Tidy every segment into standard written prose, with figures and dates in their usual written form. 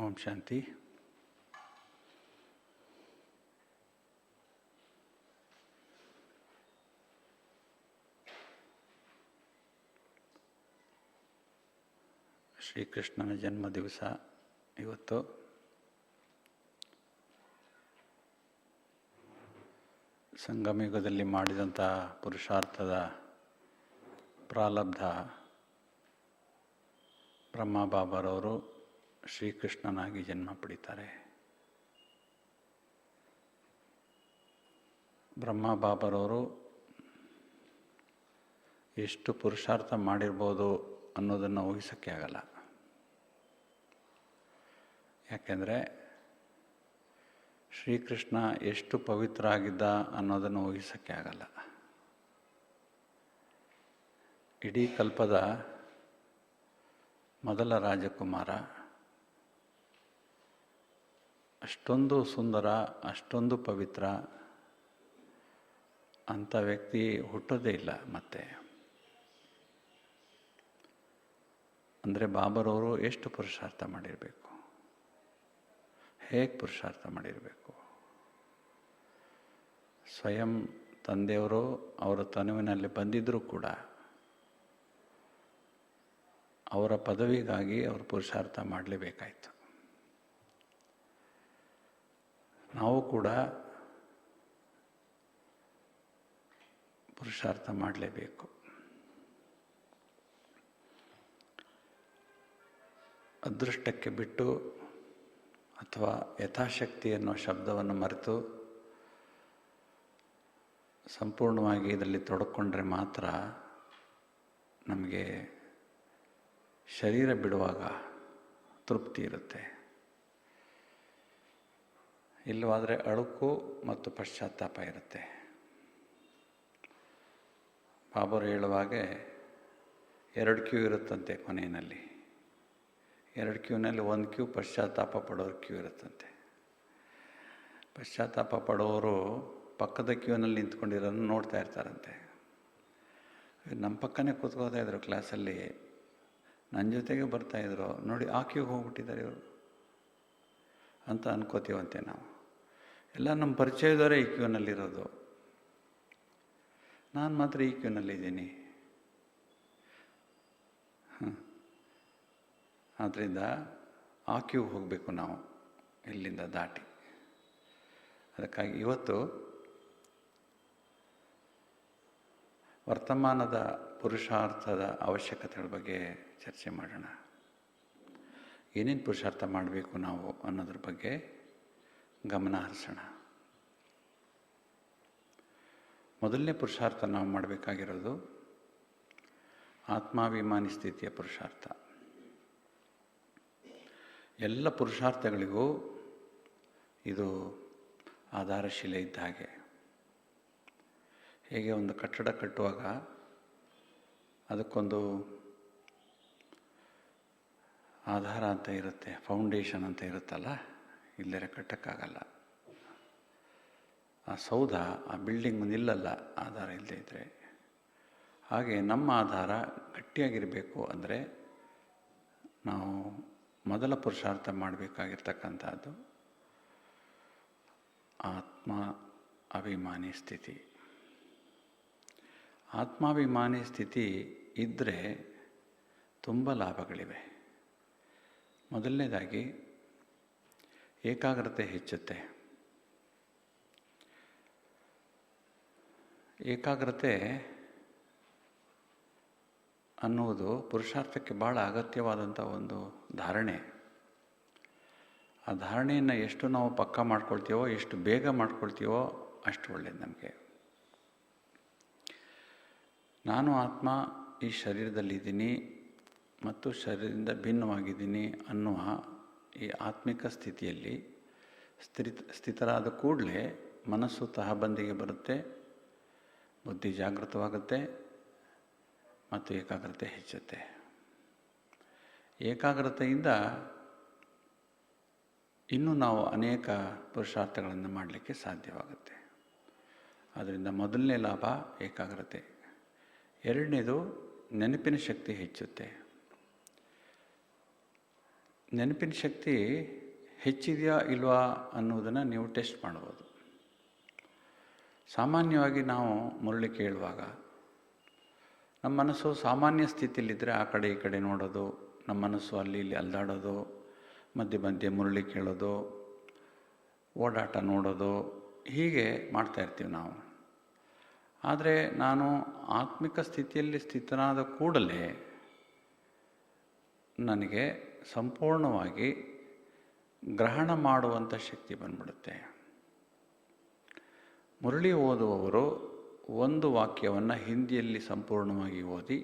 ಓಂ ಶಾಂತಿ. ಶ್ರೀಕೃಷ್ಣನ ಜನ್ಮ ದಿವಸ ಇವತ್ತು. ಸಂಗಮಯುಗದಲ್ಲಿ ಮಾಡಿದಂಥ ಪುರುಷಾರ್ಥದ ಪ್ರಾರಬ್ಧ ಬ್ರಹ್ಮ ಬಾಬಾರವರು ಶ್ರೀಕೃಷ್ಣನಾಗಿ ಜನ್ಮ ಪಡಿತಾರೆ. ಬ್ರಹ್ಮ ಬಾಬಾರವರು ಎಷ್ಟು ಪುರುಷಾರ್ಥ ಮಾಡಿರ್ಬೋದು ಅನ್ನೋದನ್ನು ಊಹಿಸೋಕ್ಕೆ ಆಗಲ್ಲ. ಯಾಕೆಂದರೆ ಶ್ರೀಕೃಷ್ಣ ಎಷ್ಟು ಪವಿತ್ರ ಆಗಿದ್ದ ಅನ್ನೋದನ್ನು ಊಹಿಸೋಕ್ಕೆ ಆಗಲ್ಲ. ಇಡೀ ಕಲ್ಪದ ಮೊದಲ ರಾಜಕುಮಾರ, ಅಷ್ಟೊಂದು ಸುಂದರ, ಅಷ್ಟೊಂದು ಪವಿತ್ರ ಅಂಥ ವ್ಯಕ್ತಿ ಹುಟ್ಟೋದೇ ಇಲ್ಲ ಮತ್ತೆ. ಅಂದರೆ ಬಾಬರವರು ಎಷ್ಟು ಪುರುಷಾರ್ಥ ಮಾಡಿರಬೇಕು, ಹೇಗೆ ಪುರುಷಾರ್ಥ ಮಾಡಿರಬೇಕು. ಸ್ವಯಂ ತಂದೆಯವರು ಅವರ ತನುವಿನಲ್ಲಿ ಬಂದಿದ್ದರೂ ಕೂಡ ಅವರ ಪದವಿಗಾಗಿ ಅವರು ಪುರುಷಾರ್ಥ ಮಾಡಲೇಬೇಕಾಯಿತು. ನಾವು ಕೂಡ ಪುರುಷಾರ್ಥ ಮಾಡಲೇಬೇಕು. ಅದೃಷ್ಟಕ್ಕೆ ಬಿಟ್ಟು ಅಥವಾ ಯಥಾಶಕ್ತಿ ಅನ್ನೋ ಶಬ್ದವನ್ನು ಮರೆತು ಸಂಪೂರ್ಣವಾಗಿ ಇದರಲ್ಲಿ ತೊಡಕೊಂಡ್ರೆ ಮಾತ್ರ ನಮಗೆ ಶರೀರ ಬಿಡುವಾಗ ತೃಪ್ತಿ ಇರುತ್ತೆ. ಇಲ್ಲವಾದರೆ ಅಳುಕು ಮತ್ತು ಪಶ್ಚಾತ್ತಾಪ ಇರುತ್ತೆ. ಬಾಬರು ಹೇಳುವಾಗೆ 2 ಕ್ಯೂ ಇರುತ್ತಂತೆ ಕೊನೆಯಲ್ಲಿ. 2 ಕ್ಯೂನಲ್ಲಿ 1 ಕ್ಯೂ ಪಶ್ಚಾತ್ತಾಪ ಪಡೋರು ಕ್ಯೂ ಇರುತ್ತಂತೆ. ಪಶ್ಚಾತ್ತಾಪ ಪಡೋರು ಪಕ್ಕದ ಕ್ಯೂನಲ್ಲಿ ನಿಂತ್ಕೊಂಡಿರೋದನ್ನು ನೋಡ್ತಾ ಇರ್ತಾರಂತೆ. ನಮ್ಮ ಪಕ್ಕನೇ ಕೂತ್ಕೋತಾ ಇದ್ರು ಕ್ಲಾಸಲ್ಲಿ, ನನ್ನ ಜೊತೆಗೆ ಬರ್ತಾಯಿದ್ರು, ನೋಡಿ ಆ ಕ್ಯೂಗೆ ಹೋಗ್ಬಿಟ್ಟಿದ್ದಾರೆ ಇವರು ಅಂತ ಅನ್ಕೋತೀವಂತೆ ನಾವು. ಎಲ್ಲ ನಮ್ಮ ಪರಿಚಯದವರೇ ಈ ಕ್ಯೂನಲ್ಲಿರೋದು, ನಾನು ಮಾತ್ರ ಈ ಕ್ಯೂನಲ್ಲಿದ್ದೀನಿ. ಆದ್ದರಿಂದ ಆ ಕ್ಯೂಗೆ ಹೋಗಬೇಕು ನಾವು ಇಲ್ಲಿಂದ ದಾಟಿ. ಅದಕ್ಕಾಗಿ ಇವತ್ತು ವರ್ತಮಾನದ ಪುರುಷಾರ್ಥದ ಅವಶ್ಯಕತೆಗಳ ಬಗ್ಗೆ ಚರ್ಚೆ ಮಾಡೋಣ. ಏನೇನು ಪುರುಷಾರ್ಥ ಮಾಡಬೇಕು ನಾವು ಅನ್ನೋದ್ರ ಬಗ್ಗೆ ಗಮನ ಹರಿಸೋಣ. ಮೊದಲನೇ ಪುರುಷಾರ್ಥ ನಾವು ಮಾಡಬೇಕಾಗಿರೋದು ಆತ್ಮಾಭಿಮಾನಿ ಸ್ಥಿತಿಯ ಪುರುಷಾರ್ಥ. ಎಲ್ಲ ಪುರುಷಾರ್ಥಗಳಿಗೂ ಇದು ಆಧಾರಶಿಲೆ ಇದ್ದ ಹಾಗೆ. ಹೇಗೆ ಒಂದು ಕಟ್ಟಡ ಕಟ್ಟುವಾಗ ಅದಕ್ಕೊಂದು ಆಧಾರ ಅಂತ ಇರುತ್ತೆ, ಫೌಂಡೇಶನ್ ಅಂತ ಇರುತ್ತಲ್ಲ, ಇಲ್ಲರೆ ಕಟ್ಟಕ್ಕಾಗಲ್ಲ. ಆ ಸೌಧ, ಆ ಬಿಲ್ಡಿಂಗ್ ನಿಲ್ಲಲ್ಲ ಆಧಾರ ಇಲ್ಲದೆ ಇದ್ದರೆ. ಹಾಗೆ ನಮ್ಮ ಆಧಾರ ಗಟ್ಟಿಯಾಗಿರಬೇಕು ಅಂದರೆ ನಾವು ಮೊದಲ ಪುರುಷಾರ್ಥ ಮಾಡಬೇಕಾಗಿರ್ತಕ್ಕಂಥದ್ದು ಆತ್ಮ ಅಭಿಮಾನಿ ಸ್ಥಿತಿ. ಆತ್ಮಾಭಿಮಾನಿ ಸ್ಥಿತಿ ಇದ್ದರೆ ತುಂಬ ಲಾಭಗಳಿವೆ. ಮೊದಲನೇದಾಗಿ ಏಕಾಗ್ರತೆ ಹೆಚ್ಚುತ್ತೆ. ಏಕಾಗ್ರತೆ ಅನ್ನುವುದು ಪುರುಷಾರ್ಥಕ್ಕೆ ಭಾಳ ಅಗತ್ಯವಾದಂಥ ಒಂದು ಧಾರಣೆ. ಆ ಧಾರಣೆಯನ್ನು ಎಷ್ಟು ನಾವು ಪಕ್ಕಾ ಮಾಡ್ಕೊಳ್ತೀವೋ, ಎಷ್ಟು ಬೇಗ ಮಾಡ್ಕೊಳ್ತೀವೋ ಅಷ್ಟು ಒಳ್ಳೆಯದು ನಮಗೆ. ನಾನು ಆತ್ಮ ಈ ಶರೀರದಲ್ಲಿದ್ದೀನಿ ಮತ್ತು ಶರೀರದಿಂದ ಭಿನ್ನವಾಗಿದ್ದೀನಿ ಅನ್ನುವ ಈ ಆತ್ಮಿಕ ಸ್ಥಿತಿಯಲ್ಲಿ ಸ್ಥಿತರಾದ ಕೂಡಲೇ ಮನಸ್ಸು ತಹಬಂದಿಗೆ ಬರುತ್ತೆ, ಬುದ್ಧಿ ಜಾಗೃತವಾಗುತ್ತೆ ಮತ್ತು ಏಕಾಗ್ರತೆ ಹೆಚ್ಚುತ್ತೆ. ಏಕಾಗ್ರತೆಯಿಂದ ಇನ್ನೂ ನಾವು ಅನೇಕ ಪುರುಷಾರ್ಥಗಳನ್ನು ಮಾಡಲಿಕ್ಕೆ ಸಾಧ್ಯವಾಗುತ್ತೆ. ಅದರಿಂದ ಮೊದಲನೇ ಲಾಭ ಏಕಾಗ್ರತೆ. ಎರಡನೇದು ನೆನಪಿನ ಶಕ್ತಿ ಹೆಚ್ಚುತ್ತೆ. ನೆನಪಿನ ಶಕ್ತಿ ಹೆಚ್ಚಿದೆಯಾ ಇಲ್ವಾ ಅನ್ನೋದನ್ನು ನೀವು ಟೆಸ್ಟ್ ಮಾಡ್ಬೋದು. ಸಾಮಾನ್ಯವಾಗಿ ನಾವು ಮುರಳಿ ಕೇಳುವಾಗ ನಮ್ಮ ಮನಸ್ಸು ಸಾಮಾನ್ಯ ಸ್ಥಿತಿಯಲ್ಲಿದ್ದರೆ ಆ ಕಡೆ ಈ ಕಡೆ ನೋಡೋದು, ನಮ್ಮ ಮನಸ್ಸು ಅಲ್ಲಿ ಇಲ್ಲಿ ಅಲ್ದಾಡೋದು, ಮಧ್ಯೆ ಮಧ್ಯೆ ಮುರಳಿ ಕೇಳೋದು, ಓಡಾಟ ನೋಡೋದು, ಹೀಗೆ ಮಾಡ್ತಾಯಿರ್ತೀವಿ ನಾವು. ಆದರೆ ನಾನು ಆತ್ಮಿಕ ಸ್ಥಿತಿಯಲ್ಲಿ ಸ್ಥಿತನಾದ ಕೂಡಲೇ ನನಗೆ ಸಂಪೂರ್ಣವಾಗಿ ಗ್ರಹಣ ಮಾಡುವಂಥ ಶಕ್ತಿ ಬಂದ್ಬಿಡುತ್ತೆ. ಮುರಳಿ ಓದುವವರು ಒಂದು ವಾಕ್ಯವನ್ನು ಹಿಂದಿಯಲ್ಲಿ ಸಂಪೂರ್ಣವಾಗಿ ಓದಿ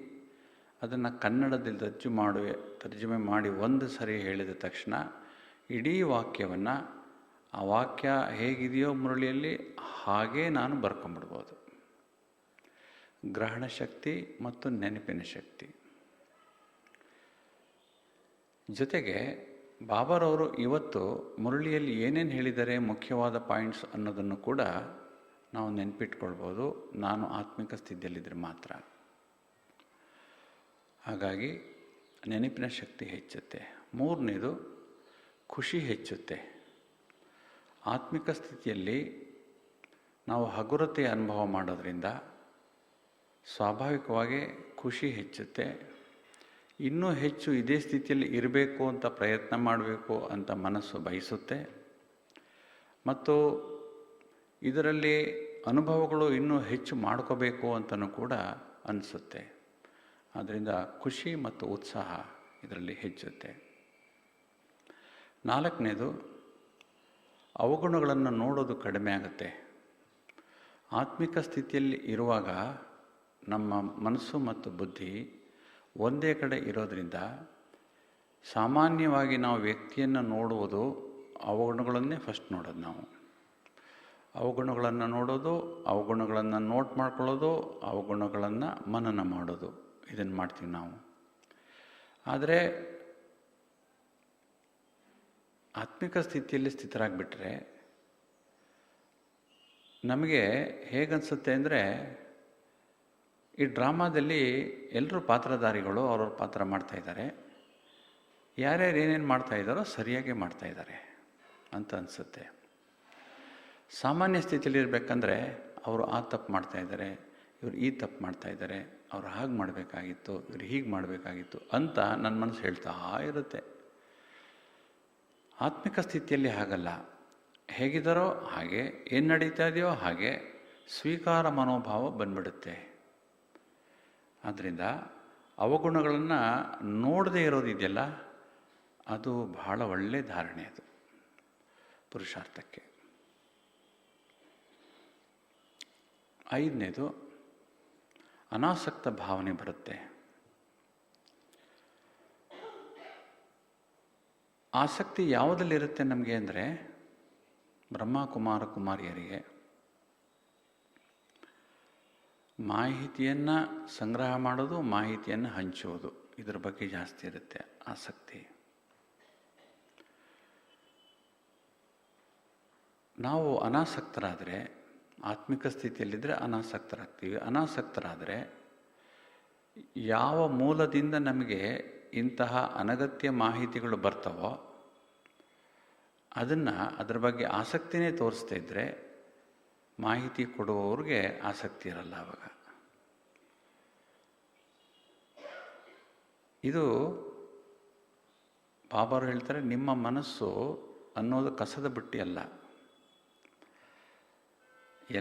ಅದನ್ನು ಕನ್ನಡದಲ್ಲಿ ತರ್ಜುಮೆ ಮಾಡಿ ಒಂದು ಸರಿ ಹೇಳಿದ ತಕ್ಷಣ ಇಡೀ ವಾಕ್ಯವನ್ನು ಆ ವಾಕ್ಯ ಹೇಗಿದೆಯೋ ಮುರಳಿಯಲ್ಲಿ ಹಾಗೇ ನಾನು ಬರ್ಕೊಂಬಿಡ್ಬೋದು. ಗ್ರಹಣ ಶಕ್ತಿ ಮತ್ತು ನೆನಪಿನ ಶಕ್ತಿ. ಜೊತೆಗೆ ಬಾಬಾರವರು ಇವತ್ತು ಮುರಳಿಯಲ್ಲಿ ಏನೇನು ಹೇಳಿದ್ದಾರೆ, ಮುಖ್ಯವಾದ ಪಾಯಿಂಟ್ಸ್ ಅನ್ನೋದನ್ನು ಕೂಡ ನಾವು ನೆನಪಿಟ್ಕೊಳ್ಬೋದು, ನಾನು ಆತ್ಮಿಕ ಸ್ಥಿತಿಯಲ್ಲಿದ್ದರೆ ಮಾತ್ರ. ಹಾಗಾಗಿ ನೆನಪಿನ ಶಕ್ತಿ ಹೆಚ್ಚುತ್ತೆ. ಮೂರನೇದು, ಖುಷಿ ಹೆಚ್ಚುತ್ತೆ. ಆತ್ಮಿಕ ಸ್ಥಿತಿಯಲ್ಲಿ ನಾವು ಹಗುರತೆಯ ಅನುಭವ ಮಾಡೋದ್ರಿಂದ ಸ್ವಾಭಾವಿಕವಾಗಿ ಖುಷಿ ಹೆಚ್ಚುತ್ತೆ. ಇನ್ನೂ ಹೆಚ್ಚು ಇದೇ ಸ್ಥಿತಿಯಲ್ಲಿ ಇರಬೇಕು ಅಂತ ಪ್ರಯತ್ನ ಮಾಡಬೇಕು ಅಂತ ಮನಸ್ಸು ಬಯಸುತ್ತೆ. ಮತ್ತು ಇದರಲ್ಲಿ ಅನುಭವಗಳು ಇನ್ನೂ ಹೆಚ್ಚು ಮಾಡ್ಕೋಬೇಕು ಅಂತಲೂ ಕೂಡ ಅನಿಸುತ್ತೆ. ಆದ್ದರಿಂದ ಖುಷಿ ಮತ್ತು ಉತ್ಸಾಹ ಇದರಲ್ಲಿ ಹೆಚ್ಚುತ್ತೆ. ನಾಲ್ಕನೇದು, ಅವಗುಣಗಳನ್ನು ನೋಡೋದು ಕಡಿಮೆ ಆಗುತ್ತೆ. ಆತ್ಮಿಕ ಸ್ಥಿತಿಯಲ್ಲಿ ಇರುವಾಗ ನಮ್ಮ ಮನಸ್ಸು ಮತ್ತು ಬುದ್ಧಿ ಒಂದೇ ಕಡೆ ಇರೋದರಿಂದ ಸಾಮಾನ್ಯವಾಗಿ ನಾವು ವ್ಯಕ್ತಿಯನ್ನು ನೋಡುವುದು ಅವಗುಣಗಳನ್ನೇ ಫಸ್ಟ್ ನೋಡೋದು. ನಾವು ಅವಗುಣಗಳನ್ನು ನೋಡೋದು, ಅವಗುಣಗಳನ್ನು ನೋಟ್ ಮಾಡ್ಕೊಳ್ಳೋದು, ಅವಗುಣಗಳನ್ನು ಮನನ ಮಾಡೋದು, ಇದನ್ನು ಮಾಡ್ತೀವಿ ನಾವು. ಆದರೆ ಆತ್ಮಿಕ ಸ್ಥಿತಿಯಲ್ಲಿ ಸ್ಥಿತರಾಗಿಬಿಟ್ರೆ ನಮಗೆ ಹೇಗನ್ಸುತ್ತೆ ಅಂದರೆ, ಈ ಡ್ರಾಮಾದಲ್ಲಿ ಎಲ್ಲರೂ ಪಾತ್ರಧಾರಿಗಳು ಅವ್ರವ್ರ ಪಾತ್ರ ಮಾಡ್ತಾಯಿದ್ದಾರೆ, ಯಾರ್ಯಾರು ಏನೇನು ಮಾಡ್ತಾಯಿದ್ದಾರೋ ಸರಿಯಾಗಿ ಮಾಡ್ತಾಯಿದ್ದಾರೆ ಅಂತ ಅನಿಸುತ್ತೆ. ಸಾಮಾನ್ಯ ಸ್ಥಿತಿಯಲ್ಲಿ ಇರಬೇಕಂದ್ರೆ ಅವರು ಆ ತಪ್ಪು ಮಾಡ್ತಾಯಿದ್ದಾರೆ, ಇವರು ಈ ತಪ್ಪು ಮಾಡ್ತಾಯಿದ್ದಾರೆ, ಅವ್ರು ಹಾಗೆ ಮಾಡಬೇಕಾಗಿತ್ತು, ಇವ್ರು ಹೀಗೆ ಮಾಡಬೇಕಾಗಿತ್ತು ಅಂತ ನನ್ನ ಮನಸ್ಸು ಹೇಳ್ತಾ ಇರುತ್ತೆ. ಆತ್ಮಿಕ ಸ್ಥಿತಿಯಲ್ಲಿ ಹಾಗಲ್ಲ. ಹೇಗಿದ್ದಾರೋ ಹಾಗೆ, ಏನು ನಡೀತಾ ಇದೆಯೋ ಹಾಗೆ ಸ್ವೀಕಾರ ಮನೋಭಾವ ಬಂದ್ಬಿಡುತ್ತೆ. ಆದ್ದರಿಂದ ಅವಗುಣಗಳನ್ನು ನೋಡದೇ ಇರೋದಿದೆಯಲ್ಲ, ಅದು ಬಹಳ ಒಳ್ಳೆಯ ಧಾರಣೆ, ಅದು ಪುರುಷಾರ್ಥಕ್ಕೆ. ಐದನೇದು, ಅನಾಸಕ್ತ ಭಾವನೆ ಬರುತ್ತೆ. ಆಸಕ್ತಿ ಯಾವುದಲ್ಲಿರುತ್ತೆ ನಮಗೆ ಅಂದರೆ, ಬ್ರಹ್ಮಕುಮಾರ ಕುಮಾರಿಯರಿಗೆ ಮಾಹಿತಿಯನ್ನು ಸಂಗ್ರಹ ಮಾಡೋದು, ಮಾಹಿತಿಯನ್ನು ಹಂಚುವುದು, ಇದರ ಬಗ್ಗೆ ಜಾಸ್ತಿ ಇರುತ್ತೆ ಆಸಕ್ತಿ. ನಾವು ಅನಾಸಕ್ತರಾದರೆ, ಆತ್ಮಿಕ ಸ್ಥಿತಿಯಲ್ಲಿದ್ದರೆ ಅನಾಸಕ್ತರಾಗ್ತೀವಿ. ಅನಾಸಕ್ತರಾದರೆ ಯಾವ ಮೂಲದಿಂದ ನಮಗೆ ಇಂತಹ ಅನಗತ್ಯ ಮಾಹಿತಿಗಳು ಬರ್ತಾವೋ ಅದರ ಬಗ್ಗೆ ಆಸಕ್ತಿನೇ ತೋರಿಸ್ತಾ ಇದ್ದರೆ ಮಾಹಿತಿ ಕೊಡುವವ್ರಿಗೆ ಆಸಕ್ತಿ ಇರಲ್ಲ ಆವಾಗ. ಇದು ಬಾಬಾರು ಹೇಳ್ತಾರೆ, ನಿಮ್ಮ ಮನಸ್ಸು ಅನ್ನೋದು ಕಸದ ಬುಟ್ಟಿ ಅಲ್ಲ.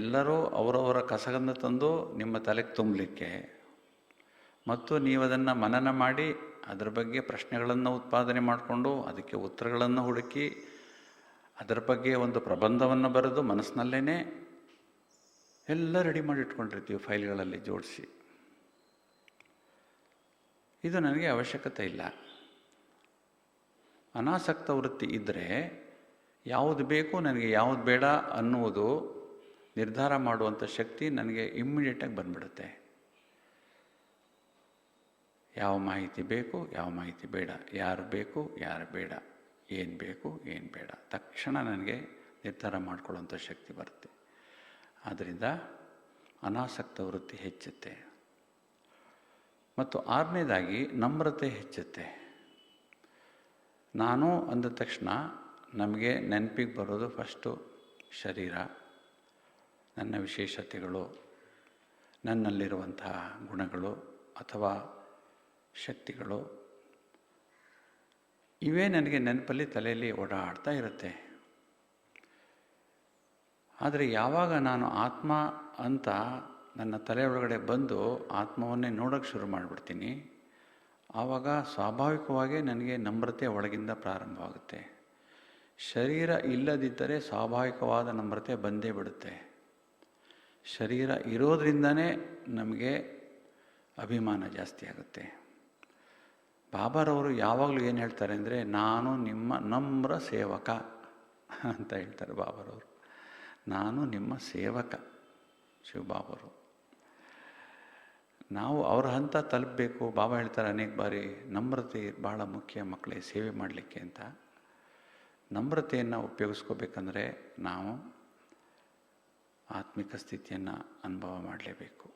ಎಲ್ಲರೂ ಅವರವರ ಕಸಗನ್ನು ತಂದು ನಿಮ್ಮ ತಲೆಗೆ ತುಂಬಲಿಕ್ಕೆ ಮತ್ತು ನೀವು ಅದನ್ನು ಮನನ ಮಾಡಿ ಅದರ ಬಗ್ಗೆ ಪ್ರಶ್ನೆಗಳನ್ನು ಉತ್ಪಾದನೆ ಮಾಡಿಕೊಂಡು ಅದಕ್ಕೆ ಉತ್ತರಗಳನ್ನು ಹುಡುಕಿ ಅದರ ಬಗ್ಗೆ ಒಂದು ಪ್ರಬಂಧವನ್ನು ಬರೆದು ಮನಸ್ಸಿನಲ್ಲೇ ಎಲ್ಲ ರೆಡಿ ಮಾಡಿ ಇಟ್ಕೊಂಡಿರ್ತೀವಿ, ಫೈಲ್ಗಳಲ್ಲಿ ಜೋಡಿಸಿ. ಇದು ನನಗೆ ಅವಶ್ಯಕತೆ ಇಲ್ಲ. ಅನಾಸಕ್ತ ವೃತ್ತಿ ಇದ್ದರೆ ಯಾವುದು ಬೇಕು, ನನಗೆ ಯಾವುದು ಬೇಡ ಅನ್ನುವುದು ನಿರ್ಧಾರ ಮಾಡುವಂಥ ಶಕ್ತಿ ನನಗೆ ಇಮ್ಮಿಡಿಯೇಟಾಗಿ ಬಂದ್ಬಿಡುತ್ತೆ. ಯಾವ ಮಾಹಿತಿ ಬೇಕು, ಯಾವ ಮಾಹಿತಿ ಬೇಡ, ಯಾರು ಬೇಕು, ಯಾರು ಬೇಡ, ಏನು ಬೇಕು, ಏನು ಬೇಡ, ತಕ್ಷಣ ನನಗೆ ನಿರ್ಧಾರ ಮಾಡಿಕೊಳ್ಳುವಂಥ ಶಕ್ತಿ ಬರುತ್ತೆ. ಆದ್ದರಿಂದ ಅನಾಸಕ್ತ ವೃತ್ತಿ ಹೆಚ್ಚುತ್ತೆ. ಮತ್ತು ಆರನೇದಾಗಿ ನಮ್ರತೆ ಹೆಚ್ಚುತ್ತೆ. ನಾನು ಅಂದ ತಕ್ಷಣ ನಮಗೆ ನೆನಪಿಗೆ ಬರೋದು ಫಸ್ಟು ಶರೀರ, ನನ್ನ ವಿಶೇಷತೆಗಳು, ನನ್ನಲ್ಲಿರುವಂತಹ ಗುಣಗಳು ಅಥವಾ ಶಕ್ತಿಗಳು, ಇವೇ ನನಗೆ ನೆನಪಲ್ಲಿ ತಲೆಯಲ್ಲಿ ಓಡಾಡ್ತಾ ಇರುತ್ತೆ. ಆದರೆ ಯಾವಾಗ ನಾನು ಆತ್ಮ ಅಂತ ನನ್ನ ತಲೆ ಒಳಗಡೆ ಬಂದು ಆತ್ಮವನ್ನೇ ನೋಡೋಕ್ಕೆ ಶುರು ಮಾಡಿಬಿಡ್ತೀನಿ, ಆವಾಗ ಸ್ವಾಭಾವಿಕವಾಗಿ ನನಗೆ ನಮ್ರತೆ ಒಳಗಿಂದ ಪ್ರಾರಂಭವಾಗುತ್ತೆ. ಶರೀರ ಇಲ್ಲದಿದ್ದರೆ ಸ್ವಾಭಾವಿಕವಾದ ನಮ್ರತೆ ಬಂದೇ ಬಿಡುತ್ತೆ. ಶರೀರ ಇರೋದ್ರಿಂದನೇ ನಮಗೆ ಅಭಿಮಾನ ಜಾಸ್ತಿ ಆಗುತ್ತೆ. ಬಾಬಾರವರು ಯಾವಾಗಲೂ ಏನು ಹೇಳ್ತಾರೆ ಅಂದರೆ, ನಾನು ನಿಮ್ಮ ನಮ್ರ ಸೇವಕ ಅಂತ ಹೇಳ್ತಾರೆ ಬಾಬಾರವರು. ನಾನು ನಿಮ್ಮ ಸೇವಕ ಶಿವಬಾಬರು. ನಾವು ಅವ್ರ ಹಂತ ತಲುಪಬೇಕು. ಬಾಬಾ ಹೇಳ್ತಾರೆ ಅನೇಕ ಬಾರಿ, ನಮ್ರತೆ ಬಹಳ ಮುಖ್ಯ ಮಕ್ಕಳೇ ಸೇವೆ ಮಾಡಲಿಕ್ಕೆ ಅಂತ. ನಮ್ರತೆಯನ್ನು ಉಪಯೋಗಿಸ್ಕೋಬೇಕಂದ್ರೆ ನಾವು ಆತ್ಮಿಕ ಸ್ಥಿತಿಯನ್ನು ಅನುಭವ ಮಾಡಲೇಬೇಕು.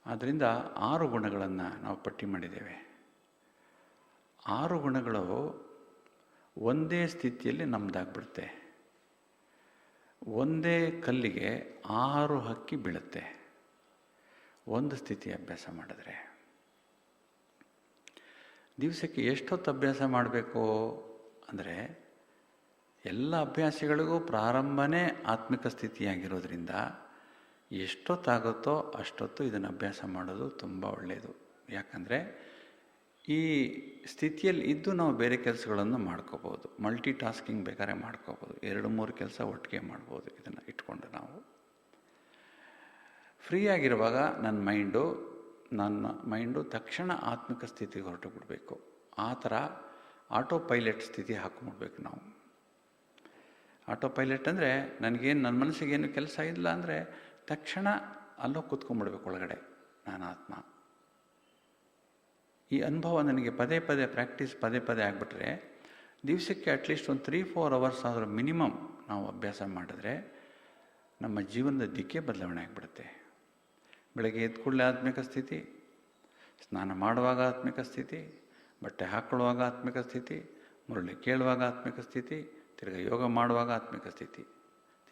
ಆದ್ದರಿಂದ 6 ಗುಣಗಳನ್ನು ನಾವು ಪಟ್ಟಿ ಮಾಡಿದ್ದೇವೆ. 6 ಗುಣಗಳು ಒಂದೇ ಸ್ಥಿತಿಯಲ್ಲಿ ನಮ್ಮದಾಗ್ಬಿಡುತ್ತೆ. ಒಂದೇ ಕಲ್ಲಿಗೆ 6 ಹಕ್ಕಿ ಬೀಳುತ್ತೆ ಒಂದು ಸ್ಥಿತಿ ಅಭ್ಯಾಸ ಮಾಡಿದ್ರೆ. ದಿವಸಕ್ಕೆ ಎಷ್ಟೊತ್ತು ಅಭ್ಯಾಸ ಮಾಡಬೇಕು ಅಂದರೆ, ಎಲ್ಲ ಅಭ್ಯಾಸಗಳಿಗೂ ಪ್ರಾರಂಭನೇ ಆತ್ಮಿಕ ಸ್ಥಿತಿಯಾಗಿರೋದ್ರಿಂದ ಎಷ್ಟೊತ್ತಾಗುತ್ತೋ ಅಷ್ಟೊತ್ತು ಇದನ್ನು ಅಭ್ಯಾಸ ಮಾಡೋದು ತುಂಬ ಒಳ್ಳೆಯದು. ಯಾಕಂದರೆ ಈ ಸ್ಥಿತಿಯಲ್ಲಿ ಇದ್ದು ನಾವು ಬೇರೆ ಕೆಲಸಗಳನ್ನು ಮಾಡ್ಕೋಬೋದು. ಮಲ್ಟಿ ಟಾಸ್ಕಿಂಗ್ ಬೇಕಾದ್ರೆ ಮಾಡ್ಕೋಬೋದು. 2-3 ಕೆಲಸ ಒಟ್ಟಿಗೆ ಮಾಡ್ಬೋದು. ಇದನ್ನು ಇಟ್ಕೊಂಡು ನಾವು ಫ್ರೀಯಾಗಿರುವಾಗ ನನ್ನ ಮೈಂಡು ತಕ್ಷಣ ಆತ್ಮಿಕ ಸ್ಥಿತಿಗೆ ಹೊರಟು ಬಿಡಬೇಕು. ಆ ಥರ ಆಟೋ ಪೈಲಟ್ ಸ್ಥಿತಿ ಹಾಕೊಂಡ್ಬಿಡ್ಬೇಕು ನಾವು. ಆಟೋ ಪೈಲಟ್ ಅಂದರೆ ನನಗೇನು ನನ್ನ ಮನಸ್ಸಿಗೇನು ಕೆಲಸ ಇಲ್ಲ ಅಂದರೆ ತಕ್ಷಣ ಅಲ್ಲೋ ಕೂತ್ಕೊಂಡ್ಬಿಡ್ಬೇಕು ಒಳಗಡೆ, ನಾನು ಆತ್ಮ. ಈ ಅನುಭವ ನನಗೆ ಪದೇ ಪದೇ ಆಗಿಬಿಟ್ರೆ, ದಿವಸಕ್ಕೆ ಅಟ್ಲೀಸ್ಟ್ ಒಂದು 3-4 ಅವರ್ಸ್ ಆದರೂ ಮಿನಿಮಮ್ ನಾವು ಅಭ್ಯಾಸ ಮಾಡಿದ್ರೆ ನಮ್ಮ ಜೀವನದ ದಿಕ್ಕೇ ಬದಲಾವಣೆ ಆಗಿಬಿಡುತ್ತೆ. ಬೆಳಗ್ಗೆ ಎದ್ದ ಕೂಡಲೇ ಆತ್ಮಿಕ ಸ್ಥಿತಿ, ಸ್ನಾನ ಮಾಡುವಾಗ ಆತ್ಮಿಕ ಸ್ಥಿತಿ, ಬಟ್ಟೆ ಹಾಕ್ಕೊಳ್ಳುವಾಗ ಆತ್ಮಿಕ ಸ್ಥಿತಿ, ಮುರಳಿ ಕೇಳುವಾಗ ಆತ್ಮಿಕ ಸ್ಥಿತಿ, ತಿರ್ಗಿ ಯೋಗ ಮಾಡುವಾಗ ಆತ್ಮಿಕ ಸ್ಥಿತಿ,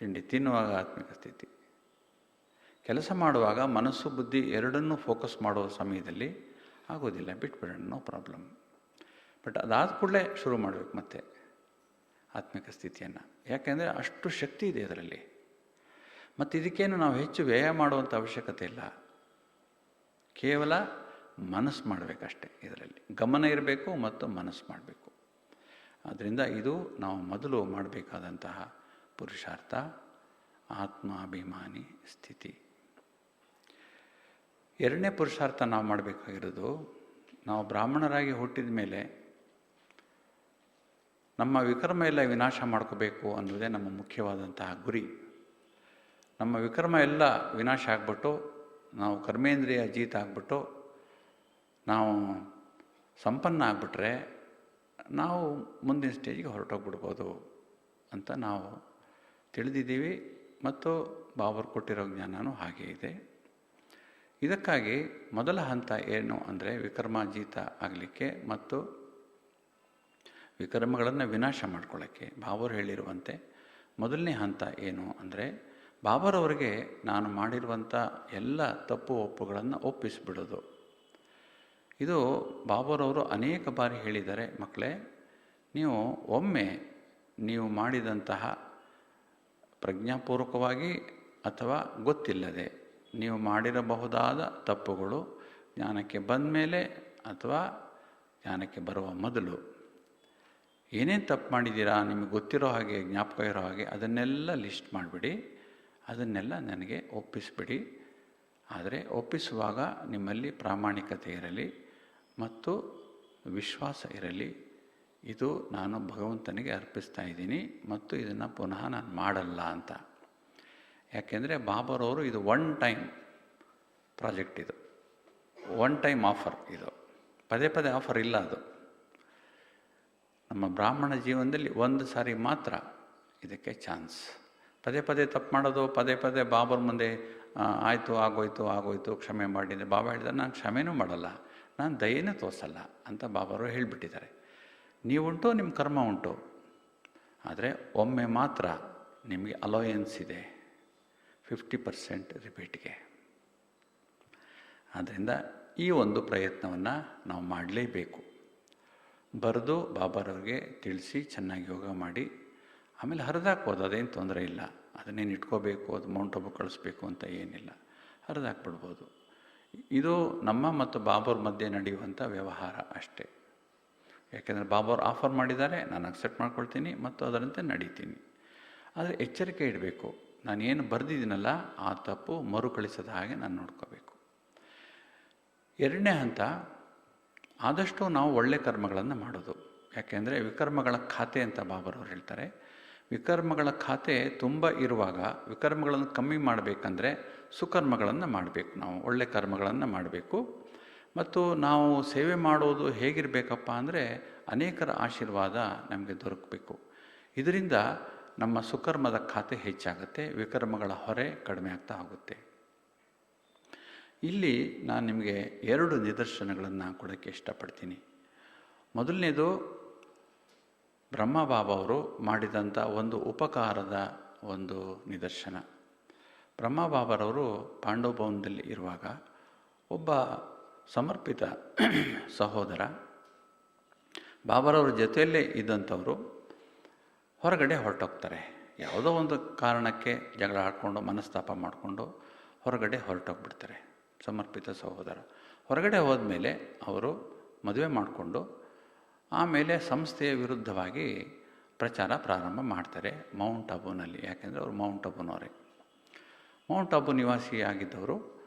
ತಿಂಡಿ ತಿನ್ನುವಾಗ ಆತ್ಮಿಕ ಸ್ಥಿತಿ. ಕೆಲಸ ಮಾಡುವಾಗ ಮನಸ್ಸು ಬುದ್ಧಿ ಎರಡನ್ನೂ ಫೋಕಸ್ ಮಾಡೋ ಸಮಯದಲ್ಲಿ ಆಗೋದಿಲ್ಲ, ಬಿಟ್ಬಿಡೋಣ, ನೋ ಪ್ರಾಬ್ಲಮ್. ಬಟ್ ಅದಾದ ಕೂಡಲೇ ಶುರು ಮಾಡಬೇಕು ಮತ್ತೆ ಆತ್ಮಿಕ ಸ್ಥಿತಿಯನ್ನು. ಯಾಕೆಂದರೆ ಅಷ್ಟು ಶಕ್ತಿ ಇದೆ ಅದರಲ್ಲಿ. ಮತ್ತು ಇದಕ್ಕೇನು ನಾವು ಹೆಚ್ಚು ವ್ಯಯ ಮಾಡುವಂಥ ಅವಶ್ಯಕತೆ ಇಲ್ಲ. ಕೇವಲ ಮನಸ್ಸು ಮಾಡಬೇಕಷ್ಟೆ. ಇದರಲ್ಲಿ ಗಮನ ಇರಬೇಕು ಮತ್ತು ಮನಸ್ಸು ಮಾಡಬೇಕು. ಆದ್ದರಿಂದ ಇದು ನಾವು ಮೊದಲು ಮಾಡಬೇಕಾದಂತಹ ಪುರುಷಾರ್ಥ, ಆತ್ಮಾಭಿಮಾನಿ ಸ್ಥಿತಿ. 2ನೇ ಪುರುಷಾರ್ಥ ನಾವು ಮಾಡಬೇಕಾಗಿರೋದು, ನಾವು ಬ್ರಾಹ್ಮಣರಾಗಿ ಹುಟ್ಟಿದ ಮೇಲೆ ನಮ್ಮ ವಿಕರ್ಮ ಎಲ್ಲ ವಿನಾಶ ಮಾಡ್ಕೋಬೇಕು ಅನ್ನೋದೇ ನಮ್ಮ ಮುಖ್ಯವಾದಂತಹ ಗುರಿ. ನಮ್ಮ ವಿಕರ್ಮ ಎಲ್ಲ ವಿನಾಶ ಆಗಿಬಿಟ್ಟು ನಾವು ಕರ್ಮೇಂದ್ರಿಯ ಜೀತ ಆಗಿಬಿಟ್ಟು ನಾವು ಸಂಪನ್ನ ಆಗಿಬಿಟ್ರೆ ನಾವು ಮುಂದಿನ ಸ್ಟೇಜಿಗೆ ಹೊರಟೋಗ್ಬಿಡ್ಬೋದು ಅಂತ ನಾವು ತಿಳಿದಿದ್ದೀವಿ. ಮತ್ತು ಬಾಬರು ಕೊಟ್ಟಿರೋ ಜ್ಞಾನವೂ ಹಾಗೇ ಇದೆ. ಇದಕ್ಕಾಗಿ ಮೊದಲ ಹಂತ ಏನು ಅಂದರೆ, ವಿಕರ್ಮಾಜೀತ ಆಗಲಿಕ್ಕೆ ಮತ್ತು ವಿಕರ್ಮಗಳನ್ನು ವಿನಾಶ ಮಾಡ್ಕೊಳ್ಳೋಕ್ಕೆ ಬಾಬರು ಹೇಳಿರುವಂತೆ ಮೊದಲನೇ ಹಂತ ಏನು ಅಂದರೆ, ಬಾಬರವರಿಗೆ ನಾನು ಮಾಡಿರುವಂಥ ಎಲ್ಲ ತಪ್ಪು ಒಪ್ಪುಗಳನ್ನು ಒಪ್ಪಿಸಿಬಿಡೋದು. ಇದು ಬಾಬರವರು ಅನೇಕ ಬಾರಿ ಹೇಳಿದ್ದಾರೆ, ಮಕ್ಕಳೇ, ನೀವು ಒಮ್ಮೆ ನೀವು ಮಾಡಿದಂತಹ ಪ್ರಜ್ಞಾಪೂರ್ವಕವಾಗಿ ಅಥವಾ ಗೊತ್ತಿಲ್ಲದೆ ನೀವು ಮಾಡಿರಬಹುದಾದ ತಪ್ಪುಗಳು ಜ್ಞಾನಕ್ಕೆ ಬಂದ ಮೇಲೆ ಅಥವಾ ಜ್ಞಾನಕ್ಕೆ ಬರುವ ಮೊದಲು ಏನೇನು ತಪ್ಪು ಮಾಡಿದ್ದೀರಾ ನಿಮಗೆ ಗೊತ್ತಿರೋ ಹಾಗೆ, ಜ್ಞಾಪಕ ಇರೋ ಹಾಗೆ ಅದನ್ನೆಲ್ಲ ಲಿಸ್ಟ್ ಮಾಡಿಬಿಡಿ, ಅದನ್ನೆಲ್ಲ ನನಗೆ ಒಪ್ಪಿಸಿಬಿಡಿ. ಆದರೆ ಒಪ್ಪಿಸುವಾಗ ನಿಮ್ಮಲ್ಲಿ ಪ್ರಾಮಾಣಿಕತೆ ಇರಲಿ ಮತ್ತು ವಿಶ್ವಾಸ ಇರಲಿ. ಇದು ನಾನು ಭಗವಂತನಿಗೆ ಅರ್ಪಿಸ್ತಾ ಇದ್ದೀನಿ ಮತ್ತು ಇದನ್ನು ಪುನಃ ನಾನು ಮಾಡಲ್ಲ ಅಂತ. ಯಾಕೆಂದರೆ ಬಾಬರವರು ಇದು 1 ಟೈಮ್ ಪ್ರಾಜೆಕ್ಟ್, ಇದು 1 ಟೈಮ್ ಆಫರ್. ಇದು ಪದೇ ಆಫರ್ ಇಲ್ಲ. ಅದು ನಮ್ಮ ಬ್ರಾಹ್ಮಣ ಜೀವನದಲ್ಲಿ 1 ಸಾರಿ ಮಾತ್ರ ಇದಕ್ಕೆ ಚಾನ್ಸ್. ಪದೇ ತಪ್ಪು ಮಾಡೋದು, ಪದೇ ಬಾಬರ ಮುಂದೆ ಆಯಿತು ಆಗೋಯ್ತು ಕ್ಷಮೆ ಮಾಡಿದೆ. ಬಾಬಾ ಹೇಳಿದರೆ ನಾನು ಕ್ಷಮೆನೂ ಮಾಡಲ್ಲ, ನಾನು ದಯೆನೂ ತೋರಿಸಲ್ಲ ಅಂತ ಬಾಬರು ಹೇಳಿಬಿಟ್ಟಿದ್ದಾರೆ. ನೀವುಂಟು, ನಿಮ್ಮ ಕರ್ಮ ಉಂಟು. ಆದರೆ ಒಮ್ಮೆ ಮಾತ್ರ ನಿಮಗೆ ಅಲೋಯನ್ಸ್ ಇದೆ 50% ರಿಪೀಟ್ಗೆ. ಆದ್ದರಿಂದ ಈ ಒಂದು ಪ್ರಯತ್ನವನ್ನು ನಾವು ಮಾಡಲೇಬೇಕು. ಬರೆದು ಬಾಬಾರವ್ರಿಗೆ ತಿಳಿಸಿ ಚೆನ್ನಾಗಿ ಯೋಗ ಮಾಡಿ ಆಮೇಲೆ ಹರಿದಾಕ್ಬೋದು, ಅದೇನು ತೊಂದರೆ ಇಲ್ಲ. ಅದನ್ನೇನು ಇಟ್ಕೋಬೇಕು, ಅದು ಮೌಂಟ್ ಅಬು ಕಳಿಸ್ಬೇಕು ಅಂತ ಏನಿಲ್ಲ, ಹರಿದಾಕ್ಬಿಡ್ಬೋದು. ಇದು ನಮ್ಮ ಮತ್ತು ಬಾಬಾವ್ರ ಮಧ್ಯೆ ನಡೆಯುವಂಥ ವ್ಯವಹಾರ ಅಷ್ಟೇ. ಯಾಕೆಂದರೆ ಬಾಬಾವ್ರು ಆಫರ್ ಮಾಡಿದ್ದಾರೆ, ನಾನು ಅಕ್ಸೆಪ್ಟ್ ಮಾಡ್ಕೊಳ್ತೀನಿ ಮತ್ತು ಅದರಂತೆ ನಡೀತೀನಿ. ಆದರೆ ಎಚ್ಚರಿಕೆ ಇಡಬೇಕು, ನಾನು ಏನು ಬರೆದಿದ್ದೀನಲ್ಲ ಆ ತಪ್ಪು ಮರುಕಳಿಸದ ಹಾಗೆ ನಾನು ನೋಡ್ಕೋಬೇಕು. ಎರಡನೇ ಹಂತ, ಆದಷ್ಟು ನಾವು ಒಳ್ಳೆ ಕರ್ಮಗಳನ್ನು ಮಾಡೋದು. ಯಾಕೆಂದರೆ ವಿಕರ್ಮಗಳ ಖಾತೆ ಅಂತ ಬಾಬಾರವ್ರು ಹೇಳ್ತಾರೆ. ವಿಕರ್ಮಗಳ ಖಾತೆ ತುಂಬ ಇರುವಾಗ ವಿಕರ್ಮಗಳನ್ನು ಕಮ್ಮಿ ಮಾಡಬೇಕಂದ್ರೆ ಸುಕರ್ಮಗಳನ್ನು ಮಾಡಬೇಕು, ನಾವು ಒಳ್ಳೆ ಕರ್ಮಗಳನ್ನು ಮಾಡಬೇಕು. ಮತ್ತು ನಾವು ಸೇವೆ ಮಾಡೋದು ಹೇಗಿರಬೇಕಪ್ಪ ಅಂದರೆ ಅನೇಕರ ಆಶೀರ್ವಾದ ನಮಗೆ ದೊರಕಬೇಕು. ಇದರಿಂದ ನಮ್ಮ ಸುಕರ್ಮದ ಖಾತೆ ಹೆಚ್ಚಾಗುತ್ತೆ, ವಿಕರ್ಮಗಳ ಹೊರೆ ಕಡಿಮೆ ಆಗ್ತಾ ಹೋಗುತ್ತೆ. ಇಲ್ಲಿ ನಾನು ನಿಮಗೆ 2 ನಿದರ್ಶನಗಳನ್ನು ಕೊಡೋಕ್ಕೆ ಇಷ್ಟಪಡ್ತೀನಿ. ಮೊದಲನೇದು ಬ್ರಹ್ಮ ಬಾಬಾವರು ಮಾಡಿದಂಥ ಒಂದು ಉಪಕಾರದ ಒಂದು ನಿದರ್ಶನ. ಬ್ರಹ್ಮ ಬಾಬಾರವರು ಪಾಂಡವ ಭವನದಲ್ಲಿ ಇರುವಾಗ ಒಬ್ಬ ಸಮರ್ಪಿತ ಸಹೋದರ ಬಾಬಾರವ್ರ ಜೊತೆಯಲ್ಲೇ ಇದ್ದಂಥವರು ಹೊರಗಡೆ ಹೊರಟೋಗ್ತಾರೆ. ಯಾವುದೋ ಒಂದು ಕಾರಣಕ್ಕೆ ಜಗಳ ಆಡಿಕೊಂಡು ಮನಸ್ತಾಪ ಮಾಡಿಕೊಂಡು ಹೊರಗಡೆ ಹೊರಟೋಗ್ಬಿಡ್ತಾರೆ. ಸಮರ್ಪಿತ ಸಹೋದರ ಹೊರಗಡೆ ಹೋದ್ಮೇಲೆ ಅವರು ಮದುವೆ ಮಾಡಿಕೊಂಡು ಆಮೇಲೆ ಸಂಸ್ಥೆಯ ವಿರುದ್ಧವಾಗಿ ಪ್ರಚಾರ ಪ್ರಾರಂಭ ಮಾಡ್ತಾರೆ ಮೌಂಟ್ ಅಬುನಲ್ಲಿ. ಯಾಕೆಂದರೆ ಅವರು ಮೌಂಟ್ ಅಬುನವರೇ, ಮೌಂಟ್ ಅಬು ನಿವಾಸಿಯಾಗಿದ್ದವರು.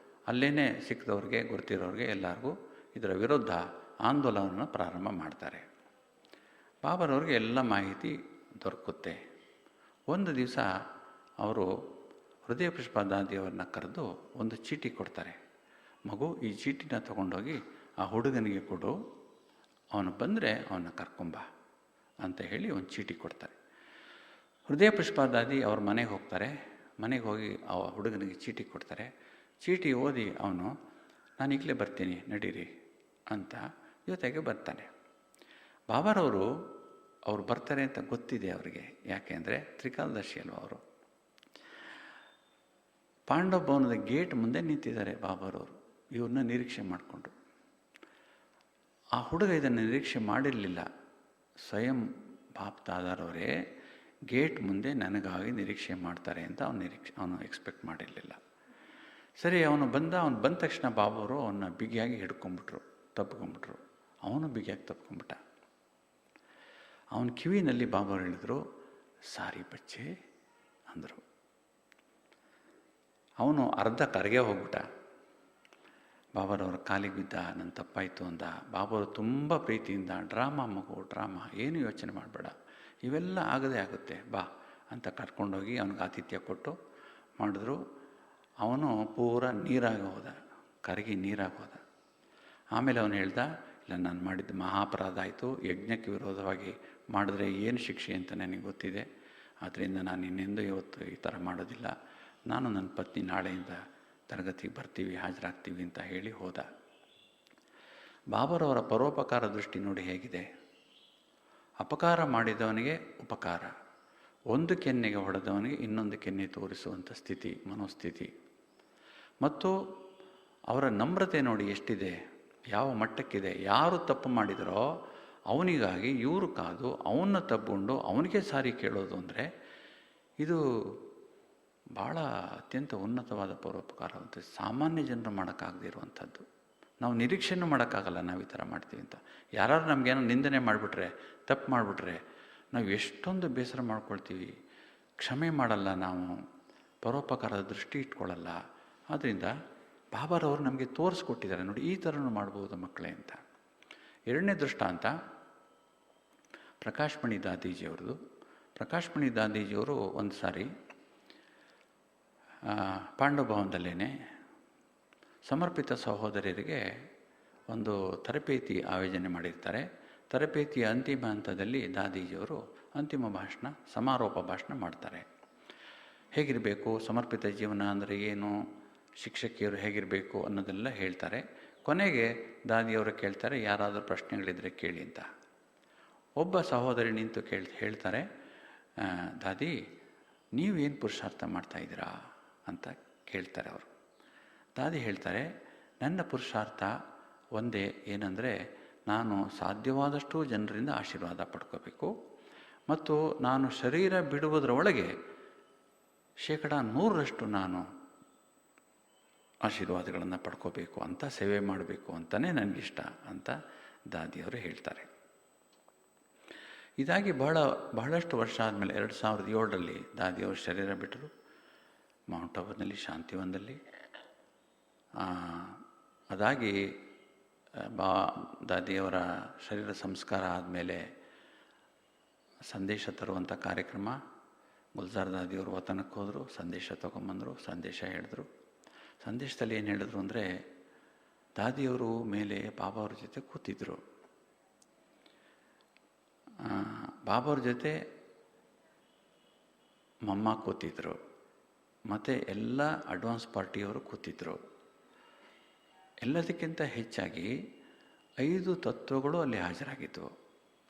ಅಲ್ಲೇ ಸಿಕ್ಕಿದವ್ರಿಗೆ, ಗುರ್ತಿರೋರಿಗೆ ಎಲ್ಲರಿಗೂ ಇದರ ವಿರುದ್ಧ ಆಂದೋಲನವನ್ನು ಪ್ರಾರಂಭ ಮಾಡ್ತಾರೆ. ಬಾಬಾರವ್ರಿಗೆ ಎಲ್ಲ ಮಾಹಿತಿ ದೊರಕುತ್ತೆ. ಒಂದು ದಿವಸ ಅವರು ಹೃದಯ ಪುಷ್ಪದಾದಿಯವರನ್ನ ಕರೆದು ಒಂದು ಚೀಟಿ ಕೊಡ್ತಾರೆ. ಮಗು, ಈ ಚೀಟಿನ ತಗೊಂಡೋಗಿ ಆ ಹುಡುಗನಿಗೆ ಕೊಡು, ಅವನು ಬಂದರೆ ಅವನ್ನ ಕರ್ಕೊಂಬ ಅಂತ ಹೇಳಿ ಒಂದು ಚೀಟಿ ಕೊಡ್ತಾರೆ. ಹೃದಯ ಪುಷ್ಪದಾದಿ ಅವ್ರ ಮನೆಗೆ ಹೋಗ್ತಾರೆ. ಮನೆಗೆ ಹೋಗಿ ಆ ಹುಡುಗನಿಗೆ ಚೀಟಿ ಕೊಡ್ತಾರೆ. ಚೀಟಿ ಓದಿ ಅವನು, ನಾನು ಈಗಲೇ ಬರ್ತೀನಿ ನಡೀರಿ ಅಂತ ಜೊತೆಗೆ ಬರ್ತಾನೆ. ಬಾಬಾರವರು ಅವ್ರು ಬರ್ತಾರೆ ಅಂತ ಗೊತ್ತಿದೆ ಅವರಿಗೆ. ಯಾಕೆಂದರೆ ತ್ರಿಕಾಲದರ್ಶಿ ಅಲ್ವ ಅವರು. ಪಾಂಡವ ಭವನದ ಗೇಟ್ ಮುಂದೆ ನಿಂತಿದ್ದಾರೆ ಬಾಬಾರವರು, ಇವ್ರನ್ನ ನಿರೀಕ್ಷೆ ಮಾಡಿಕೊಂಡು. ಆ ಹುಡುಗ ಇದನ್ನು ನಿರೀಕ್ಷೆ ಮಾಡಿರಲಿಲ್ಲ. ಸ್ವಯಂ ಬಾಪ್ ದಾದಾರವರೇ ಗೇಟ್ ಮುಂದೆ ನನಗಾಗಿ ನಿರೀಕ್ಷೆ ಮಾಡ್ತಾರೆ ಅಂತ ಅವನು ಎಕ್ಸ್ಪೆಕ್ಟ್ ಮಾಡಿರಲಿಲ್ಲ. ಸರಿ, ಅವನು ಬಂದ ತಕ್ಷಣ ಬಾಬಾವರು ಅವನ್ನ ಬಿಗಿಯಾಗಿ ಹಿಡ್ಕೊಂಬಿಟ್ರು, ತಪ್ಕೊಂಬಿಟ್ರು. ಅವನು ಬಿಗಿಯಾಗಿ ತಪ್ಕೊಂಬಿಟ್ಟ. ಅವನ ಕಿವಿನಲ್ಲಿ ಬಾಬಾವರು ಹೇಳಿದ್ರು, ಸಾರಿ ಬಚ್ಚೆ ಅಂದರು. ಅವನು ಅರ್ಧ ಕರಗೆ ಹೋಗ್ಬಿಟ್ಟ. ಬಾಬಾರವ್ರ ಕಾಲಿಗೆ ಬಿದ್ದ, ನನ್ನ ತಪ್ಪಾಯಿತು ಅಂದ. ಬಾಬಾವರು ತುಂಬ ಪ್ರೀತಿಯಿಂದ, ಡ್ರಾಮಾ ಮಗು, ಡ್ರಾಮಾ, ಏನು ಯೋಚನೆ ಮಾಡಬೇಡ, ಇವೆಲ್ಲ ಆಗದೇ ಆಗುತ್ತೆ, ಬಾ ಅಂತ ಕರ್ಕೊಂಡೋಗಿ ಅವನಿಗೆ ಆತಿಥ್ಯ ಕೊಟ್ಟು ಮಾಡಿದ್ರು. ಅವನು ಪೂರ ನೀರಾಗಿ ಹೋದ, ಕರಗಿ ನೀರಾಗಿ ಹೋದ. ಆಮೇಲೆ ಅವನು ಹೇಳ್ದ, ಇಲ್ಲ, ನಾನು ಮಾಡಿದ್ದು ಮಹಾಪರಾಧ ಆಯಿತು, ಯಜ್ಞಕ್ಕೆ ವಿರೋಧವಾಗಿ ಮಾಡಿದ್ರೆ ಏನು ಶಿಕ್ಷೆ ಅಂತ ನನಗೆ ಗೊತ್ತಿದೆ. ಆದ್ದರಿಂದ ನಾನು ಇನ್ನೆಂದೂ ಇವತ್ತು ಈ ಥರ ಮಾಡೋದಿಲ್ಲ. ನಾನು ನನ್ನ ಪತ್ನಿ ನಾಳೆಯಿಂದ ತರಗತಿಗೆ ಬರ್ತೀವಿ, ಹಾಜರಾಗ್ತೀವಿ ಅಂತ ಹೇಳಿ ಹೋದ. ಬಾಬಾರವರ ಪರೋಪಕಾರ ದೃಷ್ಟಿ ನೋಡಿ ಹೇಗಿದೆ. ಅಪಕಾರ ಮಾಡಿದವನಿಗೆ ಉಪಕಾರ, ಒಂದು ಕೆನ್ನೆಗೆ ಹೊಡೆದವನಿಗೆ ಇನ್ನೊಂದು ಕೆನ್ನೆ ತೋರಿಸುವಂಥ ಸ್ಥಿತಿ, ಮನೋಸ್ಥಿತಿ. ಮತ್ತು ಅವರ ನಮ್ರತೆ ನೋಡಿ ಎಷ್ಟಿದೆ, ಯಾವ ಮಟ್ಟಕ್ಕಿದೆ. ಯಾರು ತಪ್ಪು ಮಾಡಿದರೋ ಅವನಿಗಾಗಿ ಇವರು ಕಾದು ಅವನ್ನ ತಬ್ಕೊಂಡು ಅವನಿಗೆ ಸಾರಿ ಕೇಳೋದು ಅಂದರೆ ಇದು ಭಾಳ ಅತ್ಯಂತ ಉನ್ನತವಾದ ಪರೋಪಕಾರ ಅಂತ. ಸಾಮಾನ್ಯ ಜನರು ಮಾಡೋಕ್ಕಾಗದೇ ಇರುವಂಥದ್ದು. ನಾವು ನಿರೀಕ್ಷೆನೂ ಮಾಡೋಕ್ಕಾಗಲ್ಲ ನಾವು ಈ ಥರ ಮಾಡ್ತೀವಿ ಅಂತ. ಯಾರು ನಮಗೇನೋ ನಿಂದನೆ ಮಾಡಿಬಿಟ್ರೆ, ತಪ್ಪು ಮಾಡಿಬಿಟ್ರೆ ನಾವು ಎಷ್ಟೊಂದು ಬೇಸರ ಮಾಡ್ಕೊಳ್ತೀವಿ. ಕ್ಷಮೆ ಮಾಡಲ್ಲ, ನಾವು ಪರೋಪಕಾರದ ದೃಷ್ಟಿ ಇಟ್ಕೊಳ್ಳಲ್ಲ. ಆದ್ದರಿಂದ ಬಾಬಾರವರು ನಮಗೆ ತೋರಿಸ್ಕೊಟ್ಟಿದ್ದಾರೆ, ನೋಡಿ ಈ ಥರನೂ ಮಾಡ್ಬೋದು ಮಕ್ಕಳೇ ಅಂತ. ಎರಡನೇ ದೃಷ್ಟಾಂತ ಪ್ರಕಾಶ್ಮಣಿ ದಾದೀಜಿಯವ್ರದ್ದು. ಪ್ರಕಾಶ್ಮಣಿ ದಾದೀಜಿಯವರು ಒಂದು ಸಾರಿ ಪಾಂಡವ ಭವನದಲ್ಲೇ ಸಮರ್ಪಿತ ಸಹೋದರರಿಗೆ ಒಂದು ತರಬೇತಿ ಆಯೋಜನೆ ಮಾಡಿರ್ತಾರೆ. ತರಬೇತಿಯ ಅಂತಿಮ ಹಂತದಲ್ಲಿ ದಾದೀಜಿಯವರು ಅಂತಿಮ ಭಾಷಣ, ಸಮಾರೋಪ ಭಾಷಣ ಮಾಡ್ತಾರೆ. ಹೇಗಿರಬೇಕು ಸಮರ್ಪಿತ ಜೀವನ ಅಂದರೆ ಏನು, ಶಿಕ್ಷಕಿಯರು ಹೇಗಿರಬೇಕು ಅನ್ನೋದೆಲ್ಲ ಹೇಳ್ತಾರೆ. ಕೊನೆಗೆ ದಾದಿಯವರು ಕೇಳ್ತಾರೆ, ಯಾರಾದರೂ ಪ್ರಶ್ನೆಗಳಿದ್ದರೆ ಕೇಳಿ ಅಂತ. ಒಬ್ಬ ಸಹೋದರಿ ನಿಂತು ಹೇಳ್ತಾರೆ, ದಾದಿ ನೀವೇನು ಪುರುಷಾರ್ಥ ಮಾಡ್ತಾಯಿದ್ದೀರಾ ಅಂತ ಕೇಳ್ತಾರೆ ಅವರು. ದಾದಿ ಹೇಳ್ತಾರೆ, ನನ್ನ ಪುರುಷಾರ್ಥ ಒಂದೇ, ಏನಂದರೆ ನಾನು ಸಾಧ್ಯವಾದಷ್ಟು ಜನರಿಂದ ಆಶೀರ್ವಾದ ಪಡ್ಕೋಬೇಕು ಮತ್ತು ನಾನು ಶರೀರ ಬಿಡುವುದರೊಳಗೆ 100% ನಾನು ಆಶೀರ್ವಾದಗಳನ್ನು ಪಡ್ಕೋಬೇಕು ಅಂತ ಸೇವೆ ಮಾಡಬೇಕು ಅಂತಲೇ ನನಗಿಷ್ಟ ಅಂತ ದಾದಿಯವರು ಹೇಳ್ತಾರೆ. ಇದಾಗಿ ಬಹಳಷ್ಟು ವರ್ಷ ಆದಮೇಲೆ 2007ರಲ್ಲಿ ದಾದಿಯವರು ಶರೀರ ಬಿಟ್ಟರು. ಮೌಂಟ್ ಆಬೂನಲ್ಲಿ ಶಾಂತಿವನದಲ್ಲಿ. ಅದಾಗಿ ದಾದಿಯವರ ಶರೀರ ಸಂಸ್ಕಾರ ಆದಮೇಲೆ ಸಂದೇಶ ತರುವಂಥ ಕಾರ್ಯಕ್ರಮ, ಗುಲ್ಜಾರ್ ದಾದಿಯವರು ವತನಕ್ಕೆ ಹೋದರು, ಸಂದೇಶ ತೊಗೊಂಬಂದರು, ಸಂದೇಶ ಹೇಳಿದ್ರು. ಸಂದೇಶದಲ್ಲಿ ಏನು ಹೇಳಿದ್ರು ಅಂದರೆ, ದಾದಿಯವರು ಮೇಲೆ ಬಾಬಾವ್ರ ಜೊತೆ ಕೂತಿದ್ರು. ಬಾಬಾವ್ರ ಜೊತೆ ಮಮ್ಮ ಕೂತಿದ್ರು, ಮತ್ತು ಎಲ್ಲ ಅಡ್ವಾನ್ಸ್ ಪಾರ್ಟಿಯವರು ಕೂತಿದ್ರು. ಎಲ್ಲದಕ್ಕಿಂತ ಹೆಚ್ಚಾಗಿ 5 ತತ್ವಗಳು ಅಲ್ಲಿ ಹಾಜರಾಗಿದ್ದವು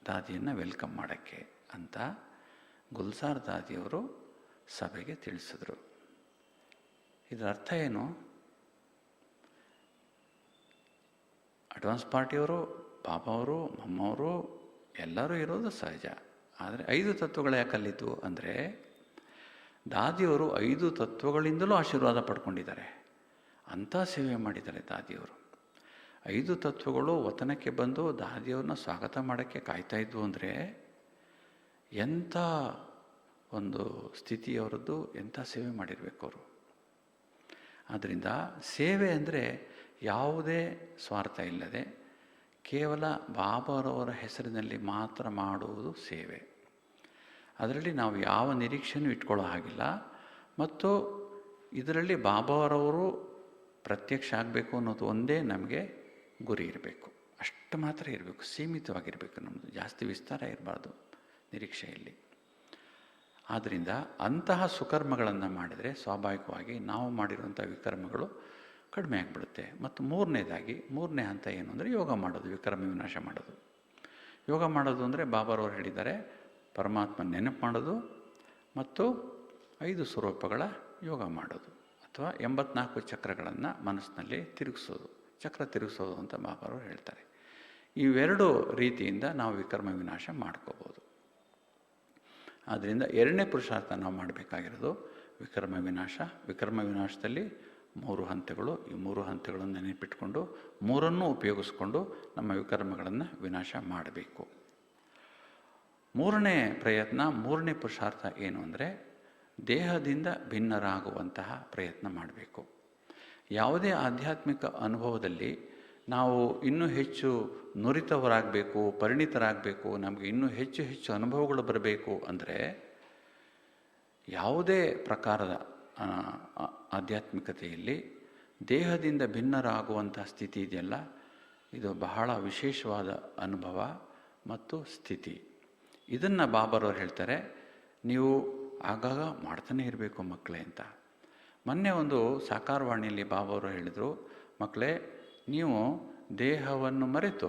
ದಾದಿಯನ್ನು ವೆಲ್ಕಮ್ ಮಾಡೋಕ್ಕೆ ಅಂತ ಗುಲ್ಜಾರ್ ದಾದಿಯವರು ಸಭೆಗೆ ತಿಳಿಸಿದ್ರು. ಇದರ ಅರ್ಥ ಏನು? ಅಡ್ವಾನ್ಸ್ ಪಾರ್ಟಿಯವರು, ಬಾಬಾವರು, ಮಮ್ಮವರು ಎಲ್ಲರೂ ಇರೋದು ಸಹಜ. ಆದರೆ 5 ತತ್ವಗಳು ಯಾಕಲ್ಲಿದ್ದು ಅಂದರೆ, ದಾದಿಯವರು 5 ತತ್ವಗಳಿಂದಲೂ ಆಶೀರ್ವಾದ ಪಡ್ಕೊಂಡಿದ್ದಾರೆ. ಅಂಥ ಸೇವೆ ಮಾಡಿದ್ದಾರೆ ದಾದಿಯವರು. 5 ತತ್ವಗಳು ವತನಕ್ಕೆ ಬಂದು ದಾದಿಯವ್ರನ್ನ ಸ್ವಾಗತ ಮಾಡೋಕ್ಕೆ ಕಾಯ್ತಾಯಿದ್ವು ಅಂದರೆ ಎಂಥ ಒಂದು ಸ್ಥಿತಿಯವರದ್ದು, ಎಂಥ ಸೇವೆ ಮಾಡಿರಬೇಕು ಅವರು. ಆದ್ದರಿಂದ ಸೇವೆ ಅಂದರೆ ಯಾವುದೇ ಸ್ವಾರ್ಥ ಇಲ್ಲದೆ ಕೇವಲ ಬಾಬಾರವರ ಹೆಸರಿನಲ್ಲಿ ಮಾತ್ರ ಮಾಡುವುದು ಸೇವೆ. ಅದರಲ್ಲಿ ನಾವು ಯಾವ ನಿರೀಕ್ಷೆಯೂ ಇಟ್ಕೊಳ್ಳೋ ಹಾಗಿಲ್ಲ. ಮತ್ತು ಇದರಲ್ಲಿ ಬಾಬಾರವರು ಪ್ರತ್ಯಕ್ಷ ಆಗಬೇಕು ಅನ್ನೋದು ಒಂದೇ ನಮಗೆ ಗುರಿ ಇರಬೇಕು. ಅಷ್ಟು ಮಾತ್ರ ಇರಬೇಕು, ಸೀಮಿತವಾಗಿರಬೇಕು. ನಮ್ಮದು ಜಾಸ್ತಿ ವಿಸ್ತಾರ ಇರಬಾರ್ದು ನಿರೀಕ್ಷೆಯಲ್ಲಿ. ಆದ್ದರಿಂದ ಅಂತಹ ಸುಕರ್ಮಗಳನ್ನು ಮಾಡಿದರೆ ಸ್ವಾಭಾವಿಕವಾಗಿ ನಾವು ಮಾಡಿರುವಂಥ ವಿಕರ್ಮಗಳು ಕಡಿಮೆ ಆಗಿಬಿಡುತ್ತೆ. ಮತ್ತು ಮೂರನೇ ಹಂತ ಏನು ಅಂದರೆ ಯೋಗ ಮಾಡೋದು, ವಿಕರ್ಮ ವಿನಾಶ ಮಾಡೋದು. ಯೋಗ ಮಾಡೋದು ಅಂದರೆ ಬಾಬಾರವರು ಹೇಳಿದ್ದಾರೆ, ಪರಮಾತ್ಮ ನೆನಪು ಮಾಡೋದು ಮತ್ತು 5 ಸ್ವರೂಪಗಳ ಯೋಗ ಮಾಡೋದು, ಅಥವಾ 84 ಚಕ್ರಗಳನ್ನು ಮನಸ್ಸಿನಲ್ಲಿ ತಿರುಗಿಸೋದು, ಚಕ್ರ ತಿರುಗಿಸೋದು ಅಂತ ಬಾಬಾರವರು ಹೇಳ್ತಾರೆ. ಇವೆರಡು ರೀತಿಯಿಂದ ನಾವು ವಿಕರ್ಮ ವಿನಾಶ ಮಾಡ್ಕೋಬೋದು. ಆದ್ದರಿಂದ 2ನೇ ಪುರುಷಾರ್ಥ ನಾವು ಮಾಡಬೇಕಾಗಿರೋದು ವಿಕರ್ಮ ವಿನಾಶ. ವಿಕರ್ಮ ವಿನಾಶದಲ್ಲಿ 3 ಹಂತಗಳು. ಈ 3 ಹಂತಗಳನ್ನು ನೆನಪಿಟ್ಕೊಂಡು 3ನ್ನೂ ಉಪಯೋಗಿಸ್ಕೊಂಡು ನಮ್ಮ ವಿಕರ್ಮಗಳನ್ನು ವಿನಾಶ ಮಾಡಬೇಕು. 3ನೇ ಪ್ರಯತ್ನ, 3ನೇ ಪುರುಷಾರ್ಥ ಏನು ಅಂದರೆ ದೇಹದಿಂದ ಭಿನ್ನರಾಗುವಂತಹ ಪ್ರಯತ್ನ ಮಾಡಬೇಕು. ಯಾವುದೇ ಆಧ್ಯಾತ್ಮಿಕ ಅನುಭವದಲ್ಲಿ ನಾವು ಇನ್ನೂ ಹೆಚ್ಚು ನುರಿತವರಾಗಬೇಕು, ಪರಿಣಿತರಾಗಬೇಕು, ನಮಗೆ ಇನ್ನೂ ಹೆಚ್ಚು ಹೆಚ್ಚು ಅನುಭವಗಳು ಬರಬೇಕು ಅಂದರೆ ಯಾವುದೇ ಪ್ರಕಾರದ ಆಧ್ಯಾತ್ಮಿಕತೆಯಲ್ಲಿ ದೇಹದಿಂದ ಭಿನ್ನರಾಗುವಂಥ ಸ್ಥಿತಿ ಇದೆಯಲ್ಲ, ಇದು ಬಹಳ ವಿಶೇಷವಾದ ಅನುಭವ ಮತ್ತು ಸ್ಥಿತಿ. ಇದನ್ನು ಬಾಬಾರವರು ಹೇಳ್ತಾರೆ, ನೀವು ಆಗಾಗ ಮಾಡ್ತಾನೆ ಇರಬೇಕು ಮಕ್ಕಳೇ ಅಂತ. ಮೊನ್ನೆ ಒಂದು ಸಾಕಾರವಾಣಿಯಲ್ಲಿ ಬಾಬಾವರು ಹೇಳಿದರು, ಮಕ್ಕಳೇ ನೀವು ದೇಹವನ್ನು ಮರೆತು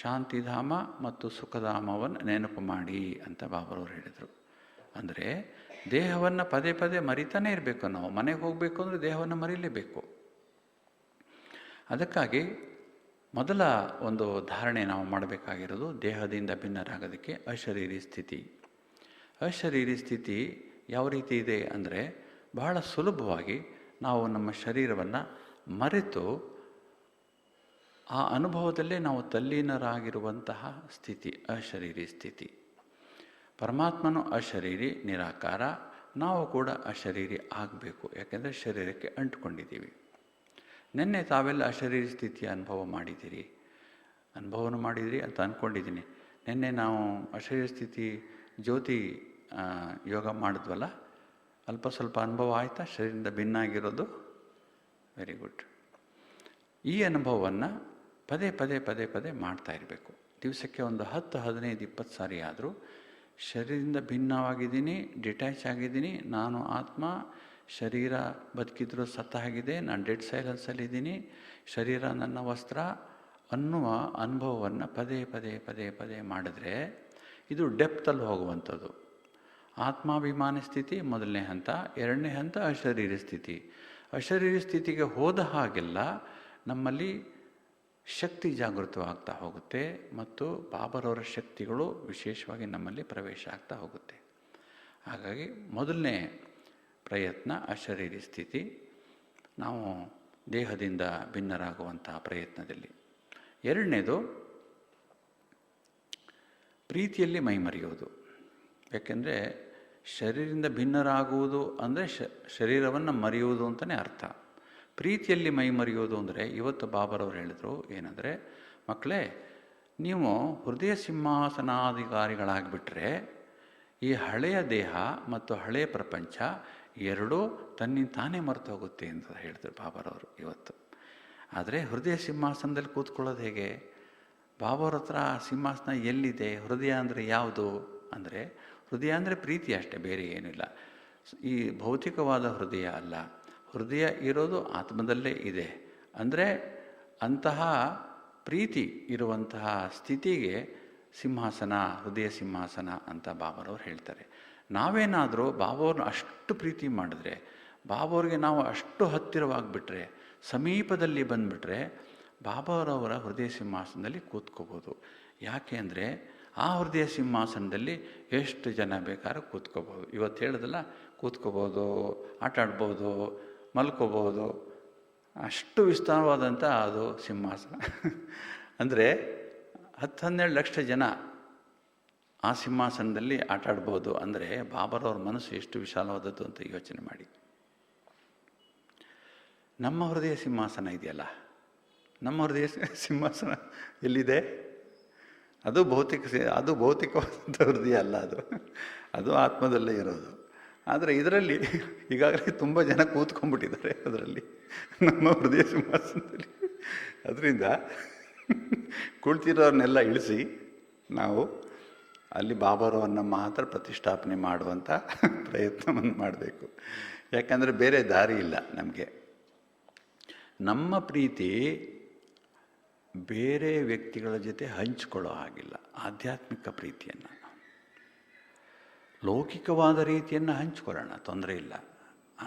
ಶಾಂತಿಧಾಮ ಮತ್ತು ಸುಖಧಾಮವನ್ನು ನೆನಪು ಮಾಡಿ ಅಂತ ಬಾಬಾರವರು ಹೇಳಿದರು. ಅಂದರೆ ದೇಹವನ್ನು ಪದೇ ಪದೇ ಮರಿತಾನೆ ಇರಬೇಕು. ನಾವು ಮನೆಗೆ ಹೋಗಬೇಕು ಅಂದರೆ ದೇಹವನ್ನು ಮರೀಲೇಬೇಕು. ಅದಕ್ಕಾಗಿ ಮೊದಲ ಒಂದು ಧಾರಣೆ ನಾವು ಮಾಡಬೇಕಾಗಿರೋದು ದೇಹದಿಂದ ಭಿನ್ನರಾಗೋದಕ್ಕೆ ಅಶರೀರಿ ಸ್ಥಿತಿ. ಅಶರೀರಿ ಸ್ಥಿತಿ ಯಾವ ರೀತಿ ಇದೆ ಅಂದರೆ, ಬಹಳ ಸುಲಭವಾಗಿ ನಾವು ನಮ್ಮ ಶರೀರವನ್ನು ಮರೆತು ಆ ಅನುಭವದಲ್ಲೇ ನಾವು ತಲ್ಲೀನರಾಗಿರುವಂತಹ ಸ್ಥಿತಿ ಅಶರೀರಿ ಸ್ಥಿತಿ. ಪರಮಾತ್ಮನು ಅಶರೀರಿ, ನಿರಾಕಾರ. ನಾವು ಕೂಡ ಅಶರೀರಿ ಆಗಬೇಕು, ಯಾಕೆಂದರೆ ಶರೀರಕ್ಕೆ ಅಂಟ್ಕೊಂಡಿದ್ದೀವಿ. ನಿನ್ನೆ ತಾವೆಲ್ಲ ಅಶರೀರಿ ಸ್ಥಿತಿಯ ಅನುಭವನೂ ಮಾಡಿದಿರಿ ಅಂತ ಅಂದ್ಕೊಂಡಿದ್ದೀನಿ. ನಿನ್ನೆ ನಾವು ಅಶರೀರಿ ಸ್ಥಿತಿ ಜ್ಯೋತಿ ಯೋಗ ಮಾಡಿದ್ವಲ್ಲ, ಅಲ್ಪ ಸ್ವಲ್ಪ ಅನುಭವ ಆಯಿತಾ ಶರೀರದಿಂದ ಭಿನ್ನ ಆಗಿರೋದು? Very good. ಈ ಅನುಭವವನ್ನು ಪದೇ ಪದೇ ಪದೇ ಪದೇ ಮಾಡ್ತಾ ಇರಬೇಕು. ದಿವಸಕ್ಕೆ ಒಂದು 10, 15, 20 ಸಾರಿ ಆದರೂ ಶರೀರದಿಂದ ಭಿನ್ನವಾಗಿದ್ದೀನಿ, ಡಿಟ್ಯಾಚ್ ಆಗಿದ್ದೀನಿ, ನಾನು ಆತ್ಮ, ಶರೀರ ಬದುಕಿದ್ರೂ ಸತ್ತಾಗಿದೆ, ನಾನು ಡೆಡ್ ಸೈಲೆನ್ಸಲ್ಲಿದ್ದೀನಿ, ಶರೀರ ನನ್ನ ವಸ್ತ್ರ ಅನ್ನುವ ಅನುಭವವನ್ನು ಪದೇ ಪದೇ ಪದೇ ಪದೇ ಮಾಡಿದ್ರೆ ಇದು ಡೆಪ್ತಲ್ಲಿ ಹೋಗುವಂಥದ್ದು. ಆತ್ಮಾಭಿಮಾನಿ ಸ್ಥಿತಿ ಮೊದಲನೇ ಹಂತ. ಎರಡನೇ ಹಂತ ಅಶರೀರಿ ಸ್ಥಿತಿ. ಅಶರೀರಿ ಸ್ಥಿತಿಗೆ ಹೋದ ಹಾಗೆಲ್ಲ ನಮ್ಮಲ್ಲಿ ಶಕ್ತಿ ಜಾಗೃತವಾಗ್ತಾ ಹೋಗುತ್ತೆ ಮತ್ತು ಬಾಬರವರ ಶಕ್ತಿಗಳು ವಿಶೇಷವಾಗಿ ನಮ್ಮಲ್ಲಿ ಪ್ರವೇಶ ಆಗ್ತಾ ಹೋಗುತ್ತೆ. ಹಾಗಾಗಿ ಮೊದಲನೇ ಪ್ರಯತ್ನ ಅಶರೀರಿ ಸ್ಥಿತಿ, ನಾವು ದೇಹದಿಂದ ಭಿನ್ನರಾಗುವಂತಹ ಪ್ರಯತ್ನದಲ್ಲಿ. ಎರಡನೇದು ಪ್ರೀತಿಯಲ್ಲಿ ಮೈಮರೆಯುವುದು. ಯಾಕೆಂದರೆ ಶರೀರದಿಂದ ಭಿನ್ನರಾಗುವುದು ಅಂದರೆ ಶರೀರವನ್ನು ಮರೆಯುವುದು ಅಂತಲೇ ಅರ್ಥ. ಪ್ರೀತಿಯಲ್ಲಿ ಮೈಮರೆಯುವುದು ಅಂದರೆ ಇವತ್ತು ಬಾಬರವರು ಹೇಳಿದರು ಏನಂದರೆ, ಮಕ್ಕಳೇ ನೀವು ಹೃದಯ ಸಿಂಹಾಸನಾಧಿಕಾರಿಗಳಾಗಿಬಿಟ್ರೆ ಈ ಹಳೆಯ ದೇಹ ಮತ್ತು ಹಳೆಯ ಪ್ರಪಂಚ ಎರಡೂ ತನ್ನಿಂದ ತಾನೇ ಮರೆತು ಹೋಗುತ್ತೆ ಅಂತ ಹೇಳಿದ್ರು ಬಾಬರವರು ಇವತ್ತು. ಆದರೆ ಹೃದಯ ಸಿಂಹಾಸನದಲ್ಲಿ ಕೂತ್ಕೊಳ್ಳೋದು ಹೇಗೆ? ಬಾಬಾವ್ರ ಹತ್ರ ಸಿಂಹಾಸನ ಎಲ್ಲಿದೆ? ಹೃದಯ ಅಂದರೆ ಯಾವುದು ಅಂದರೆ, ಹೃದಯ ಅಂದರೆ ಪ್ರೀತಿ ಅಷ್ಟೇ, ಬೇರೆ ಏನಿಲ್ಲ. ಈ ಭೌತಿಕವಾದ ಹೃದಯ ಅಲ್ಲ, ಹೃದಯ ಇರೋದು ಆತ್ಮದಲ್ಲೇ ಇದೆ. ಅಂದರೆ ಅಂತಹ ಪ್ರೀತಿ ಇರುವಂತಹ ಸ್ಥಿತಿಗೆ ಸಿಂಹಾಸನ, ಹೃದಯ ಸಿಂಹಾಸನ ಅಂತ ಬಾಬರವ್ರು ಹೇಳ್ತಾರೆ. ನಾವೇನಾದರೂ ಬಾಬಾವ್ರನ್ನ ಅಷ್ಟು ಪ್ರೀತಿ ಮಾಡಿದ್ರೆ, ಬಾಬಾವ್ರಿಗೆ ನಾವು ಅಷ್ಟು ಹತ್ತಿರವಾಗಿಬಿಟ್ರೆ, ಸಮೀಪದಲ್ಲಿ ಬಂದುಬಿಟ್ರೆ ಬಾಬಾರವರ ಹೃದಯ ಸಿಂಹಾಸನದಲ್ಲಿ ಕೂತ್ಕೋಬೋದು. ಯಾಕೆ ಅಂದರೆ ಆ ಹೃದಯ ಸಿಂಹಾಸನದಲ್ಲಿ ಎಷ್ಟು ಜನ ಬೇಕಾದ್ರೂ ಕೂತ್ಕೋಬೋದು. ಇವತ್ತು ಹೇಳಿದಲ್ಲ, ಕೂತ್ಕೋಬೋದು, ಆಟ ಆಡ್ಬೋದು, ಮಲ್ಕೋಬೋದು, ಅಷ್ಟು ವಿಸ್ತಾರವಾದಂಥ ಅದು ಸಿಂಹಾಸನ. ಅಂದರೆ 10-12 ಲಕ್ಷ ಜನ ಆ ಸಿಂಹಾಸನದಲ್ಲಿ ಆಟ ಆಡ್ಬೋದು. ಅಂದರೆ ಬಾಬರವ್ರ ಮನಸ್ಸು ಎಷ್ಟು ವಿಶಾಲವಾದದ್ದು ಅಂತ ಯೋಚನೆ ಮಾಡಿ. ನಮ್ಮ ಹೃದಯ ಸಿಂಹಾಸನ ಇದೆಯಲ್ಲ, ನಮ್ಮ ಹೃದಯ ಸಿಂಹಾಸನ ಎಲ್ಲಿದೆ? ಅದು ಭೌತಿಕವಾದಂಥ ಹೃದಯ ಅಲ್ಲ, ಅದು ಆತ್ಮದಲ್ಲೇ ಇರೋದು. ಆದರೆ ಇದರಲ್ಲಿ ಈಗಾಗಲೇ ತುಂಬ ಜನ ಕೂತ್ಕೊಂಡ್ಬಿಟ್ಟಿದ್ದಾರೆ ಅದರಲ್ಲಿ, ನಮ್ಮ ಹೃದಯ ಸಿಂಹಾಸನದಲ್ಲಿ. ಅದರಿಂದ ಕುಳಿತಿರೋರನ್ನೆಲ್ಲ ಇಳಿಸಿ ನಾವು ಅಲ್ಲಿ ಬಾಬರವನ್ನು ಮಾತ್ರ ಪ್ರತಿಷ್ಠಾಪನೆ ಮಾಡುವಂಥ ಪ್ರಯತ್ನವನ್ನು ಮಾಡಬೇಕು. ಯಾಕಂದರೆ ಬೇರೆ ದಾರಿ ಇಲ್ಲ ನಮಗೆ. ನಮ್ಮ ಪ್ರೀತಿ ಬೇರೆ ವ್ಯಕ್ತಿಗಳ ಜೊತೆ ಹಂಚಿಕೊಳ್ಳೋ ಹಾಗಿಲ್ಲ. ಆಧ್ಯಾತ್ಮಿಕ ಪ್ರೀತಿಯನ್ನು, ಲೌಕಿಕವಾದ ರೀತಿಯನ್ನು ಹಂಚಿಕೊಳ್ಳೋಣ, ತೊಂದರೆ ಇಲ್ಲ.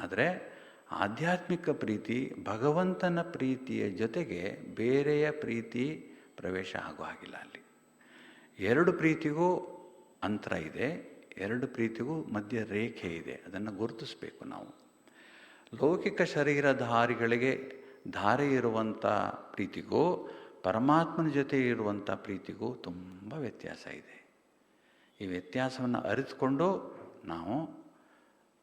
ಆದರೆ ಆಧ್ಯಾತ್ಮಿಕ ಪ್ರೀತಿ, ಭಗವಂತನ ಪ್ರೀತಿಯ ಜೊತೆಗೆ ಬೇರೆಯ ಪ್ರೀತಿ ಪ್ರವೇಶ ಆಗೋ ಹಾಗಿಲ್ಲ. ಅಲ್ಲಿ ಎರಡು ಪ್ರೀತಿಗೂ ಅಂತರ ಇದೆ, ಎರಡು ಪ್ರೀತಿಗೂ ಮಧ್ಯ ರೇಖೆ ಇದೆ. ಅದನ್ನು ಗುರುತಿಸಬೇಕು ನಾವು. ಲೌಕಿಕ ಶರೀರಧಾರಿಗಳಿಗೆ ಧಾರೆ ಇರುವಂಥ ಪ್ರೀತಿಗೂ ಪರಮಾತ್ಮನ ಜೊತೆ ಇರುವಂಥ ಪ್ರೀತಿಗೂ ತುಂಬ ವ್ಯತ್ಯಾಸ ಇದೆ. ಈ ವ್ಯತ್ಯಾಸವನ್ನು ಅರಿತುಕೊಂಡು ನಾವು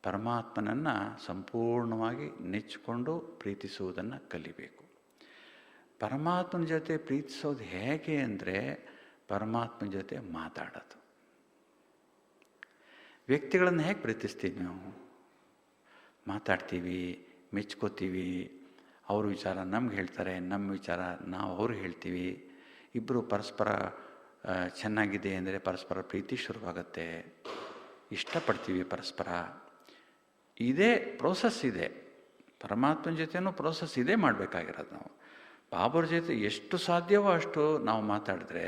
ಪರಮಾತ್ಮನನ್ನು ಸಂಪೂರ್ಣವಾಗಿ ನೆಚ್ಚಿಕೊಂಡು ಪ್ರೀತಿಸುವುದನ್ನು ಕಲಿಬೇಕು. ಪರಮಾತ್ಮನ ಜೊತೆ ಪ್ರೀತಿಸೋದು ಹೇಗೆ ಅಂದರೆ, ಪರಮಾತ್ಮನ ಜೊತೆ ಮಾತಾಡೋದು. ವ್ಯಕ್ತಿಗಳನ್ನು ಹೇಗೆ ಪ್ರೀತಿಸ್ತೀವಿ ನಾವು? ಮಾತಾಡ್ತೀವಿ, ಮೆಚ್ಕೋತೀವಿ, ಅವ್ರ ವಿಚಾರ ನಮ್ಗೆ ಹೇಳ್ತಾರೆ, ನಮ್ಮ ವಿಚಾರ ನಾವು ಅವ್ರಿಗೆ ಹೇಳ್ತೀವಿ. ಇಬ್ಬರು ಪರಸ್ಪರ ಚೆನ್ನಾಗಿದೆ ಅಂದರೆ ಪರಸ್ಪರ ಪ್ರೀತಿ ಶುರುವಾಗತ್ತೆ, ಇಷ್ಟಪಡ್ತೀವಿ ಪರಸ್ಪರ. ಇದೇ ಪ್ರೋಸೆಸ್ ಇದೆ. ಪರಮಾತ್ಮನ ಜೊತೆನೂ ಪ್ರೋಸೆಸ್ ಇದೇ ಮಾಡಬೇಕಾಗಿರೋದು. ನಾವು ಬಾಬರ ಜೊತೆ ಎಷ್ಟು ಸಾಧ್ಯವೋ ಅಷ್ಟು ನಾವು ಮಾತಾಡಿದ್ರೆ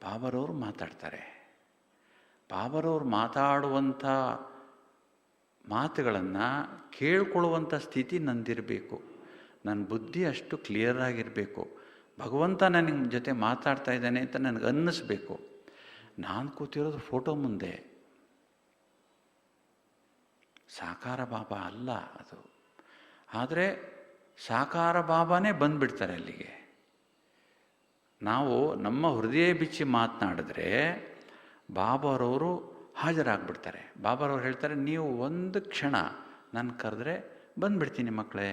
ಬಾಬರವರು ಮಾತಾಡ್ತಾರೆ. ಬಾಬರವ್ರು ಮಾತಾಡುವಂಥ ಮಾತುಗಳನ್ನು ಕೇಳ್ಕೊಳ್ಳುವಂಥ ಸ್ಥಿತಿ ನಂದಿರಬೇಕು. ನನ್ನ ಬುದ್ಧಿ ಅಷ್ಟು ಕ್ಲಿಯರ್ ಆಗಿರಬೇಕು. ಭಗವಂತ ನನಗೆ ಜೊತೆ ಮಾತಾಡ್ತಾ ಇದ್ದಾನೆ ಅಂತ ನನಗೆ ಅನ್ನಿಸ್ಬೇಕು. ನಾನು ಕೂತಿರೋದು ಫೋಟೋ ಮುಂದೆ, ಸಾಕಾರ ಬಾಬಾ ಅಲ್ಲ ಅದು. ಆದರೆ ಸಾಕಾರ ಬಾಬಾನೇ ಬಂದುಬಿಡ್ತಾರೆ ಅಲ್ಲಿಗೆ. ನಾವು ನಮ್ಮ ಹೃದಯ ಬಿಚ್ಚಿ ಮಾತನಾಡಿದ್ರೆ ಬಾಬಾರವರು ಹಾಜರಾಗ್ಬಿಡ್ತಾರೆ. ಬಾಬಾರವ್ರು ಹೇಳ್ತಾರೆ, ನೀವು ಒಂದು ಕ್ಷಣ ನಾನು ಕರೆದ್ರೆ ಬಂದುಬಿಡ್ತೀನಿ ಮಕ್ಕಳೇ.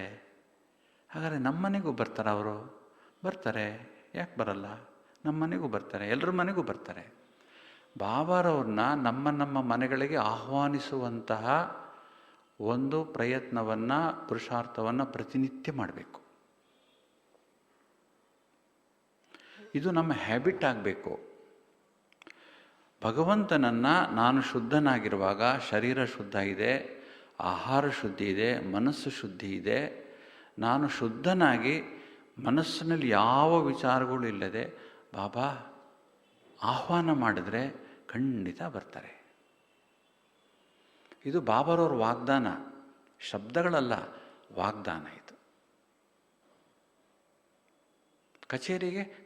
ಹಾಗಾದರೆ ನಮ್ಮ ಮನೆಗೂ ಬರ್ತಾರೆ ಅವರು? ಬರ್ತಾರೆ, ಯಾಕೆ ಬರಲ್ಲ? ನಮ್ಮ ಮನೆಗೂ ಬರ್ತಾರೆ, ಎಲ್ಲರ ಮನೆಗೂ ಬರ್ತಾರೆ. ಬಾಬಾರವ್ರನ್ನ ನಮ್ಮ ಮನೆಗಳಿಗೆ ಆಹ್ವಾನಿಸುವಂತಹ ಒಂದು ಪ್ರಯತ್ನವನ್ನು, ಪುರುಷಾರ್ಥವನ್ನು ಪ್ರತಿನಿತ್ಯ ಮಾಡಬೇಕು. ಇದು ನಮ್ಮ ಹ್ಯಾಬಿಟ್ ಆಗಬೇಕು. ಭಗವಂತನನ್ನು ನಾನು ಶುದ್ಧನಾಗಿರುವಾಗ ಶರೀರ ಶುದ್ಧ ಇದೆ, ಆಹಾರ ಶುದ್ಧಿ ಇದೆ, ಮನಸ್ಸು ಶುದ್ಧಿ ಇದೆ. ನಾನು ಶುದ್ಧನಾಗಿ ಮನಸ್ಸಿನಲ್ಲಿ ಯಾವ ವಿಚಾರಗಳು ಇಲ್ಲದೆ ಬಾಬಾ ಆಹ್ವಾನ ಮಾಡಿದ್ರೆ ಖಂಡಿತ ಬರ್ತಾರೆ. ಇದು ಬಾಬಾರವ್ರ ವಾಗ್ದಾನ, ಶಬ್ದಗಳಲ್ಲ, ವಾಗ್ದಾನ ಇದು.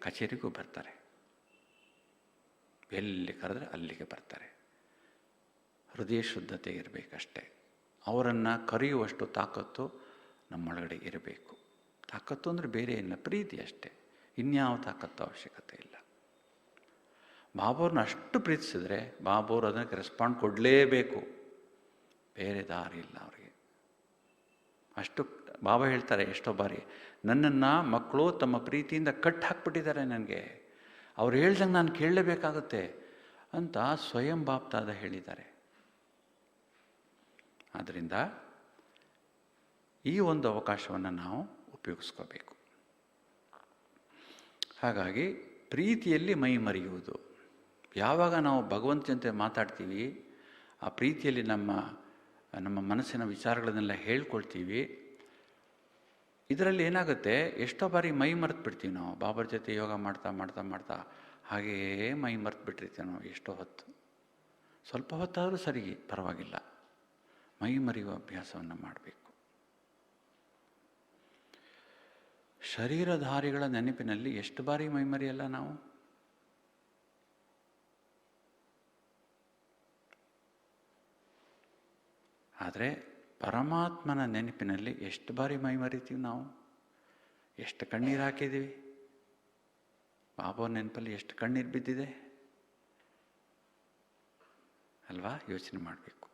ಕಚೇರಿಗೂ ಬರ್ತಾರೆ. ಎಲ್ಲಿ ಕರೆದ್ರೆ ಅಲ್ಲಿಗೆ ಬರ್ತಾರೆ. ಹೃದಯ ಶುದ್ಧತೆ ಇರಬೇಕಷ್ಟೇ. ಅವರನ್ನು ಕರೆಯುವಷ್ಟು ತಾಕತ್ತು ನಮ್ಮೊಳಗಡೆ ಇರಬೇಕು. ತಾಕತ್ತು ಅಂದರೆ ಬೇರೆ ಇಲ್ಲ, ಪ್ರೀತಿ ಅಷ್ಟೇ, ಇನ್ಯಾವ ತಾಕತ್ತು ಅವಶ್ಯಕತೆ ಇಲ್ಲ. ಬಾಬಾವ್ರನ್ನ ಅಷ್ಟು ಪ್ರೀತಿಸಿದ್ರೆ ಬಾಬಾವ್ರು ಅದಕ್ಕೆ ರೆಸ್ಪಾಂಡ್ ಕೊಡಲೇಬೇಕು, ಬೇರೆ ದಾರಿ ಇಲ್ಲ ಅವ್ರಿಗೆ. ಅಷ್ಟು ಬಾಬಾ ಹೇಳ್ತಾರೆ ಎಷ್ಟೋ ಬಾರಿ, ನನ್ನನ್ನು ಮಕ್ಕಳು ತಮ್ಮ ಪ್ರೀತಿಯಿಂದ ಕಟ್ ಹಾಕ್ಬಿಟ್ಟಿದ್ದಾರೆ, ನನಗೆ ಅವ್ರು ಹೇಳ್ದಂಗೆ ನಾನು ಕೇಳಲೇಬೇಕಾಗುತ್ತೆ ಅಂತ ಸ್ವಯಂ ಬಾಪ್ತಾದ ಹೇಳಿದ್ದಾರೆ. ಆದ್ದರಿಂದ ಈ ಒಂದು ಅವಕಾಶವನ್ನು ನಾವು ಉಪಯೋಗಿಸ್ಕೋಬೇಕು. ಹಾಗಾಗಿ ಪ್ರೀತಿಯಲ್ಲಿ ಮೈ ಮರೆಯುವುದು. ಯಾವಾಗ ನಾವು ಭಗವಂತ ಜೊತೆ ಮಾತಾಡ್ತೀವಿ, ಆ ಪ್ರೀತಿಯಲ್ಲಿ ನಮ್ಮ ಮನಸ್ಸಿನ ವಿಚಾರಗಳನ್ನೆಲ್ಲ ಹೇಳ್ಕೊಳ್ತೀವಿ, ಇದರಲ್ಲಿ ಏನಾಗುತ್ತೆ, ಎಷ್ಟೋ ಬಾರಿ ಮೈ ಮರೆತು ಬಿಡ್ತೀವಿ ನಾವು. ಬಾಬರ ಜೊತೆ ಯೋಗ ಮಾಡ್ತಾ ಮಾಡ್ತಾ ಮಾಡ್ತಾ ಹಾಗೆಯೇ ಮೈ ಮರೆತು ಬಿಟ್ಟಿರ್ತೀವಿ ನಾವು ಎಷ್ಟೋ ಹೊತ್ತು. ಸ್ವಲ್ಪ ಹೊತ್ತಾದರೂ ಸರಿ, ಪರವಾಗಿಲ್ಲ, ಮೈ ಮರೆಯುವ ಅಭ್ಯಾಸವನ್ನು ಮಾಡಬೇಕು. ಶರೀರಧಾರಿಗಳ ನೆನಪಿನಲ್ಲಿ ಎಷ್ಟು ಬಾರಿ ಮೈ ಮರೆಯಲ್ಲ ನಾವು. ಆದರೆ ಪರಮಾತ್ಮನ ನೆನಪಿನಲ್ಲಿ ಎಷ್ಟು ಬಾರಿ ಮೈ ಮರಿತೀವಿ ನಾವು. ಎಷ್ಟು ಕಣ್ಣೀರು ಹಾಕಿದ್ದೀವಿ, ಬಾಬಾ ನೆನಪಲ್ಲಿ ಎಷ್ಟು ಕಣ್ಣೀರು ಬಿದ್ದಿದೆ ಅಲ್ವಾ? ಯೋಚನೆ ಮಾಡಬೇಕು.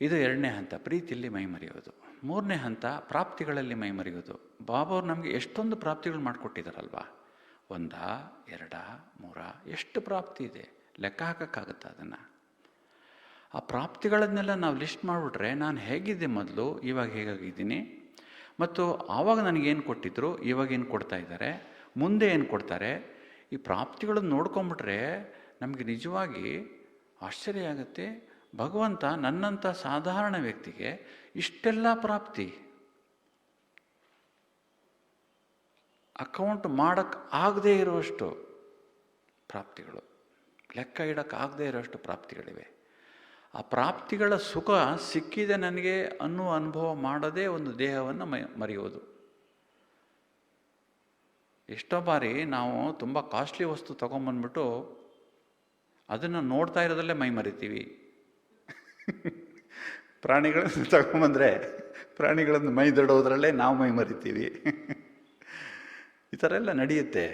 ಇದು 2ನೇ ಹಂತ, ಪ್ರೀತಿಯಲ್ಲಿ ಮೈ ಮರೆಯೋದು. 3ನೇ ಹಂತ, ಪ್ರಾಪ್ತಿಗಳಲ್ಲಿ ಮೈ ಮರೆಯೋದು. ಬಾಬಾವ್ರು ನಮಗೆ ಎಷ್ಟೊಂದು ಪ್ರಾಪ್ತಿಗಳು ಮಾಡಿಕೊಟ್ಟಿದ್ದಾರಲ್ವಾ, 1, 2, 3 ಎಷ್ಟು ಪ್ರಾಪ್ತಿ ಇದೆ, ಲೆಕ್ಕ ಹಾಕೋಕ್ಕಾಗುತ್ತಾ ಅದನ್ನು? ಆ ಪ್ರಾಪ್ತಿಗಳನ್ನೆಲ್ಲ ನಾವು ಲಿಸ್ಟ್ ಮಾಡಿಬಿಟ್ರೆ, ನಾನು ಹೇಗಿದ್ದೆ ಮೊದಲು, ಇವಾಗ ಹೇಗಾಗಿದ್ದೀನಿ, ಮತ್ತು ಆವಾಗ ನನಗೇನು ಕೊಟ್ಟಿದ್ರು, ಇವಾಗ ಏನು ಕೊಡ್ತಾ ಇದ್ದಾರೆ, ಮುಂದೆ ಏನು ಕೊಡ್ತಾರೆ, ಈ ಪ್ರಾಪ್ತಿಗಳನ್ನು ನೋಡ್ಕೊಂಬಿಟ್ರೆ ನಮಗೆ ನಿಜವಾಗಿ ಆಶ್ಚರ್ಯ ಆಗುತ್ತೆ. ಭಗವಂತ ನನ್ನಂಥ ಸಾಧಾರಣ ವ್ಯಕ್ತಿಗೆ ಇಷ್ಟೆಲ್ಲ ಪ್ರಾಪ್ತಿ, ಅಕೌಂಟ್ ಮಾಡೋಕ್ಕೆ ಆಗದೇ ಇರುವಷ್ಟು ಪ್ರಾಪ್ತಿಗಳು, ಲೆಕ್ಕ ಇಡೋಕ್ಕಾಗದೇ ಇರೋಷ್ಟು ಪ್ರಾಪ್ತಿಗಳಿವೆ. ಆ ಪ್ರಾಪ್ತಿಗಳ ಸುಖ ಸಿಕ್ಕಿದೆ ನನಗೆ ಅನ್ನುವ ಅನುಭವ ಮಾಡದೇ ಒಂದು ದೇಹವನ್ನು ಮರೆಯೋದು. ಎಷ್ಟೋ ಬಾರಿ ನಾವು ತುಂಬ ಕಾಸ್ಟ್ಲಿ ವಸ್ತು ತೊಗೊಂಬಂದ್ಬಿಟ್ಟು ಅದನ್ನು ನೋಡ್ತಾ ಇರೋದಲ್ಲೇ ಮೈ ಮರಿತೀವಿ. ಪ್ರಾಣಿಗಳನ್ನು ತಗೊಂಬಂದರೆ ಪ್ರಾಣಿಗಳನ್ನು ಮೈ ದಡೋದ್ರಲ್ಲೇ ನಾವು ಮೈ ಮರಿತೀವಿ. ಈ ಥರ ಎಲ್ಲ ನಡೆಯುತ್ತೆ.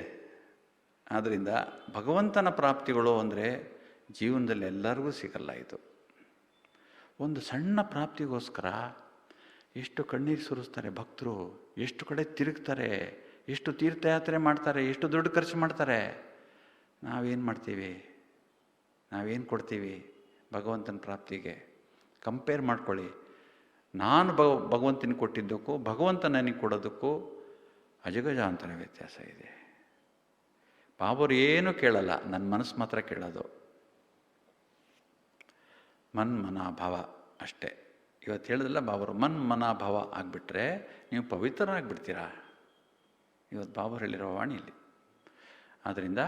ಆದ್ದರಿಂದ ಭಗವಂತನ ಪ್ರಾಪ್ತಿಗಳು ಅಂದರೆ ಜೀವನದಲ್ಲಿ ಎಲ್ಲರಿಗೂ ಸಿಗಲ್ಲ. ಇದು ಒಂದು ಸಣ್ಣ ಪ್ರಾಪ್ತಿಗೋಸ್ಕರ ಎಷ್ಟು ಕಣ್ಣೀರು ಸುರಿಸ್ತಾರೆ ಭಕ್ತರು, ಎಷ್ಟು ಕಡೆ ತಿರುಗ್ತಾರೆ, ಎಷ್ಟು ತೀರ್ಥಯಾತ್ರೆ ಮಾಡ್ತಾರೆ, ಎಷ್ಟು ದುಡ್ಡು ಖರ್ಚು ಮಾಡ್ತಾರೆ. ನಾವೇನು ಮಾಡ್ತೀವಿ, ನಾವೇನು ಕೊಡ್ತೀವಿ ಭಗವಂತನ ಪ್ರಾಪ್ತಿಗೆ? ಕಂಪೇರ್ ಮಾಡ್ಕೊಳ್ಳಿ. ನಾನು ಭಗವಂತನಿಗೆ ಕೊಟ್ಟಿದ್ದಕ್ಕೂ ಭಗವಂತ ನನಗೆ ಕೊಡೋದಕ್ಕೂ ಅಜಗಜಾಂತರ ವ್ಯತ್ಯಾಸ ಇದೆ. ಬಾಬರು ಏನೂ ಕೇಳಲ್ಲ, ನನ್ನ ಮನಸ್ಸು ಮಾತ್ರ ಕೇಳೋದು. ಮನ್ಮನಾಭವ ಅಷ್ಟೇ. ಇವತ್ತು ಹೇಳಿದ್ರಲ್ಲ ಬಾಬರು, ಮನ್ಮನಾಭವ ಆಗಿಬಿಟ್ರೆ ನೀವು ಪವಿತ್ರರಾಗಿಬಿಡ್ತೀರಾ. ಇವತ್ತು ಬಾಬರು ಹೇಳಿರೋ ವಾಣಿಯಲ್ಲಿ. ಆದ್ದರಿಂದ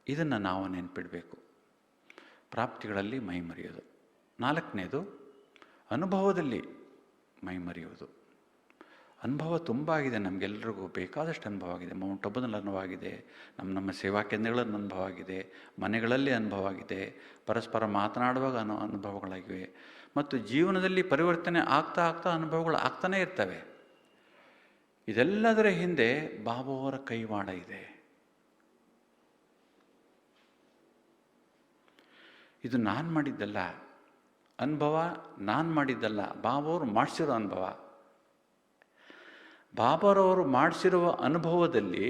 ಇದನ್ನು ನಾವು ನೆನಪಿಡಬೇಕು. ಪ್ರಾಪ್ತಿಗಳಲ್ಲಿ ಮೈ ಮರೆಯೋದು. 4ನೇದು, ಅನುಭವದಲ್ಲಿ ಮೈ ಮರೆಯುವುದು. ಅನುಭವ ತುಂಬ ಆಗಿದೆ, ನಮಗೆಲ್ರಿಗೂ ಬೇಕಾದಷ್ಟು ಅನುಭವ ಆಗಿದೆ. ಮೌಂಟ್ ಅಬುನಲ್ಲಿ ಅನುಭವ ಆಗಿದೆ, ನಮ್ಮ ಸೇವಾ ಕೇಂದ್ರಗಳಲ್ಲಿ ಅನುಭವ ಆಗಿದೆ, ಮನೆಗಳಲ್ಲಿ ಅನುಭವ ಆಗಿದೆ, ಪರಸ್ಪರ ಮಾತನಾಡುವಾಗ ಅನುಭವಗಳಾಗಿವೆ, ಮತ್ತು ಜೀವನದಲ್ಲಿ ಪರಿವರ್ತನೆ ಆಗ್ತಾ ಆಗ್ತಾ ಅನುಭವಗಳು ಆಗ್ತಾನೇ ಇರ್ತವೆ. ಇದೆಲ್ಲದರ ಹಿಂದೆ ಬಾಬುವರ ಕೈವಾಡ ಇದೆ. ಇದು ನಾನು ಮಾಡಿದ್ದಲ್ಲ ಅನುಭವ, ನಾನು ಮಾಡಿದ್ದಲ್ಲ, ಬಾಬುವರು ಮಾಡಿಸಿರೋ ಅನುಭವ. ಬಾಬರವರು ಮಾಡಿಸಿರುವ ಅನುಭವದಲ್ಲಿ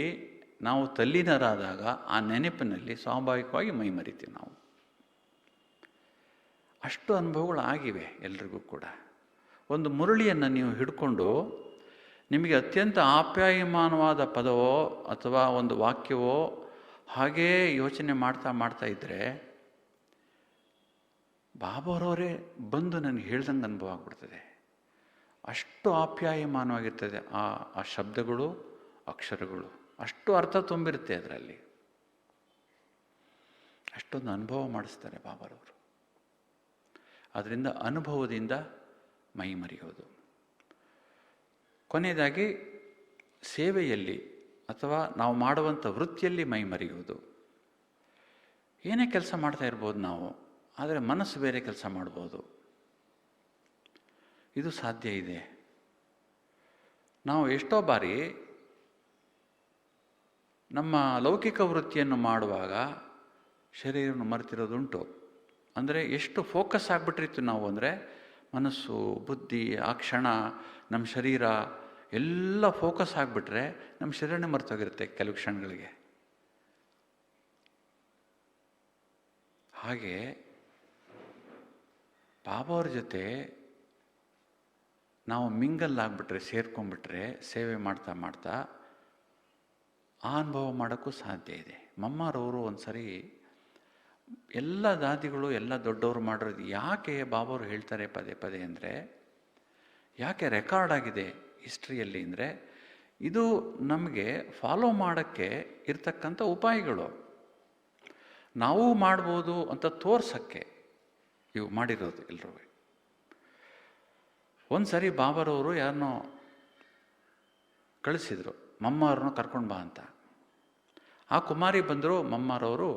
ನಾವು ತಲ್ಲೀನರಾದಾಗ ಆ ನೆನಪಿನಲ್ಲಿ ಸ್ವಾಭಾವಿಕವಾಗಿ ಮೈ ಮರಿತೀವಿ ನಾವು. ಅಷ್ಟು ಅನುಭವಗಳು ಆಗಿವೆ ಎಲ್ರಿಗೂ ಕೂಡ. ಒಂದು ಮುರಳಿಯನ್ನು ನೀವು ಹಿಡ್ಕೊಂಡು ನಿಮಗೆ ಅತ್ಯಂತ ಆಪ್ಯಾಯಮಾನವಾದ ಪದವೋ ಅಥವಾ ಒಂದು ವಾಕ್ಯವೋ ಹಾಗೇ ಯೋಚನೆ ಮಾಡ್ತಾ ಇದ್ದರೆ ಬಾಬರವರೇ ಬಂದು ನನಗೆ ಹೇಳ್ದಂಗೆ ಅನುಭವ ಆಗ್ಬಿಡ್ತದೆ. ಅಷ್ಟು ಆಪ್ಯಾಯಮಾನವಾಗಿರ್ತದೆ ಆ ಶಬ್ದಗಳು, ಅಕ್ಷರಗಳು, ಅಷ್ಟು ಅರ್ಥ ತುಂಬಿರುತ್ತೆ ಅದರಲ್ಲಿ. ಅಷ್ಟು ಅಷ್ಟೊಂದು ಅನುಭವ ಮಾಡಿಸ್ತಾರೆ ಬಾಬಾರವರು. ಅದರಿಂದ ಅನುಭವದಿಂದ ಮೈ ಮರೆಯೋದು. ಕೊನೆಯದಾಗಿ ಸೇವೆಯಲ್ಲಿ ಅಥವಾ ನಾವು ಮಾಡುವಂಥ ವೃತ್ತಿಯಲ್ಲಿ ಮೈ ಮರೆಯುವುದು. ಏನೇ ಕೆಲಸ ಮಾಡ್ತಾ ಇರ್ಬೋದು ನಾವು, ಆದರೆ ಮನಸ್ಸು ಬೇರೆ ಕೆಲಸ ಮಾಡ್ಬೋದು. ಇದು ಸಾಧ್ಯ ಇದೆ. ನಾವು ಎಷ್ಟೋ ಬಾರಿ ನಮ್ಮ ಲೌಕಿಕ ವೃತ್ತಿಯನ್ನು ಮಾಡುವಾಗ ಶರೀರವನ್ನು ಮರೆತಿರೋದುಂಟು. ಅಂದರೆ ಎಷ್ಟು ಫೋಕಸ್ ಆಗಿಬಿಟ್ಟಿರ್ತೀವಿ ನಾವು ಅಂದರೆ, ಮನಸ್ಸು, ಬುದ್ಧಿ, ಆ ಕ್ಷಣ ನಮ್ಮ ಶರೀರ ಎಲ್ಲ ಫೋಕಸ್ ಆಗಿಬಿಟ್ರೆ ನಮ್ಮ ಶರೀರನೇ ಮರ್ತೋಗಿರುತ್ತೆ ಕೆಲವು ಕ್ಷಣಗಳಿಗೆ. ಹಾಗೆ ಬಾಬಾವ್ರ ಜೊತೆ ನಾವು ಮಿಂಗಲ್ ಆಗಿಬಿಟ್ರೆ, ಸೇರ್ಕೊಂಡ್ಬಿಟ್ರೆ, ಸೇವೆ ಮಾಡ್ತಾ ಮಾಡ್ತಾ ಆ ಅನುಭವ ಮಾಡೋಕ್ಕೂ ಸಾಧ್ಯ ಇದೆ. ಮಮ್ಮಾರವರು ಒಂದು ಸರಿ ಎಲ್ಲ ದಾದಿಗಳು ಎಲ್ಲ ದೊಡ್ಡವರು ಮಾಡಿರೋದು ಯಾಕೆ ಬಾಬಾವರು ಹೇಳ್ತಾರೆ ಪದೇ ಪದೇ ಅಂದರೆ, ಯಾಕೆ ರೆಕಾರ್ಡ್ ಆಗಿದೆ ಹಿಸ್ಟ್ರಿಯಲ್ಲಿ ಅಂದರೆ, ಇದು ನಮಗೆ ಫಾಲೋ ಮಾಡೋಕ್ಕೆ ಇರ್ತಕ್ಕಂಥ ಉಪಾಯಗಳು, ನಾವು ಮಾಡ್ಬೋದು ಅಂತ ತೋರ್ಸೋಕ್ಕೆ ಇವು ಮಾಡಿರೋದು ಎಲ್ಲರೂ. ಒಂದು ಸರಿ ಬಾಬಾರವರು ಯಾರನ್ನೋ ಕಳಿಸಿದರು, ಮಮ್ಮವ್ರನ್ನ ಕರ್ಕೊಂಡು ಬಾ ಅಂತ. ಆ ಕುಮಾರಿ ಬಂದರು, ಮಮ್ಮಾರವರು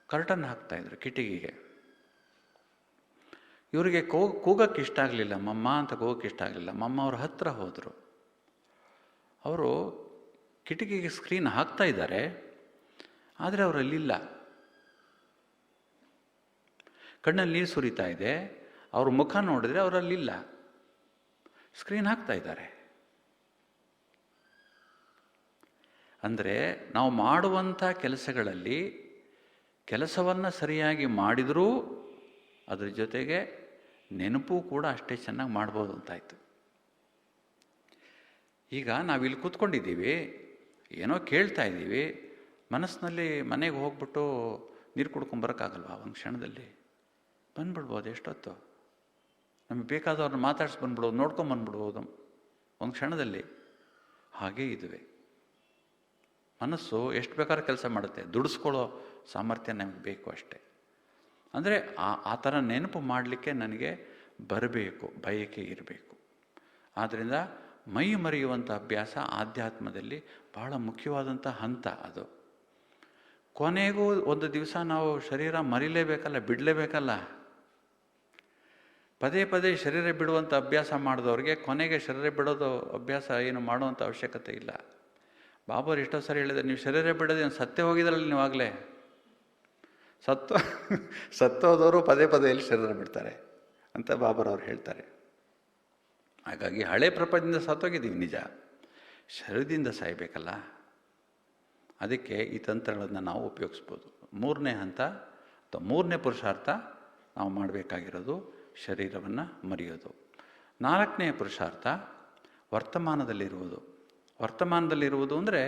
ಕರ್ಟನ್ ಹಾಕ್ತಾಯಿದ್ರು ಕಿಟಿಕಿಗೆ. ಇವರಿಗೆ ಕೂಗಕ್ಕೆ ಇಷ್ಟ ಆಗಲಿಲ್ಲ, ಮಮ್ಮ ಅಂತ ಕೂಗಕ್ಕೆ ಇಷ್ಟ ಆಗಲಿಲ್ಲ. ಮಮ್ಮ ಅವ್ರ ಹತ್ರ ಹೋದರು. ಅವರು ಕಿಟಕಿಗೆ ಸ್ಕ್ರೀನ್ ಹಾಕ್ತಾ ಇದ್ದಾರೆ, ಆದರೆ ಅವರಲ್ಲಿಲ್ಲ. ಕಣ್ಣಲ್ಲಿ ನೀರು ಸುರಿತಾ ಇದೆ, ಅವ್ರ ಮುಖ ನೋಡಿದ್ರೆ ಅವರಲ್ಲಿಲ್ಲ, ಸ್ಕ್ರೀನ್ ಹಾಕ್ತಾ ಇದ್ದಾರೆ. ಅಂದರೆ ನಾವು ಮಾಡುವಂಥ ಕೆಲಸಗಳಲ್ಲಿ ಕೆಲಸವನ್ನು ಸರಿಯಾಗಿ ಮಾಡಿದರೂ ಅದ್ರ ಜೊತೆಗೆ ನೆನಪು ಕೂಡ ಅಷ್ಟೇ ಚೆನ್ನಾಗಿ ಮಾಡ್ಬೋದು ಅಂತಾಯಿತು. ಈಗ ನಾವಿಲ್ಲಿ ಕೂತ್ಕೊಂಡಿದ್ದೀವಿ, ಏನೋ ಕೇಳ್ತಾ ಇದ್ದೀವಿ, ಮನಸ್ಸಿನಲ್ಲಿ ಮನೆಗೆ ಹೋಗ್ಬಿಟ್ಟು ನೀರು ಕುಡ್ಕೊಂಬರೋಕ್ಕಾಗಲ್ವ? ಒಂದು ಕ್ಷಣದಲ್ಲಿ ಬಂದ್ಬಿಡ್ಬೋದು. ಎಷ್ಟೊತ್ತು ನಮಗೆ ಬೇಕಾದವ್ರನ್ನ ಮಾತಾಡ್ಸಿ ಬಂದ್ಬಿಡ್ಬೋದು, ನೋಡ್ಕೊಂಬಂದ್ಬಿಡ್ಬೋದು ಒಂದು ಕ್ಷಣದಲ್ಲಿ. ಹಾಗೇ ಇದುವೆ ಮನಸ್ಸು ಎಷ್ಟು ಬೇಕಾದ್ರೂ ಕೆಲಸ ಮಾಡುತ್ತೆ, ದುಡಿಸ್ಕೊಳ್ಳೋ ಸಾಮರ್ಥ್ಯ ನಮಗೆ ಬೇಕು ಅಷ್ಟೇ. ಅಂದರೆ ಆ ಥರ ನೆನಪು ಮಾಡಲಿಕ್ಕೆ ನನಗೆ ಬರಬೇಕು, ಬಯಕೆ ಇರಬೇಕು. ಆದ್ದರಿಂದ ಮೈ ಮರೆಯುವಂಥ ಅಭ್ಯಾಸ ಆಧ್ಯಾತ್ಮದಲ್ಲಿ ಬಹಳ ಮುಖ್ಯವಾದಂಥ ಹಂತ ಅದು. ಕೊನೆಗೂ ಒಂದು ದಿವಸ ನಾವು ಶರೀರ ಮರಿಲೇಬೇಕಲ್ಲ, ಬಿಡಲೇಬೇಕಲ್ಲ. ಪದೇ ಪದೇ ಶರೀರ ಬಿಡುವಂಥ ಅಭ್ಯಾಸ ಮಾಡಿದವ್ರಿಗೆ ಕೊನೆಗೆ ಶರೀರ ಬಿಡೋದು ಅಭ್ಯಾಸ ಏನು ಮಾಡುವಂಥ ಅವಶ್ಯಕತೆ ಇಲ್ಲ. ಬಾಬಾರು ಎಷ್ಟೋ ಸರಿ ಹೇಳಿದೆ, ನೀವು ಶರೀರ ಬಿಡೋದೇನು ಸತ್ತೇ ಹೋಗಿದ್ರಲ್ಲ ನೀವಾಗಲೇ. ಸತ್ತೋದವರು ಪದೇ ಪದೇ ಎಲ್ಲಿ ಶರೀರ ಬಿಡ್ತಾರೆ ಅಂತ ಬಾಬಾರವ್ರು ಹೇಳ್ತಾರೆ. ಹಾಗಾಗಿ ಹಳೆ ಪ್ರಪಂಚದಿಂದ ಸತ್ತೋಗಿದ್ದೀವಿ ನಿಜ, ಶರೀರದಿಂದ ಸಾಯಬೇಕಲ್ಲ. ಅದಕ್ಕೆ ಈ ತಂತ್ರಗಳನ್ನು ನಾವು ಉಪಯೋಗಿಸ್ಬೋದು. ಮೂರನೇ ಹಂತ ಅಥವಾ ಮೂರನೇ ಪುರುಷಾರ್ಥ ನಾವು ಮಾಡಬೇಕಾಗಿರೋದು ಶರೀರವನ್ನು ಮರೆಯೋದು. ನಾಲ್ಕನೇ ಪುರುಷಾರ್ಥ ವರ್ತಮಾನದಲ್ಲಿರುವುದು. ವರ್ತಮಾನದಲ್ಲಿರುವುದು ಅಂದರೆ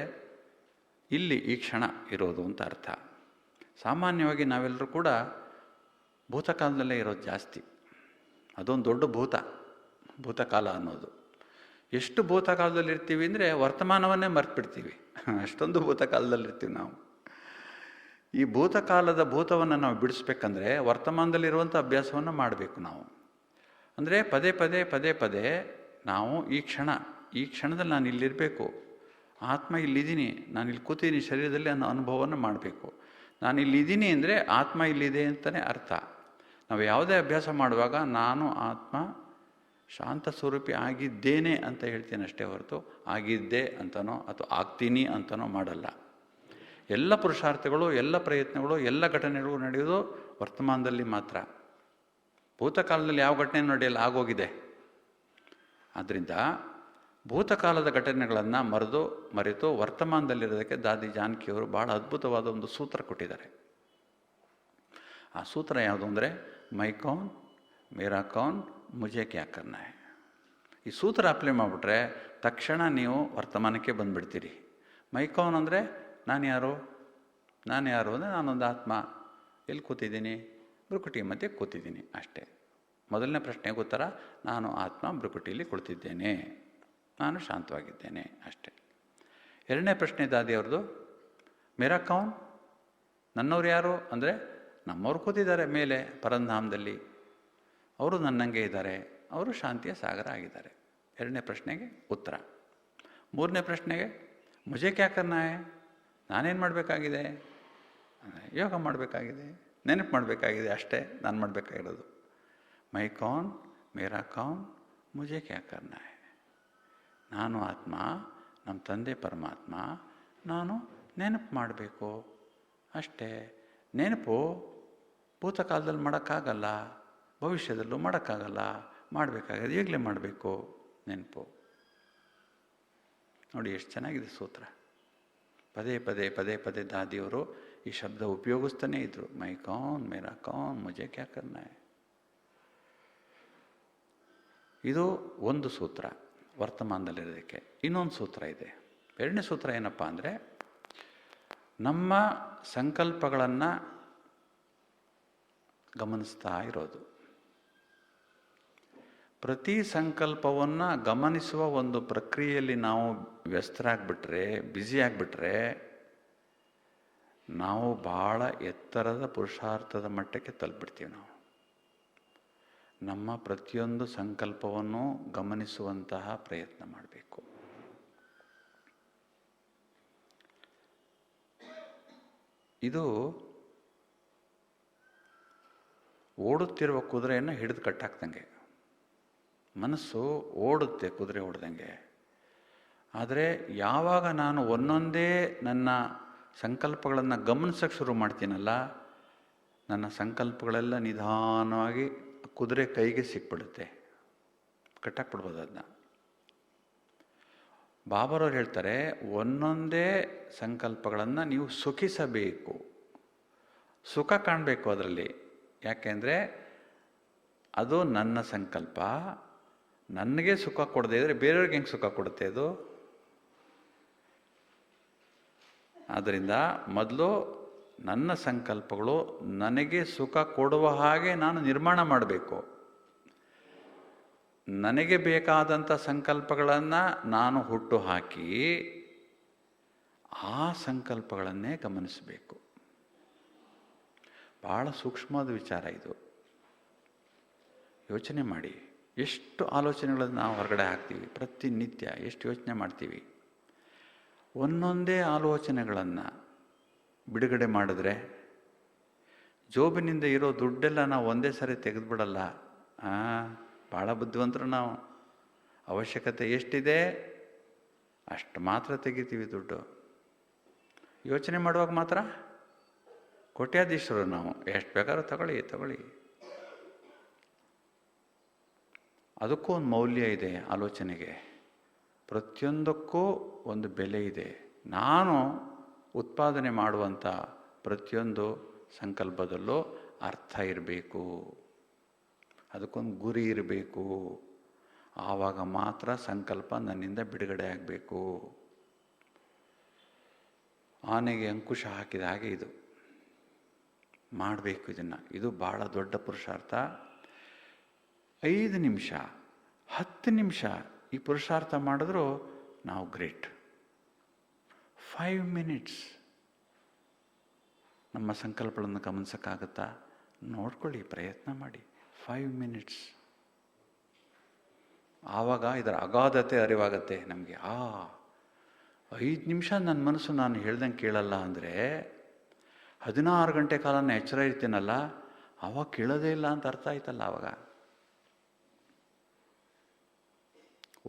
ಇಲ್ಲಿ ಈ ಕ್ಷಣ ಇರೋದು ಅಂತ ಅರ್ಥ. ಸಾಮಾನ್ಯವಾಗಿ ನಾವೆಲ್ಲರೂ ಕೂಡ ಭೂತಕಾಲದಲ್ಲೇ ಇರೋದು ಜಾಸ್ತಿ. ಅದೊಂದು ದೊಡ್ಡ ಭೂತಕಾಲ ಅನ್ನೋದು. ಎಷ್ಟು ಭೂತಕಾಲದಲ್ಲಿ ಇರ್ತೀವಿ ಅಂದರೆ ವರ್ತಮಾನವನ್ನೇ ಮರ್ತ್ಬಿಡ್ತೀವಿ, ಅಷ್ಟೊಂದು ಭೂತಕಾಲದಲ್ಲಿರ್ತೀವಿ ನಾವು. ಈ ಭೂತಕಾಲದ ಭೂತವನ್ನು ನಾವು ಬಿಡಿಸ್ಬೇಕಂದ್ರೆ ವರ್ತಮಾನದಲ್ಲಿರುವಂಥ ಅಭ್ಯಾಸವನ್ನು ಮಾಡಬೇಕು ನಾವು. ಅಂದರೆ ಪದೇ ಪದೇ ಪದೇ ಪದೇ ನಾವು ಈ ಕ್ಷಣದಲ್ಲಿ ನಾನು ಇಲ್ಲಿರಬೇಕು, ಆತ್ಮ ಇಲ್ಲಿದ್ದೀನಿ, ನಾನು ಇಲ್ಲಿ ಕೂತೀನಿ ಶರೀರದಲ್ಲಿ ಅನ್ನೋ ಅನುಭವವನ್ನು ಮಾಡಬೇಕು. ನಾನು ಇಲ್ಲಿದ್ದೀನಿ ಅಂದರೆ ಆತ್ಮ ಇಲ್ಲಿದೆ ಅಂತಲೇ ಅರ್ಥ. ನಾವು ಯಾವುದೇ ಅಭ್ಯಾಸ ಮಾಡುವಾಗ ನಾನು ಆತ್ಮ ಶಾಂತ ಸ್ವರೂಪಿ ಆಗಿದ್ದೇನೆ ಅಂತ ಹೇಳ್ತೀನಿ ಅಷ್ಟೇ ಹೊರತು ಆಗಿದ್ದೆ ಅಂತನೋ ಅಥವಾ ಆಗ್ತೀನಿ ಅಂತನೋ ಮಾಡಲ್ಲ. ಎಲ್ಲ ಪುರುಷಾರ್ಥಗಳು, ಎಲ್ಲ ಪ್ರಯತ್ನಗಳು, ಎಲ್ಲ ಘಟನೆಗಳು ನಡೆಯೋದು ವರ್ತಮಾನದಲ್ಲಿ ಮಾತ್ರ. ಭೂತಕಾಲದಲ್ಲಿ ಯಾವ ಘಟನೆ ನಡೆಯಲ್ಲ, ಆಗೋಗಿದೆ. ಆದ್ದರಿಂದ ಭೂತಕಾಲದ ಘಟನೆಗಳನ್ನು ಮರೆತು ವರ್ತಮಾನದಲ್ಲಿರೋದಕ್ಕೆ ದಾದಿ ಜಾನಕಿಯವರು ಭಾಳ ಅದ್ಭುತವಾದ ಒಂದು ಸೂತ್ರ ಕೊಟ್ಟಿದ್ದಾರೆ. ಆ ಸೂತ್ರ ಯಾವುದು ಅಂದರೆ ಮೈ ಕೌನ್ ಮೇರಾ ಕೌನ್ ಮುಜೆ ಕ್ಯಾ ಕರ್ನಾ ಹೈ. ಈ ಸೂತ್ರ ಅಪ್ಲೈ ಮಾಡಿಬಿಟ್ರೆ ತಕ್ಷಣ ನೀವು ವರ್ತಮಾನಕ್ಕೆ ಬಂದುಬಿಡ್ತೀರಿ. ಮೈ ಕೌನ್ ಅಂದರೆ ನಾನು ಯಾರು ಅಂದರೆ ನಾನೊಂದು ಆತ್ಮ, ಎಲ್ಲಿ ಕೂತಿದ್ದೀನಿ? ಭ್ರುಕುಟಿ ಮಧ್ಯೆ ಕೂತಿದ್ದೀನಿ ಅಷ್ಟೇ. ಮೊದಲನೇ ಪ್ರಶ್ನೆಗೆ ಉತ್ತರ ನಾನು ಆತ್ಮ ಭ್ರುಕುಟಿಯಲ್ಲಿ ಕುಳಿತಿದ್ದೇನೆ, ನಾನು ಶಾಂತವಾಗಿದ್ದೇನೆ ಅಷ್ಟೇ. ಎರಡನೇ ಪ್ರಶ್ನೆ ದಾದಿಯವ್ರದ್ದು ಮೇರಾ ಕೌನ್, ನನ್ನವ್ರು ಯಾರು ಅಂದರೆ ನಮ್ಮವ್ರು ಕೂತಿದ್ದಾರೆ ಮೇಲೆ ಪರಂಧಾಮದಲ್ಲಿ, ಅವರು ನನ್ನಂಗೆ ಇದ್ದಾರೆ, ಅವರು ಶಾಂತಿಯ ಸಾಗರ ಆಗಿದ್ದಾರೆ. ಎರಡನೇ ಪ್ರಶ್ನೆಗೆ ಉತ್ತರ. ಮೂರನೇ ಪ್ರಶ್ನೆಗೆ ಮುಜೆ ಕ್ಯಾ ಕರ್ನಾ ಹೈ, ನಾನೇನು ಮಾಡಬೇಕಾಗಿದೆ? ಯೋಗ ಮಾಡಬೇಕಾಗಿದೆ, ನೆನಪು ಮಾಡಬೇಕಾಗಿದೆ, ಅಷ್ಟೇ ನಾನು ಮಾಡಬೇಕಾಗಿರೋದು. ಮೈ ಕೌನ್, ಮೇರಾ ಕೌನ್, ಮುಜೆ ಕ್ಯಾ ಕರ್ನಾ ಹೈ. ನಾನು ಆತ್ಮ, ನಮ್ಮ ತಂದೆ ಪರಮಾತ್ಮ, ನಾನು ನೆನಪು ಮಾಡಬೇಕು ಅಷ್ಟೇ. ನೆನಪು ಭೂತಕಾಲದಲ್ಲಿ ಮಾಡೋಕ್ಕಾಗಲ್ಲ, ಭವಿಷ್ಯದಲ್ಲೂ ಮಾಡೋಕ್ಕಾಗಲ್ಲ, ಮಾಡಬೇಕಾಗಿದೆ ಈಗಲೇ ಮಾಡಬೇಕು ನೆನಪು. ನೋಡಿ ಎಷ್ಟು ಚೆನ್ನಾಗಿದೆ ಸೂತ್ರ. ಪದೇ ಪದೇ ಪದೇ ಪದೇ ದಾದಿಯವರು ಈ ಶಬ್ದ ಉಪಯೋಗಿಸ್ತಾನೇ ಇದ್ರು. ಮೈ ಕೌನ್, ಮೇರಾ ಕೌನ್, ಮುಜೆ ಕ್ಯಾ ಕರ್ನಾ ಹೈ. ಇದು ಒಂದು ಸೂತ್ರ ವರ್ತಮಾನದಲ್ಲಿರೋದಕ್ಕೆ. ಇನ್ನೊಂದು ಸೂತ್ರ ಇದೆ. ಎರಡನೇ ಸೂತ್ರ ಏನಪ್ಪ ಅಂದರೆ, ನಮ್ಮ ಸಂಕಲ್ಪಗಳನ್ನು ಗಮನಿಸ್ತಾ ಇರೋದು. ಪ್ರತಿ ಸಂಕಲ್ಪವನ್ನು ಗಮನಿಸುವ ಒಂದು ಪ್ರಕ್ರಿಯೆಯಲ್ಲಿ ನಾವು ವ್ಯಸ್ತರಾಗ್ಬಿಟ್ರೆ, ಬ್ಯುಸಿ ಆಗಿಬಿಟ್ರೆ, ನಾವು ಭಾಳ ಎತ್ತರದ ಪುರುಷಾರ್ಥದ ಮಟ್ಟಕ್ಕೆ ತಲುಪಿಬಿಡ್ತೀವಿ. ನಾವು ನಮ್ಮ ಪ್ರತಿಯೊಂದು ಸಂಕಲ್ಪವನ್ನು ಗಮನಿಸುವಂತಹ ಪ್ರಯತ್ನ ಮಾಡಬೇಕು. ಇದು ಓಡುತ್ತಿರುವ ಕುದುರೆಯನ್ನು ಹಿಡಿದು ಕಟ್ಟಾಕ್ದಂಗೆ. ಮನಸ್ಸು ಓಡುತ್ತೆ ಕುದುರೆ ಓಡ್ದಂಗೆ. ಆದರೆ ಯಾವಾಗ ನಾನು ಒಂದೊಂದೇ ನನ್ನ ಸಂಕಲ್ಪಗಳನ್ನು ಗಮನಿಸೋಕ್ಕೆ ಶುರು ಮಾಡ್ತೀನಲ್ಲ, ನನ್ನ ಸಂಕಲ್ಪಗಳೆಲ್ಲ ನಿಧಾನವಾಗಿ ಕುದುರೆ ಕೈಗೆ ಸಿಕ್ಬಿಡುತ್ತೆ, ಕಟ್ಟಾಕ್ಬಿಡ್ಬೋದು ಅದನ್ನ. ಬಾಬರವ್ರು ಹೇಳ್ತಾರೆ, ಒಂದೊಂದೇ ಸಂಕಲ್ಪಗಳನ್ನು ನೀವು ಸುಖಿಸಬೇಕು, ಸುಖ ಕಾಣಬೇಕು ಅದರಲ್ಲಿ. ಯಾಕೆಂದರೆ ಅದು ನನ್ನ ಸಂಕಲ್ಪ, ನನಗೆ ಸುಖ ಕೊಡದೇ ಇದ್ದರೆ ಬೇರೆಯವ್ರಿಗೆ ಹೆಂಗೆ ಸುಖ ಕೊಡುತ್ತೆ ಅದು? ಆದ್ದರಿಂದ ಮೊದಲು ನನ್ನ ಸಂಕಲ್ಪಗಳು ನನಗೆ ಸುಖ ಕೊಡುವ ಹಾಗೆ ನಾನು ನಿರ್ಮಾಣ ಮಾಡಬೇಕು. ನನಗೆ ಬೇಕಾದಂಥ ಸಂಕಲ್ಪಗಳನ್ನು ನಾನು ಹುಟ್ಟು ಹಾಕಿ ಆ ಸಂಕಲ್ಪಗಳನ್ನೇ ಗಮನಿಸಬೇಕು. ಭಾಳ ಸೂಕ್ಷ್ಮವಾದ ವಿಚಾರ ಇದು. ಯೋಚನೆ ಮಾಡಿ, ಎಷ್ಟು ಆಲೋಚನೆಗಳನ್ನು ನಾವು ಹೊರಗಡೆ ಹಾಕ್ತೀವಿ ಪ್ರತಿನಿತ್ಯ, ಎಷ್ಟು ಯೋಚನೆ ಮಾಡ್ತೀವಿ. ಒಂದೊಂದೇ ಆಲೋಚನೆಗಳನ್ನು ಬಿಡುಗಡೆ ಮಾಡಿದ್ರೆ, ಜೋಬಿನಿಂದ ಇರೋ ದುಡ್ಡೆಲ್ಲ ನಾವು ಒಂದೇ ಸರಿ ತೆಗೆದುಬಿಡಲ್ಲ. ಭಾಳ ಬುದ್ಧಿವಂತರು ನಾವು. ಅವಶ್ಯಕತೆ ಎಷ್ಟಿದೆ ಅಷ್ಟು ಮಾತ್ರ ತೆಗಿತೀವಿ ದುಡ್ಡು. ಯೋಚನೆ ಮಾಡುವಾಗ ಮಾತ್ರ ಕೋಟ್ಯಾಧೀಶರು ನಾವು. ಎಷ್ಟು ಬೇಕಾದ್ರೂ ತಗೊಳ್ಳಿ. ಅದಕ್ಕೂ ಒಂದು ಮೌಲ್ಯ ಇದೆ ಆಲೋಚನೆಗೆ. ಪ್ರತಿಯೊಂದಕ್ಕೂ ಒಂದು ಬೆಲೆ ಇದೆ. ನಾನು ಉತ್ಪಾದನೆ ಮಾಡುವಂಥ ಪ್ರತಿಯೊಂದು ಸಂಕಲ್ಪದಲ್ಲೂ ಅರ್ಥ ಇರಬೇಕು, ಅದಕ್ಕೊಂದು ಗುರಿ ಇರಬೇಕು. ಆವಾಗ ಮಾತ್ರ ಸಂಕಲ್ಪ ನನ್ನಿಂದ ಬಿಡುಗಡೆ ಆಗಬೇಕು. ಆನೆಗೆ ಅಂಕುಶ ಹಾಕಿದ ಹಾಗೆ ಇದು ಮಾಡಬೇಕು. ಇದು ಭಾಳ ದೊಡ್ಡ ಪುರುಷಾರ್ಥ. 5 ನಿಮಿಷ 10 ನಿಮಿಷ ಈ ಪುರುಷಾರ್ಥ ಮಾಡಿದ್ರೂ ನಾವು ಗ್ರೇಟ್. 5 ಮಿನಿಟ್ಸ್ ನಮ್ಮ ಸಂಕಲ್ಪಗಳನ್ನು ಗಮನಿಸೋಕ್ಕಾಗುತ್ತಾ? ನೋಡ್ಕೊಳ್ಳಿ, ಪ್ರಯತ್ನ ಮಾಡಿ. 5 ಮಿನಿಟ್ಸ್. ಆವಾಗ ಇದರ ಅಗಾಧತೆ ಅರಿವಾಗತ್ತೆ ನಮಗೆ. 5 ನಿಮಿಷ ನನ್ನ ಮನಸ್ಸು ನಾನು ಹೇಳ್ದಂಗೆ ಕೇಳಲ್ಲ ಅಂದರೆ 16 ಗಂಟೆ ಕಾಲನ ಎಚ್ಚರ ಇರ್ತೀನಲ್ಲ, ಆವಾಗ ಕೇಳೋದೇ ಇಲ್ಲ ಅಂತ ಅರ್ಥ ಆಯ್ತಲ್ಲ. ಆವಾಗ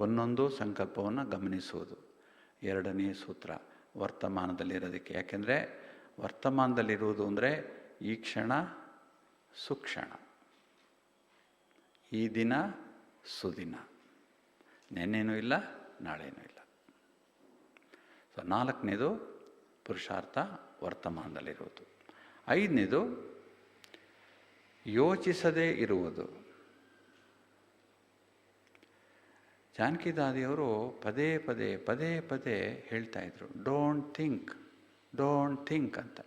ಒಂದೊಂದು ಸಂಕಲ್ಪವನ್ನು ಗಮನಿಸುವುದು ಎರಡನೇ ಸೂತ್ರ ವರ್ತಮಾನದಲ್ಲಿರೋದಕ್ಕೆ. ಯಾಕೆಂದರೆ ವರ್ತಮಾನದಲ್ಲಿರುವುದು ಅಂದರೆ ಈ ಕ್ಷಣ ಸುಕ್ಷಣ, ಈ ದಿನ ಸುದಿನ, ನೆನ್ನೆನೂ ಇಲ್ಲ ನಾಳೆನೂ ಇಲ್ಲ. ಸೊ 4ನೇದು ಪುರುಷಾರ್ಥ ವರ್ತಮಾನದಲ್ಲಿರುವುದು. 5ನೇದು ಯೋಚಿಸದೇ ಇರುವುದು. ಜಾನಕಿ ದಾದಿಯವರು ಪದೇ ಪದೇ ಹೇಳ್ತಾ ಇದ್ರು, ಡೋಂಟ್ ಥಿಂಕ್ ಅಂತ.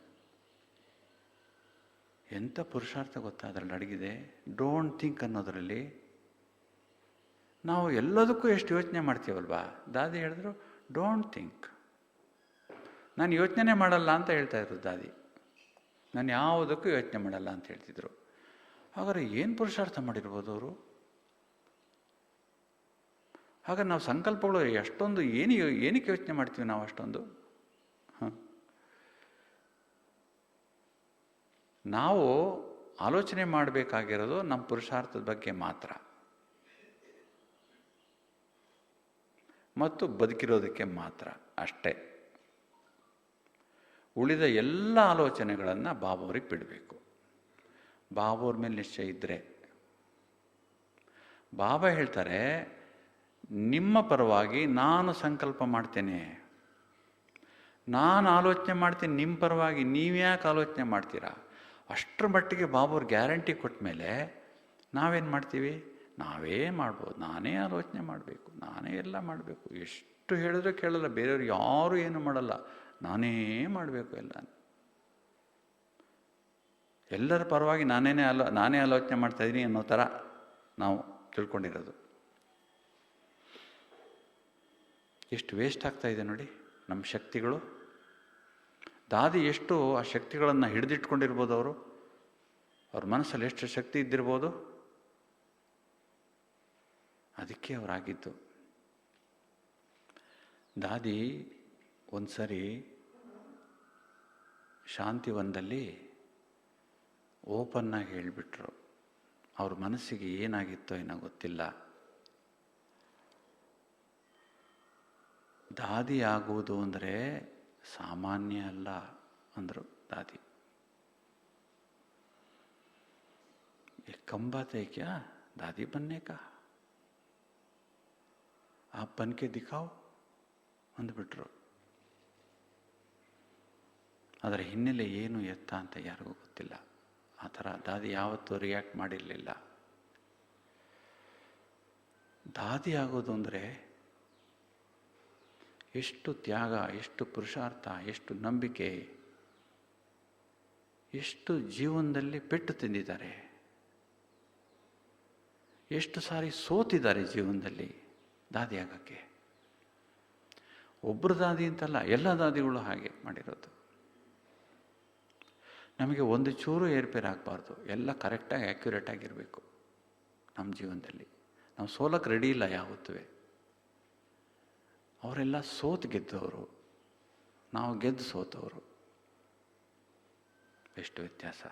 ಎಂಥ ಪುರುಷಾರ್ಥ ಗೊತ್ತಾ ಅದರಲ್ಲಿ ಅಡಗಿದೆ? ಡೋಂಟ್ ಥಿಂಕ್ ಅನ್ನೋದರಲ್ಲಿ ನಾವು ಎಲ್ಲದಕ್ಕೂ ಎಷ್ಟು ಯೋಚನೆ ಮಾಡ್ತೀವಲ್ವಾ. ದಾದಿ ಹೇಳಿದ್ರು ಡೋಂಟ್ ಥಿಂಕ್. ನಾನು ಯೋಚನೆ ಮಾಡಲ್ಲ ಅಂತ ಹೇಳ್ತಾ ಇದ್ರು ದಾದಿ. ನಾನು ಯಾವುದಕ್ಕೂ ಯೋಚನೆ ಮಾಡಲ್ಲ ಅಂತ ಹೇಳ್ತಿದ್ರು. ಹಾಗಾದ್ರೆ ಏನು ಪುರುಷಾರ್ಥ ಮಾಡಿರ್ಬೋದು ಅವರು? ಹಾಗಾದ್ರೆ ನಾವು ಸಂಕಲ್ಪಗಳು ಎಷ್ಟೊಂದು ಏನಕ್ಕೆ ಯೋಚನೆ ಮಾಡ್ತೀವಿ ನಾವು ಅಷ್ಟೊಂದು? ನಾವು ಆಲೋಚನೆ ಮಾಡಬೇಕಾಗಿರೋದು ನಮ್ಮ ಪುರುಷಾರ್ಥದ ಬಗ್ಗೆ ಮಾತ್ರ, ಮತ್ತು ಬದುಕಿರೋದಕ್ಕೆ ಮಾತ್ರ ಅಷ್ಟೇ. ಉಳಿದ ಎಲ್ಲ ಆಲೋಚನೆಗಳನ್ನು ಬಾಬಾವ್ರಿಗೆ ಬಿಡಬೇಕು. ಬಾಬಾವ್ರ ಮೇಲೆ ನಿಶ್ಚಯ ಇದ್ದರೆ ಬಾಬಾ ಹೇಳ್ತಾರೆ, ನಿಮ್ಮ ಪರವಾಗಿ ನಾನು ಸಂಕಲ್ಪ ಮಾಡ್ತೇನೆ, ನಾನು ಆಲೋಚನೆ ಮಾಡ್ತೀನಿ ನಿಮ್ಮ ಪರವಾಗಿ, ನೀವ್ಯಾಕೆ ಆಲೋಚನೆ ಮಾಡ್ತೀರಾ? ಅಷ್ಟರ ಮಟ್ಟಿಗೆ ಬಾಬಾವ್ರ ಗ್ಯಾರಂಟಿ ಕೊಟ್ಟ ಮೇಲೆ ನಾವೇನು ಮಾಡ್ತೀವಿ? ನಾವೇ ಮಾಡ್ಬೋದು, ನಾನೇ ಆಲೋಚನೆ ಮಾಡಬೇಕು, ನಾನೇ ಎಲ್ಲ ಮಾಡಬೇಕು. ಎಷ್ಟು ಹೇಳಿದ್ರೆ ಕೇಳಲ್ಲ, ಬೇರೆಯವ್ರು ಯಾರೂ ಏನು ಮಾಡಲ್ಲ, ನಾನೇ ಮಾಡಬೇಕು ಎಲ್ಲ. ಎಲ್ಲರ ಪರವಾಗಿ ನಾನೇ ಆಲೋಚನೆ ಮಾಡ್ತಾಯಿದ್ದೀನಿ ಅನ್ನೋ ಥರ ನಾವು ತಿಳ್ಕೊಂಡಿರೋದು. ಎಷ್ಟು ವೇಸ್ಟ್ ಆಗ್ತಾಯಿದೆ ನೋಡಿ ನಮ್ಮ ಶಕ್ತಿಗಳು. ದಾದಿ ಎಷ್ಟು ಆ ಶಕ್ತಿಗಳನ್ನು ಹಿಡಿದಿಟ್ಕೊಂಡಿರ್ಬೋದು, ಅವ್ರ ಮನಸ್ಸಲ್ಲಿ ಎಷ್ಟು ಶಕ್ತಿ ಇದ್ದಿರ್ಬೋದು. ಅದಕ್ಕೆ ಅವರಾಗಿದ್ದು. ದಾದಿ ಒಂದು ಸರಿ ಶಾಂತಿವನದಲ್ಲಿ ಓಪನ್ನಾಗಿ ಹೇಳಿಬಿಟ್ರು. ಅವ್ರ ಮನಸ್ಸಿಗೆ ಏನಾಗಿತ್ತೋ ಏನೋ ಗೊತ್ತಿಲ್ಲ. ದಾದಿ ಆಗುವುದು ಅಂದರೆ ಸಾಮಾನ್ಯ ಅಲ್ಲ ಅಂದರು ದಾದಿ. कम बात है क्या दादी बनने का, आप बन के दिखाओ ಅಂದ್ಬಿಟ್ರು. ಅದರ ಹಿನ್ನೆಲೆ ಏನು ಎತ್ತ ಅಂತ ಯಾರಿಗೂ ಗೊತ್ತಿಲ್ಲ. ಆ ಥರ ದಾದಿ ಯಾವತ್ತೂ ರಿಯಾಕ್ಟ್ ಮಾಡಿರಲಿಲ್ಲ. ದಾದಿ ಆಗೋದು ಅಂದರೆ ಎಷ್ಟು ತ್ಯಾಗ, ಎಷ್ಟು ಪುರುಷಾರ್ಥ, ಎಷ್ಟು ನಂಬಿಕೆ, ಎಷ್ಟು ಜೀವನದಲ್ಲಿ ಪೆಟ್ಟು ತಿಂದಿದ್ದಾರೆ, ಎಷ್ಟು ಸಾರಿ ಸೋತಿದ್ದಾರೆ ಜೀವನದಲ್ಲಿ ದಾದಿ ಆಗೋಕ್ಕೆ. ಒಬ್ಬರು ದಾದಿ ಅಂತಲ್ಲ, ಎಲ್ಲ ದಾದಿಗಳು ಹಾಗೆ ಮಾಡಿರೋದು. ನಮಗೆ ಒಂದು ಚೂರು ಏರ್ಪೇರ್ ಆಗಬಾರ್ದು, ಎಲ್ಲ ಕರೆಕ್ಟಾಗಿ ಆ್ಯಕ್ಯುರೇಟ್ ಆಗಿರಬೇಕು ನಮ್ಮ ಜೀವನದಲ್ಲಿ. ನಾವು ಸೋಲಕ್ಕೆ ರೆಡಿ ಇಲ್ಲ ಯಾವತ್ತೂ. ಅವರೆಲ್ಲ ಸೋತು ಗೆದ್ದವರು, ನಾವು ಗೆದ್ದು ಸೋತವರು. ಎಷ್ಟು ವ್ಯತ್ಯಾಸ.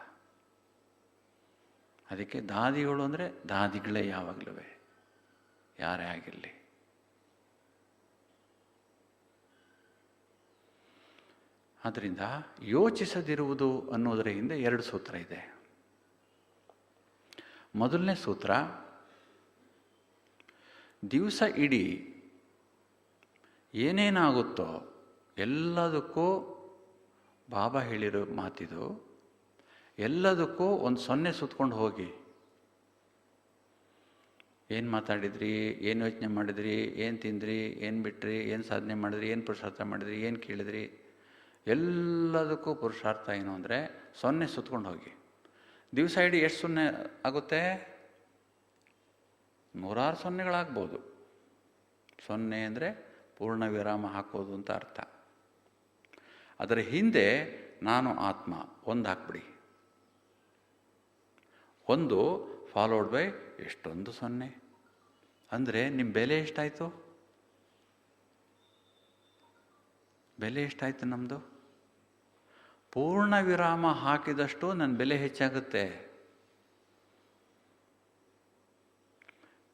ಅದಕ್ಕೆ ದಾದಿಗಳು ಅಂದರೆ ದಾದಿಗಳೇ ಯಾವಾಗಲೂ, ಯಾರೇ ಆಗಿರಲಿ. ಆದ್ದರಿಂದ ಯೋಚಿಸದಿರುವುದು ಅನ್ನೋದರ ಹಿಂದೆ 2 ಸೂತ್ರ ಇದೆ. ಮೊದಲನೇ ಸೂತ್ರ, ದಿವಸ ಇಡೀ ಏನೇನಾಗುತ್ತೋ ಎಲ್ಲದಕ್ಕೂ ಬಾಬಾ ಹೇಳಿರೋ ಮಾತಿದು, ಎಲ್ಲದಕ್ಕೂ ಒಂದು 0 ಸುತ್ಕೊಂಡು ಹೋಗಿ. ಏನು ಮಾತಾಡಿದ್ರಿ, ಏನು ಯೋಚನೆ ಮಾಡಿದ್ರಿ, ಏನು ತಿಂದ್ರಿ, ಏನು ಬಿಟ್ರಿ, ಏನು ಸಾಧನೆ ಮಾಡಿದ್ರಿ, ಏನು ಪುರುಷಾರ್ಥ ಮಾಡಿದ್ರಿ, ಏನು ಕೇಳಿದ್ರಿ, ಎಲ್ಲದಕ್ಕೂ ಪುರುಷಾರ್ಥ ಏನು ಅಂದರೆ 0 ಸುತ್ಕೊಂಡು ಹೋಗಿ. ದಿವಸ ಇಡೀ ಎಷ್ಟು 0 ಆಗುತ್ತೆ? 100 ಸೊನ್ನೆಗಳಾಗ್ಬೋದು. 0 ಅಂದರೆ ಪೂರ್ಣ ವಿರಾಮ ಹಾಕೋದು ಅಂತ ಅರ್ಥ. ಅದರ ಹಿಂದೆ ನಾನು ಆತ್ಮ 1 ಹಾಕ್ಬಿಡಿ. 1 ಫಾಲೋಡ್ ಬೈ ಎಷ್ಟೊಂದು 0 ಅಂದರೆ ನಿಮ್ಮ ಬೆಲೆ ಎಷ್ಟಾಯಿತು? ಬೆಲೆ ಎಷ್ಟಾಯಿತು ನಮ್ಮದು? ಪೂರ್ಣ ವಿರಾಮ ಹಾಕಿದಷ್ಟು ನನ್ನ ಬೆಲೆ ಹೆಚ್ಚಾಗುತ್ತೆ.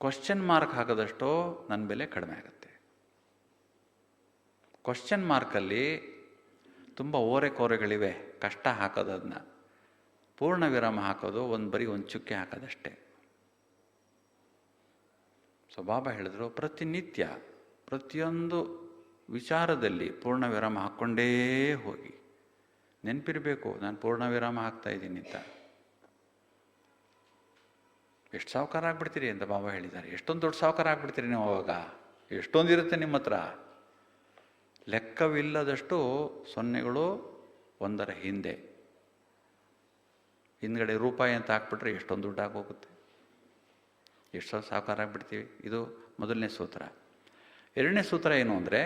ಕ್ವಶ್ಚನ್ ಮಾರ್ಕ್ ಹಾಕಿದಷ್ಟು ನನ್ನ ಬೆಲೆ ಕಡಿಮೆ ಆಗುತ್ತೆ. ಕ್ವಶ್ಚನ್ ಮಾರ್ಕಲ್ಲಿ ತುಂಬ ಓರೆಕೋರೆಗಳಿವೆ, ಕಷ್ಟ ಹಾಕೋದು. ಅದನ್ನ ಪೂರ್ಣ ವಿರಾಮ ಹಾಕೋದು ಬರೀ ಒಂದು ಚುಕ್ಕೆ ಹಾಕೋದಷ್ಟೇ. ಸೊ ಬಾಬಾ ಹೇಳಿದ್ರು, ಪ್ರತಿನಿತ್ಯ ಪ್ರತಿಯೊಂದು ವಿಚಾರದಲ್ಲಿ ಪೂರ್ಣ ವಿರಾಮ ಹಾಕ್ಕೊಂಡೇ ಹೋಗಿ. ನೆನಪಿರಬೇಕು, ನಾನು ಪೂರ್ಣ ವಿರಾಮ ಹಾಕ್ತಾ ಇದ್ದೀನಿ ಅಂತ. ಎಷ್ಟು ಸಾವುಕಾರ ಆಗ್ಬಿಡ್ತೀರಿ ಅಂತ ಬಾಬಾ ಹೇಳಿದ್ದಾರೆ. ಎಷ್ಟೊಂದು ದೊಡ್ಡ ಸಾವುಕಾರ ಆಗ್ಬಿಡ್ತೀರಿ ನೀವು ಅವಾಗ. ಎಷ್ಟೊಂದಿರುತ್ತೆ ನಿಮ್ಮ ಹತ್ರ, ಲೆಕ್ಕವಿಲ್ಲದಷ್ಟು 0ಗಳು 1ರ ಹಿಂದೆ. ಹಿಂದ್ಗಡೆ ರೂಪಾಯಿ ಅಂತ ಹಾಕ್ಬಿಟ್ರೆ ಎಷ್ಟೊಂದು ದುಡ್ಡು ಆಗೋಗುತ್ತೆ. ಎಷ್ಟು ಸಾವುಕಾರ ಆಗ್ಬಿಡ್ತೀವಿ. ಇದು ಮೊದಲನೇ ಸೂತ್ರ. 2ನೇ ಸೂತ್ರ ಏನು ಅಂದರೆ,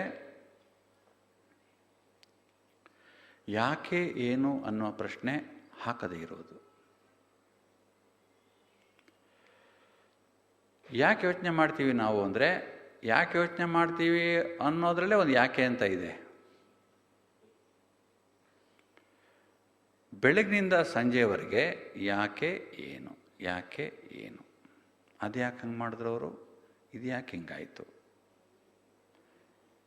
ಯಾಕೆ ಏನು ಅನ್ನೋ ಪ್ರಶ್ನೆ ಹಾಕದೇ ಇರೋದು. ಯಾಕೆ ಯೋಚನೆ ಮಾಡ್ತೀವಿ ನಾವು ಅಂದರೆ, ಯಾಕೆ ಯೋಚನೆ ಮಾಡ್ತೀವಿ ಅನ್ನೋದ್ರಲ್ಲೇ ಒಂದು ಯಾಕೆ ಅಂತ ಇದೆ. ಬೆಳಗ್ಗಿನಿಂದ ಸಂಜೆವರೆಗೆ ಯಾಕೆ ಏನು, ಯಾಕೆ ಏನು, ಅದು ಯಾಕೆ ಹಂಗೆ ಮಾಡಿದ್ರು ಅವರು, ಇದು ಯಾಕೆ ಹಿಂಗಾಯಿತು.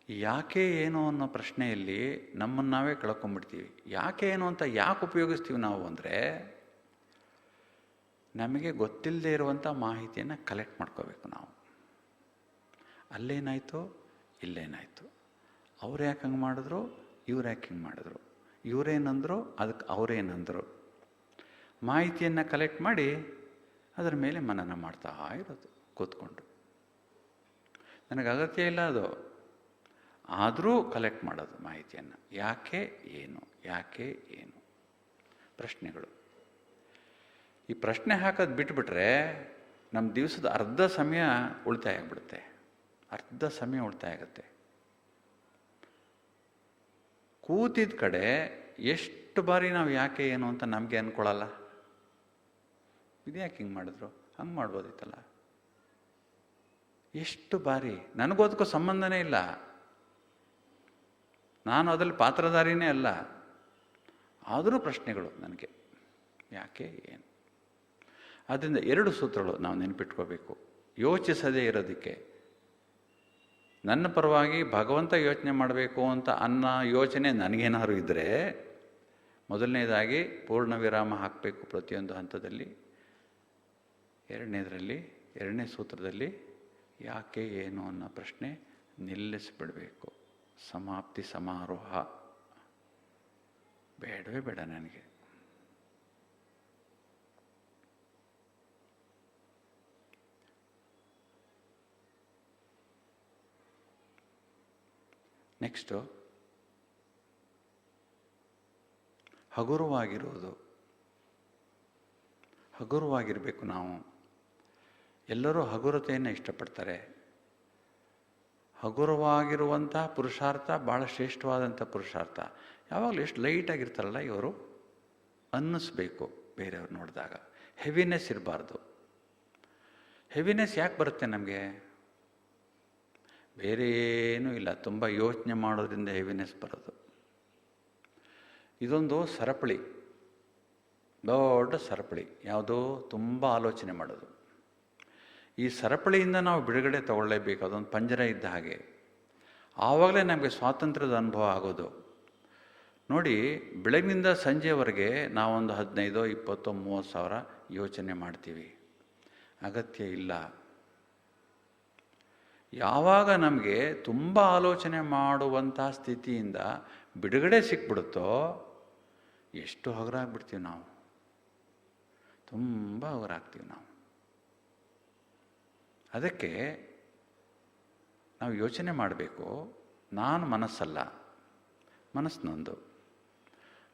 ಯಾಕೆ ಏನು ಅನ್ನೋ ಪ್ರಶ್ನೆಯಲ್ಲಿ ನಮ್ಮನ್ನು ನಾವೇ ಕಳ್ಕೊಂಡ್ಬಿಡ್ತೀವಿ. ಯಾಕೆ ಏನು ಅಂತ ಯಾಕೆ ಉಪಯೋಗಿಸ್ತೀವಿ ನಾವು ಅಂದರೆ, ನಮಗೆ ಗೊತ್ತಿಲ್ಲದೆ ಇರುವಂಥ ಮಾಹಿತಿಯನ್ನು ಕಲೆಕ್ಟ್ ಮಾಡ್ಕೋಬೇಕು ನಾವು. ಅಲ್ಲೇನಾಯಿತು, ಇಲ್ಲೇನಾಯಿತು, ಅವ್ರು ಯಾಕೆ ಹಂಗೆ ಮಾಡಿದ್ರು, ಇವ್ರು ಯಾಕೆ ಹಿಂಗೆ ಮಾಡಿದ್ರು, ಇವರೇನಂದ್ರು, ಅದಕ್ಕೆ ಅವರೇನಂದರು, ಮಾಹಿತಿಯನ್ನು ಕಲೆಕ್ಟ್ ಮಾಡಿ ಅದರ ಮೇಲೆ ಮನನ ಮಾಡ್ತಾ ಇರೋದು ಕೂತ್ಕೊಂಡು. ನನಗೆ ಅಗತ್ಯ ಇಲ್ಲ ಅದು, ಆದರೂ ಕಲೆಕ್ಟ್ ಮಾಡೋದು ಮಾಹಿತಿಯನ್ನು. ಯಾಕೆ ಏನು, ಯಾಕೆ ಏನು ಪ್ರಶ್ನೆಗಳು. ಈ ಪ್ರಶ್ನೆ ಹಾಕೋದು ಬಿಟ್ಬಿಟ್ರೆ ನಮ್ಮ ದಿವಸದ ಅರ್ಧ ಸಮಯ ಉಳಿತಾಯ ಆಗಿಬಿಡುತ್ತೆ, ಅರ್ಧ ಸಮಯ ಉಳಿತಾಯ ಆಗುತ್ತೆ. ಕೂತಿದ್ದ ಕಡೆ ಎಷ್ಟು ಬಾರಿ ನಾವು ಯಾಕೆ ಏನು ಅಂತ ನಮಗೆ ಅಂದ್ಕೊಳ್ಳಲ್ಲ. ಇದು ಯಾಕೆ ಹಿಂಗೆ ಮಾಡಿದ್ರು, ಹಂಗೆ ಮಾಡ್ಬೋದಿತ್ತಲ್ಲ. ಎಷ್ಟು ಬಾರಿ, ನನಗೋದಕ್ಕೂ ಸಂಬಂಧನೇ ಇಲ್ಲ, ನಾನು ಅದರಲ್ಲಿ ಪಾತ್ರಧಾರಿನೇ ಅಲ್ಲ, ಆದರೂ ಪ್ರಶ್ನೆಗಳು ನನಗೆ ಯಾಕೆ ಏನು. ಆದ್ದರಿಂದ 2 ಸೂತ್ರಗಳು ನಾವು ನೆನಪಿಟ್ಕೋಬೇಕು ಯೋಚಿಸದೇ ಇರೋದಕ್ಕೆ. ನನ್ನ ಪರವಾಗಿ ಭಗವಂತ ಯೋಚನೆ ಮಾಡಬೇಕು ಅಂತ ಅನ್ನೋ ಯೋಚನೆ ನನಗೇನಾದ್ರು ಇದ್ದರೆ, ಮೊದಲನೇದಾಗಿ ಪೂರ್ಣ ವಿರಾಮ ಹಾಕಬೇಕು ಪ್ರತಿಯೊಂದು ಹಂತದಲ್ಲಿ. ಎರಡನೇ ಸೂತ್ರದಲ್ಲಿ ಯಾಕೆ ಏನು ಅನ್ನೋ ಪ್ರಶ್ನೆ ನಿಲ್ಲಿಸಿಬಿಡಬೇಕು. ಸಮಾಪ್ತಿ ಸಮಾರೋಹ ಬೇಡವೇ ಬೇಡ ನನಗೆ. ನೆಕ್ಸ್ಟು ಹಗುರವಾಗಿರೋದು. ಹಗುರವಾಗಿರಬೇಕು ನಾವು. ಎಲ್ಲರೂ ಹಗುರತೆಯನ್ನು ಇಷ್ಟಪಡ್ತಾರೆ. ಹಗುರವಾಗಿರುವಂಥ ಪುರುಷಾರ್ಥ ಭಾಳ ಶ್ರೇಷ್ಠವಾದಂಥ ಪುರುಷಾರ್ಥ. ಯಾವಾಗಲೂ ಎಷ್ಟು ಲೈಟಾಗಿರ್ತಾರಲ್ಲ ಇವರು ಅನ್ನಿಸ್ಬೇಕು ಬೇರೆಯವ್ರು ನೋಡಿದಾಗ. ಹೆವಿನೆಸ್ ಇರಬಾರ್ದು. ಹೆವಿನೆಸ್ ಯಾಕೆ ಬರುತ್ತೆ ನಮಗೆ? ಬೇರೆ ಏನೂ ಇಲ್ಲ, ತುಂಬ ಯೋಚನೆ ಮಾಡೋದ್ರಿಂದ ಹೆವಿನೆಸ್ ಬರೋದು. ಇದೊಂದು ಸರಪಳಿ, ದೊಡ್ಡ ಸರಪಳಿ. ಯಾವುದೋ ತುಂಬ ಆಲೋಚನೆ ಮಾಡೋದು. ಈ ಸರಪಳಿಯಿಂದ ನಾವು ಬಿಡುಗಡೆ ತಗೊಳ್ಳೇಬೇಕು. ಅದೊಂದು ಪಂಜರ ಇದ್ದ ಹಾಗೆ. ಆವಾಗಲೇ ನಮಗೆ ಸ್ವಾತಂತ್ರ್ಯದ ಅನುಭವ ಆಗೋದು. ನೋಡಿ, ಬೆಳಗ್ಗಿನಿಂದ ಸಂಜೆವರೆಗೆ ನಾವೊಂದು 15, 20, 30 ಸಾವಿರ ಯೋಚನೆ ಮಾಡ್ತೀವಿ. ಅಗತ್ಯ ಇಲ್ಲ. ಯಾವಾಗ ನಮಗೆ ತುಂಬ ಆಲೋಚನೆ ಮಾಡುವಂಥ ಸ್ಥಿತಿಯಿಂದ ಬಿಡುಗಡೆ ಸಿಕ್ಬಿಡುತ್ತೋ ಎಷ್ಟು ಹಗುರಾಗ್ಬಿಡ್ತೀವಿ ನಾವು. ತುಂಬ ಹಗುರಾಗ್ತೀವಿ ನಾವು. ಅದಕ್ಕೆ ನಾವು ಯೋಚನೆ ಮಾಡಬೇಕು. ನಾನು ಮನಸ್ಸಲ್ಲ, ಮನಸ್ಸು ನಂದು.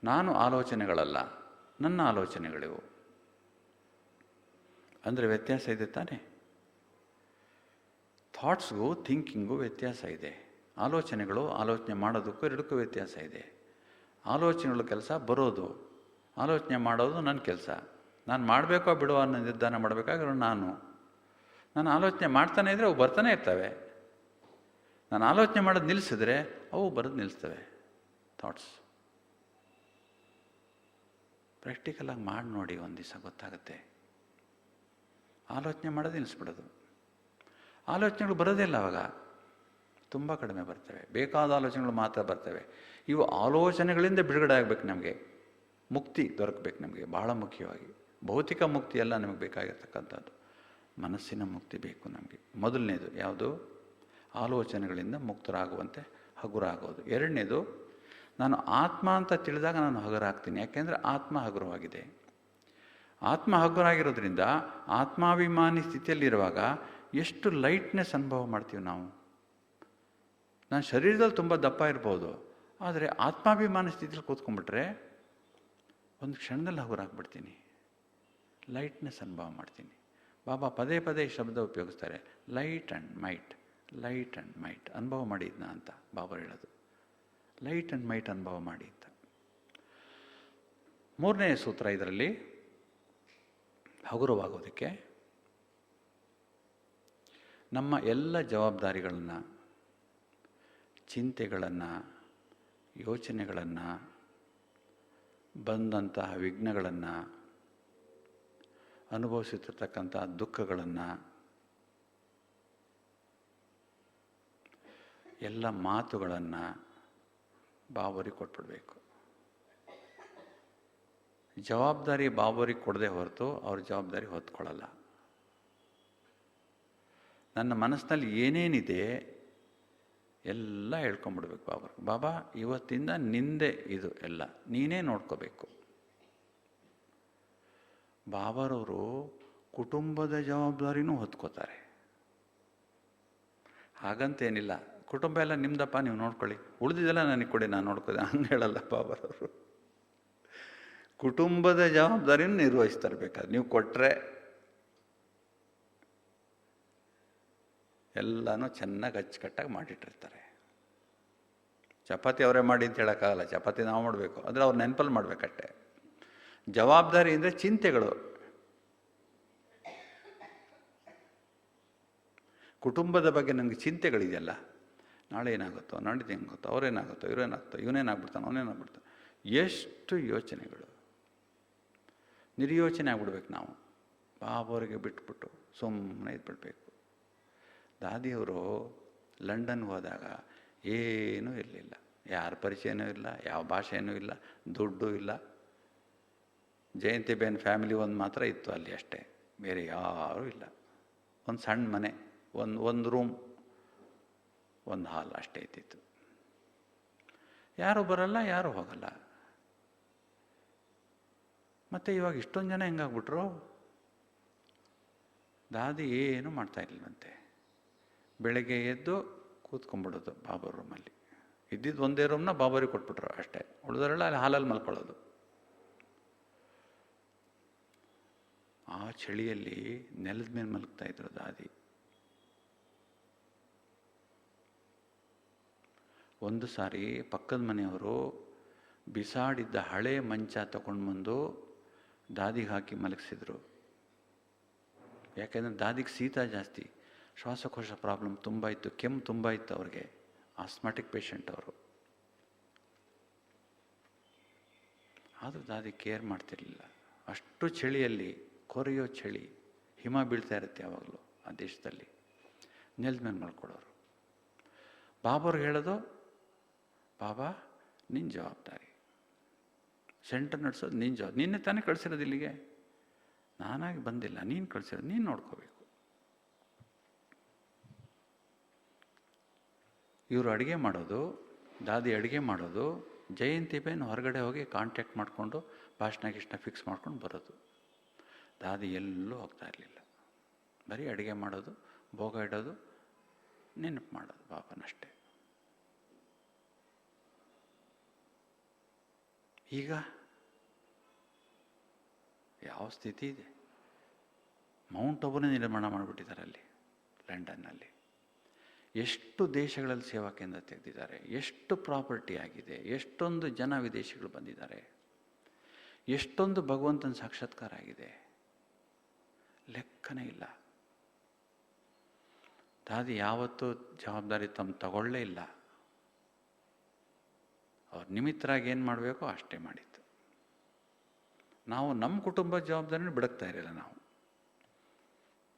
ನಾನು ಆಲೋಚನೆಗಳಲ್ಲ, ನನ್ನ ಆಲೋಚನೆಗಳಿವು. ಅಂದರೆ ವ್ಯತ್ಯಾಸ ಇದೆ ತಾನೇ. ಥಾಟ್ಸ್ಗೂ ಥಿಂಕಿಂಗು ವ್ಯತ್ಯಾಸ ಇದೆ. ಆಲೋಚನೆಗಳು ಆಲೋಚನೆ ಮಾಡೋದಕ್ಕೂ ಎರಡಕ್ಕೂ ವ್ಯತ್ಯಾಸ ಇದೆ. ಆಲೋಚನೆಗಳು ಕೆಲಸ ಬರೋದು, ಆಲೋಚನೆ ಮಾಡೋದು ನನ್ನ ಕೆಲಸ. ನಾನು ಮಾಡಬೇಕೋ ಬಿಡುವ ಅನ್ನೋ ನಿರ್ಧಾರ ಮಾಡಬೇಕಾಗಿರೋ ನಾನು ಆಲೋಚನೆ ಮಾಡ್ತಾನೆ ಇದ್ದರೆ ಅವು ಬರ್ತಾನೆ ಇರ್ತವೆ. ನಾನು ಆಲೋಚನೆ ಮಾಡೋದು ನಿಲ್ಲಿಸಿದ್ರೆ ಅವು ಬರೋದು ನಿಲ್ಲಿಸ್ತವೆ. ಥಾಟ್ಸ್ ಪ್ರಾಕ್ಟಿಕಲಾಗಿ ಮಾಡಿ ನೋಡಿ, ಒಂದು ದಿವಸ ಗೊತ್ತಾಗುತ್ತೆ. ಆಲೋಚನೆ ಮಾಡೋದು ನಿಲ್ಲಿಸ್ಬಿಡೋದು. ಆಲೋಚನೆಗಳು ಬರೋದೇ ಇಲ್ಲ ಅವಾಗ, ತುಂಬ ಕಡಿಮೆ ಬರ್ತವೆ. ಬೇಕಾದ ಆಲೋಚನೆಗಳು ಮಾತ್ರ ಬರ್ತವೆ. ಇವು ಆಲೋಚನೆಗಳಿಂದ ಬಿಡುಗಡೆ ಆಗಬೇಕು. ನಮಗೆ ಮುಕ್ತಿ ದೊರಕಬೇಕು. ನಮಗೆ ಬಹಳ ಮುಖ್ಯವಾಗಿ ಭೌತಿಕ ಮುಕ್ತಿ ಎಲ್ಲ ನಮಗೆ ಬೇಕಾಗಿರ್ತಕ್ಕಂಥದ್ದು. ಮನಸ್ಸಿನ ಮುಕ್ತಿ ಬೇಕು ನಮಗೆ. ಮೊದಲನೇದು ಯಾವುದು? ಆಲೋಚನೆಗಳಿಂದ ಮುಕ್ತರಾಗುವಂತೆ ಹಗುರಾಗೋದು. ಎರಡನೇದು, ನಾನು ಆತ್ಮ ಅಂತ ತಿಳಿದಾಗ ನಾನು ಹಗುರಾಗ್ತೀನಿ. ಯಾಕೆಂದರೆ ಆತ್ಮ ಹಗುರವಾಗಿದೆ. ಆತ್ಮ ಹಗುರಾಗಿರೋದ್ರಿಂದ ಆತ್ಮಾಭಿಮಾನಿ ಸ್ಥಿತಿಯಲ್ಲಿರುವಾಗ ಎಷ್ಟು ಲೈಟ್ನೆಸ್ ಅನುಭವ ಮಾಡ್ತೀವಿ ನಾವು. ನಾನು ಶರೀರದಲ್ಲಿ ತುಂಬ ದಪ್ಪ ಇರ್ಬೋದು, ಆದರೆ ಆತ್ಮಾಭಿಮಾನಿ ಸ್ಥಿತಿಯಲ್ಲಿ ಕೂತ್ಕೊಂಡ್ಬಿಟ್ರೆ ಒಂದು ಕ್ಷಣದಲ್ಲಿ ಹಗುರಾಗ್ಬಿಡ್ತೀನಿ. ಲೈಟ್ನೆಸ್ ಅನುಭವ ಮಾಡ್ತೀನಿ. ಬಾಬಾ ಪದೇ ಪದೇ ಶಬ್ದ ಉಪಯೋಗಿಸ್ತಾರೆ, light and might, light and might. ಅನುಭವ ಮಾಡಿದ್ನ ಅಂತ ಬಾಬಾ ಹೇಳೋದು. ಲೈಟ್ ಆ್ಯಂಡ್ ಮೈಟ್ ಅನುಭವ ಮಾಡಿ ಅಂತ. ಮೂರನೇ ಸೂತ್ರ ಇದರಲ್ಲಿ ಹಗುರವಾಗೋದಕ್ಕೆ, ನಮ್ಮ ಎಲ್ಲ ಜವಾಬ್ದಾರಿಗಳನ್ನು, ಚಿಂತೆಗಳನ್ನು, ಯೋಚನೆಗಳನ್ನು, ಬಂದಂತಹ ವಿಘ್ನಗಳನ್ನು, ಅನುಭವಿಸುತ್ತಿರ್ತಕ್ಕಂಥ ದುಃಖಗಳನ್ನು, ಎಲ್ಲ ಮಾತುಗಳನ್ನು ಬಾಬರಿಗೆ ಕೊಟ್ಬಿಡ್ಬೇಕು. ಜವಾಬ್ದಾರಿ ಬಾಬರಿಗೆ ಕೊಡದೆ ಹೊರತು ಅವ್ರ ಜವಾಬ್ದಾರಿ ಹೊತ್ಕೊಳ್ಳಲ್ಲ. ನನ್ನ ಮನಸ್ಸಿನಲ್ಲಿ ಏನೇನಿದೆ ಎಲ್ಲ ಹೇಳ್ಕೊಂಬಿಡ್ಬೇಕು ಬಾಬರಿಗೆ. ಬಾಬಾ, ಇವತ್ತಿಂದ ನಿಂದೆ ಇದು ಎಲ್ಲ, ನೀನೇ ನೋಡ್ಕೋಬೇಕು. ಬಾಬರವರು ಕುಟುಂಬದ ಜವಾಬ್ದಾರಿನೂ ಹೊತ್ಕೋತಾರೆ. ಹಾಗಂತೇನಿಲ್ಲ, ಕುಟುಂಬ ಎಲ್ಲ ನಿಮ್ದಪ್ಪ, ನೀವು ನೋಡ್ಕೊಳ್ಳಿ, ಉಳಿದಿದ್ದೆಲ್ಲ ನನಗೆ ಕೊಡಿ, ನಾನು ನೋಡ್ಕೋದೆ, ಹಂಗೆ ಹೇಳಲ್ಲ ಬಾಬರವರು. ಕುಟುಂಬದ ಜವಾಬ್ದಾರಿನೂ ನಿರ್ವಹಿಸ್ತಾರೆ. ಬೇಕಾದ್ರೆ ನೀವು ಕೊಟ್ಟರೆ ಎಲ್ಲನೂ ಚೆನ್ನಾಗಿ ಅಚ್ಚುಕಟ್ಟಾಗಿ ಮಾಡಿಟ್ಟಿರ್ತಾರೆ. ಚಪಾತಿ ಅವರೇ ಮಾಡಿ ಅಂತ ಹೇಳೋಕ್ಕಾಗಲ್ಲ, ಚಪಾತಿ ನಾವು ಮಾಡಬೇಕು, ಆದರೆ ಅವ್ರು ನೆನಪಲ್ಲಿ ಮಾಡಬೇಕಷ್ಟೆ. ಜವಾಬ್ದಾರಿ ಅಂದರೆ ಚಿಂತೆಗಳು. ಕುಟುಂಬದ ಬಗ್ಗೆ ನನಗೆ ಚಿಂತೆಗಳಿದೆಯಲ್ಲ, ನಾಳೆ ಏನಾಗುತ್ತೋ, ನಾಡಿದ್ದು ಹೆಂಗುತ್ತೋ, ಅವ್ರೇನಾಗುತ್ತೋ, ಇವರೇನಾಗುತ್ತೋ, ಇವನೇನಾಗ್ಬಿಡ್ತಾನೆ, ಅವನೇನಾಗ್ಬಿಡ್ತಾನೆ, ಎಷ್ಟು ಯೋಚನೆಗಳು. ನಿರ್ಯೋಚನೆ ಆಗ್ಬಿಡ್ಬೇಕು ನಾವು. ಬಾಬರಿಗೆ ಬಿಟ್ಬಿಟ್ಟು ಸುಮ್ಮನೆ ಇದ್ಬಿಡ್ಬೇಕು. ದಾದಿಯವರು ಲಂಡನ್ಗೆ ಹೋದಾಗ ಏನೂ ಇರಲಿಲ್ಲ, ಯಾರ ಪರಿಚಯನೂ ಇಲ್ಲ, ಯಾವ ಭಾಷೆನೂ ಇಲ್ಲ, ದುಡ್ಡು ಇಲ್ಲ. ಜಯಂತಿಬೇನ್ ಫ್ಯಾಮಿಲಿ ಒಂದು ಮಾತ್ರ ಇತ್ತು ಅಲ್ಲಿ ಅಷ್ಟೇ, ಬೇರೆ ಯಾರೂ ಇಲ್ಲ. ಒಂದು ಸಣ್ಣ ಮನೆ, ಒಂದು ರೂಮ್, ಒಂದು ಹಾಲ್ ಅಷ್ಟೇ ಇದ್ದಿತ್ತು. ಯಾರೂ ಬರಲ್ಲ, ಯಾರೂ ಹೋಗಲ್ಲ. ಮತ್ತು ಇವಾಗ ಇಷ್ಟೊಂದು ಜನ ಹೆಂಗಾಗ್ಬಿಟ್ರು. ದಾದಿ ಏನೂ ಮಾಡ್ತಾ ಇರಲಿಲ್ಲಂತೆ. ಬೆಳಗ್ಗೆ ಎದ್ದು ಕೂತ್ಕೊಂಡ್ಬಿಡೋದು ಬಾಬರ್ ರೂಮಲ್ಲಿ. ಇದ್ದಿದ್ದು ಒಂದೇ ರೂಮ್ನ ಬಾಬರಿಗೆ ಕೊಟ್ಬಿಟ್ರು ಅಷ್ಟೇ, ಉಳಿದರೆಲ್ಲ ಅಲ್ಲಿ ಹಾಲಲ್ಲಿ ಮಲ್ಕೊಳ್ಳೋದು. ಆ ಚಳಿಯಲ್ಲಿ ನೆಲದ ಮೇಲೆ ಮಲಗ್ತಾಯಿದ್ರು ದಾದಿ. ಒಂದು ಸಾರಿ ಪಕ್ಕದ ಮನೆಯವರು ಬಿಸಾಡಿದ್ದ ಹಳೆ ಮಂಚ ತಗೊಂಡು ಬಂದು ದಾದಿಗೆ ಹಾಕಿ ಮಲಗಿಸಿದ್ರು. ಯಾಕೆಂದರೆ ದಾದಿಗೆ ಶೀತ ಜಾಸ್ತಿ, ಶ್ವಾಸಕೋಶ ಪ್ರಾಬ್ಲಮ್ ತುಂಬ ಇತ್ತು, ಕೆಮ್ಮು ತುಂಬ ಇತ್ತು ಅವ್ರಿಗೆ. ಆಸ್ಮಾಟಿಕ್ ಪೇಷಂಟ್ ಅವರು. ಆದರೂ ದಾದಿ ಕೇರ್ ಮಾಡ್ತಿರ್ಲಿಲ್ಲ. ಅಷ್ಟು ಚಳಿಯಲ್ಲಿ, ಕೊರೆಯೋ ಚಳಿ, ಹಿಮ ಬೀಳ್ತಾ ಇರುತ್ತೆ ಯಾವಾಗಲೂ ಆ ದೇಶದಲ್ಲಿ. ನೆಲದ ಮೇಲೆ ಮಲ್ಕೊಳ್ಳೋರು. ಬಾಬರ್ಗೆ ಹೇಳೋದು, ಬಾಬಾ ನಿನ್ನ ಜವಾಬ್ದಾರಿ, ಸೆಂಟರ್ ನಡೆಸೋದು ನಿನ್ನ ಜವಾಬ್ದಾರಿ. ನಿನ್ನೆ ತಾನೇ ಕಳಿಸಿರೋದು ಇಲ್ಲಿಗೆ, ನಾನಾಗಿ ಬಂದಿಲ್ಲ, ನೀನು ಕಳಿಸಿರೋದು, ನೀನು ನೋಡ್ಕೋಬೇಕು. ಇವರು ಅಡುಗೆ ಮಾಡೋದು, ದಾದಿ ಅಡುಗೆ ಮಾಡೋದು, ಜಯಂತಿಬೇನ್ ಹೊರಗಡೆ ಹೋಗಿ ಕಾಂಟ್ಯಾಕ್ಟ್ ಮಾಡಿಕೊಂಡು ಭಾಷಣ ಫಿಕ್ಸ್ ಮಾಡ್ಕೊಂಡು ಬರೋದು. ದಾದಿ ಎಲ್ಲೂ ಹೋಗ್ತಾ ಇರಲಿಲ್ಲ, ಬರೀ ಅಡುಗೆ ಮಾಡೋದು, ಭೋಗ ಇಡೋದು, ನೆನಪು ಮಾಡೋದು ಬಾಬನಷ್ಟೇ. ಈಗ ಯಾವ ಸ್ಥಿತಿ ಇದೆ? ಮೌಂಟ್ ಅಬುನೇ ನಿರ್ಮಾಣ ಮಾಡಿಬಿಟ್ಟಿದ್ದಾರೆ ಅಲ್ಲಿ ಲಂಡನ್ನಲ್ಲಿ. ಎಷ್ಟು ದೇಶಗಳಲ್ಲಿ ಸೇವಾ ಕೇಂದ್ರ ತೆಗೆದಿದ್ದಾರೆ, ಎಷ್ಟು ಪ್ರಾಪರ್ಟಿ ಆಗಿದೆ, ಎಷ್ಟೊಂದು ಜನ ವಿದೇಶಿಗಳು ಬಂದಿದ್ದಾರೆ, ಎಷ್ಟೊಂದು ಭಗವಂತನ ಸಾಕ್ಷಾತ್ಕಾರ ಆಗಿದೆ, ಲೆಕ್ಕನೇ ಇಲ್ಲ. ದಾದಿ ಯಾವತ್ತೂ ಜವಾಬ್ದಾರಿ ತಗೊಳ್ಳೇ ಇಲ್ಲ. ಅವ್ರ ನಿಮಿತ್ತರಾಗಿ ಏನು ಮಾಡಬೇಕೋ ಅಷ್ಟೇ ಮಾಡಿತ್ತು. ನಾವು ನಮ್ಮ ಕುಟುಂಬದ ಜವಾಬ್ದಾರಿನ ಬಿಡಕ್ತಾ ಇರಲಿಲ್ಲ ನಾವು.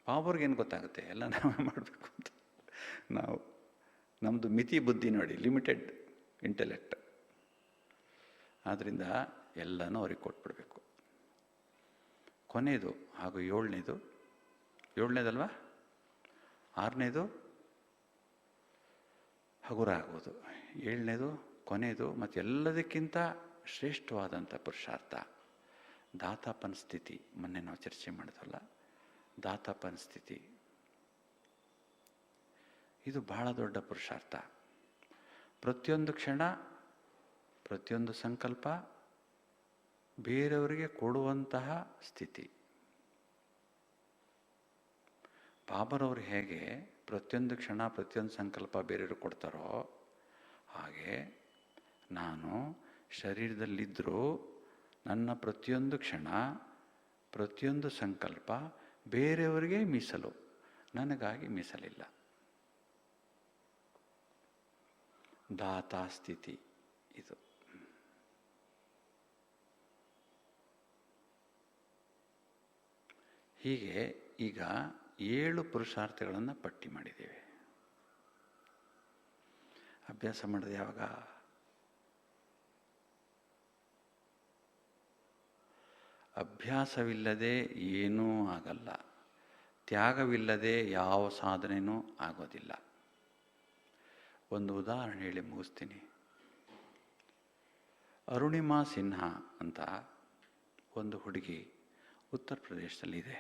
ಬಾಬರ್ಗೇನು ಗೊತ್ತಾಗುತ್ತೆ, ಎಲ್ಲ ನಾವೇ ಮಾಡಬೇಕು ಅಂತ. ನಾವು ನಮ್ಮದು ಮಿತಿ ಬುದ್ಧಿ ನೋಡಿ, ಲಿಮಿಟೆಡ್ ಇಂಟೆಲೆಕ್ಟ್. ಆದ್ದರಿಂದ ಎಲ್ಲನೂ ಅವ್ರಿಗೆ ಕೊಟ್ಬಿಡ್ಬೇಕು. ಕೊನೆಯದು ಹಾಗೂ ಏಳನೇದಲ್ವಾ, 6ನೇದು ಹಗುರ ಆಗೋದು, 7ನೇದು ಕೊನೆಯದು ಮತ್ತು ಎಲ್ಲದಕ್ಕಿಂತ ಶ್ರೇಷ್ಠವಾದಂಥ ಪುರುಷಾರ್ಥ ದಾತಾಪನ ಸ್ಥಿತಿ. ಮೊನ್ನೆ ನಾವು ಚರ್ಚೆ ಮಾಡಿದ್ವಲ್ಲ, ದಾತಾಪನ ಸ್ಥಿತಿ. ಇದು ಬಹಳ ದೊಡ್ಡ ಪುರುಷಾರ್ಥ. ಪ್ರತಿಯೊಂದು ಕ್ಷಣ, ಪ್ರತಿಯೊಂದು ಸಂಕಲ್ಪ ಬೇರೆಯವರಿಗೆ ಕೊಡುವಂತಹ ಸ್ಥಿತಿ. ಬಾಬರವರು ಹೇಗೆ ಪ್ರತಿಯೊಂದು ಕ್ಷಣ, ಪ್ರತಿಯೊಂದು ಸಂಕಲ್ಪ ಬೇರೆಯವ್ರಿಗೆ ಕೊಡ್ತಾರೋ, ಹಾಗೆ ನಾನು ಶರೀರದಲ್ಲಿದ್ದರೂ ನನ್ನ ಪ್ರತಿಯೊಂದು ಕ್ಷಣ, ಪ್ರತಿಯೊಂದು ಸಂಕಲ್ಪ ಬೇರೆಯವರಿಗೆ ಮೀಸಲು, ನನಗಾಗಿ ಮೀಸಲಿಲ್ಲ. ದಾತಾ ಸ್ಥಿತಿ ಇದು. ಹೀಗೆ ಈಗ 7 ಪುರುಷಾರ್ಥಗಳನ್ನು ಪಟ್ಟಿ ಮಾಡಿದ್ದೇವೆ. ಅಭ್ಯಾಸ ಮಾಡಿದೆ ಯಾವಾಗ? ಅಭ್ಯಾಸವಿಲ್ಲದೆ ಏನೂ ಆಗಲ್ಲ. ತ್ಯಾಗವಿಲ್ಲದೆ ಯಾವ ಸಾಧನೆಯೂ ಆಗೋದಿಲ್ಲ. ಒಂದು ಉದಾಹರಣೆ ಹೇಳಿ ಮುಗಿಸ್ತೀನಿ. ಅರುಣಿಮಾ ಸಿನ್ಹಾ ಅಂತ ಒಂದು ಹುಡುಗಿ ಉತ್ತರ ಪ್ರದೇಶದಲ್ಲಿದೆ.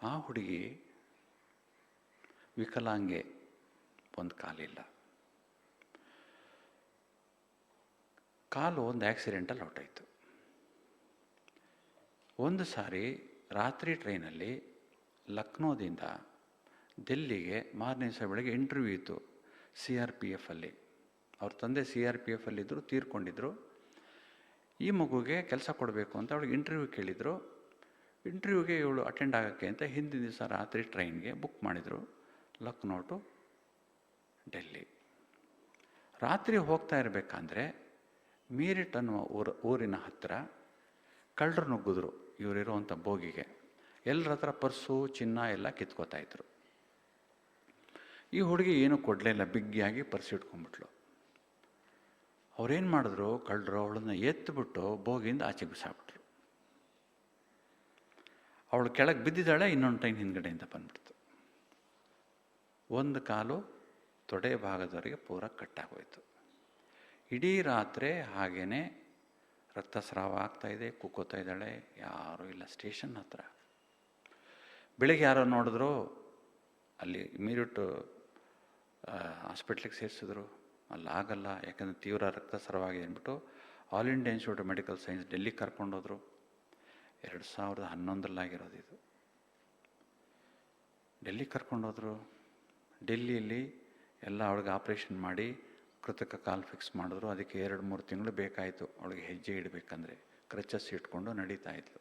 ಆ ಹುಡುಗಿ ವಿಕಲಾಂಗೆ, ಒಂದು ಕಾಲಿಲ್ಲ. ಕಾಲು ಒಂದು ಆಕ್ಸಿಡೆಂಟಲ್ಲಿ ಹೊರಟೋಯ್ತು. ಒಂದು ಸಾರಿ ರಾತ್ರಿ ಟ್ರೈನಲ್ಲಿ ಲಕ್ನೋದಿಂದ ಡೆಲ್ಲಿಗೆ ಮಾರನೇ ದಿವಸ ಬೆಳಗ್ಗೆ ಇಂಟರ್ವ್ಯೂ ಇತ್ತು CRPF ಅಲ್ಲಿ. ಅವ್ರ ತಂದೆ CRPF ಅಲ್ಲಿದ್ದರು, ತೀರ್ಕೊಂಡಿದ್ರು. ಈ ಮಗುಗೆ ಕೆಲಸ ಕೊಡಬೇಕು ಅಂತ ಅವಳಿಗೆ ಇಂಟರ್ವ್ಯೂ ಕೇಳಿದರು. ಇಂಟರ್ವ್ಯೂಗೆ ಇವಳು ಅಟೆಂಡ್ ಆಗೋಕ್ಕೆ ಅಂತ ಹಿಂದಿನ ದಿವಸ ರಾತ್ರಿ ಟ್ರೈನ್ಗೆ ಬುಕ್ ಮಾಡಿದರು, ಲಕ್ನೋ ಟು ಡೆಲ್ಲಿ. ರಾತ್ರಿ ಹೋಗ್ತಾ ಇರಬೇಕಂದ್ರೆ ಮೀರಿಟ್ ಅನ್ನುವ ಊರಿನ ಹತ್ತಿರ ಕಳ್ಳರು ನುಗ್ಗಿದ್ರು ಇವರಿರುವಂಥ ಬೋಗಿಗೆ. ಎಲ್ಲರ ಹತ್ರ ಪರ್ಸು, ಚಿನ್ನ ಎಲ್ಲ ಕಿತ್ಕೋತಾಯಿದ್ರು. ಈ ಹುಡುಗಿ ಏನೂ ಕೊಡಲಿಲ್ಲ, ಬಿಗ್ಗಿಯಾಗಿ ಪರ್ಸ್ ಇಟ್ಕೊಂಡ್ಬಿಟ್ಲು. ಅವ್ರೇನು ಮಾಡಿದ್ರು, ಕಳ್ಳರು ಅವಳನ್ನು ಎತ್ತಿಬಿಟ್ಟು ಬೋಗಿಯಿಂದ ಆಚೆಗೆ ಬಿಸಾಕ್ಬಿಟ್ರು. ಅವಳು ಕೆಳಗೆ ಬಿದ್ದಿದ್ದಾಳೆ, ಇನ್ನೊಂದು ಟ್ರೈನ್ ಹಿಂದ್ಗಡೆಯಿಂದ ಬಂದ್ಬಿಡ್ತು. ಒಂದು ಕಾಲು ತೊಡೆ ಭಾಗದವರೆಗೆ ಪೂರ ಕಟ್ಟಾಗೋಯ್ತು. ಇಡೀ ರಾತ್ರಿ ಹಾಗೇ ರಕ್ತಸ್ರಾವ ಆಗ್ತಾಯಿದೆ, ಕುಕ್ಕೋತಾ ಇದ್ದಾಳೆ, ಯಾರೂ ಇಲ್ಲ ಸ್ಟೇಷನ್ ಹತ್ರ. ಬೆಳಿಗ್ಗೆ ಯಾರೋ ನೋಡಿದ್ರು, ಅಲ್ಲಿ ಇಮಿಡಿಯೇಟ್ ಹಾಸ್ಪಿಟ್ಲಿಗೆ ಸೇರಿಸಿದ್ರು. ಅಲ್ಲಾಗಲ್ಲ, ಯಾಕಂದರೆ ತೀವ್ರ ರಕ್ತಸ್ರಾವ ಆಗಿದೆ ಅಂದ್ಬಿಟ್ಟು all India institute of medical science ಡೆಲ್ಲಿಗೆ ಕರ್ಕೊಂಡೋದ್ರು. 2011 ಇದು. ಡೆಲ್ಲಿಗೆ ಕರ್ಕೊಂಡೋದ್ರು. ಡೆಲ್ಲಿಯಲ್ಲಿ ಎಲ್ಲ ಅವಳಿಗೆ ಆಪ್ರೇಷನ್ ಮಾಡಿ ಕೃತಕ ಕಾಲು ಫಿಕ್ಸ್ ಮಾಡಿದ್ರು. ಅದಕ್ಕೆ 2-3 ತಿಂಗಳು ಬೇಕಾಯಿತು ಅವಳಿಗೆ ಹೆಜ್ಜೆ ಇಡಬೇಕಂದ್ರೆ. ಕ್ರಚಸ್ ಇಟ್ಕೊಂಡು ನಡೀತಾ ಇದ್ಲು.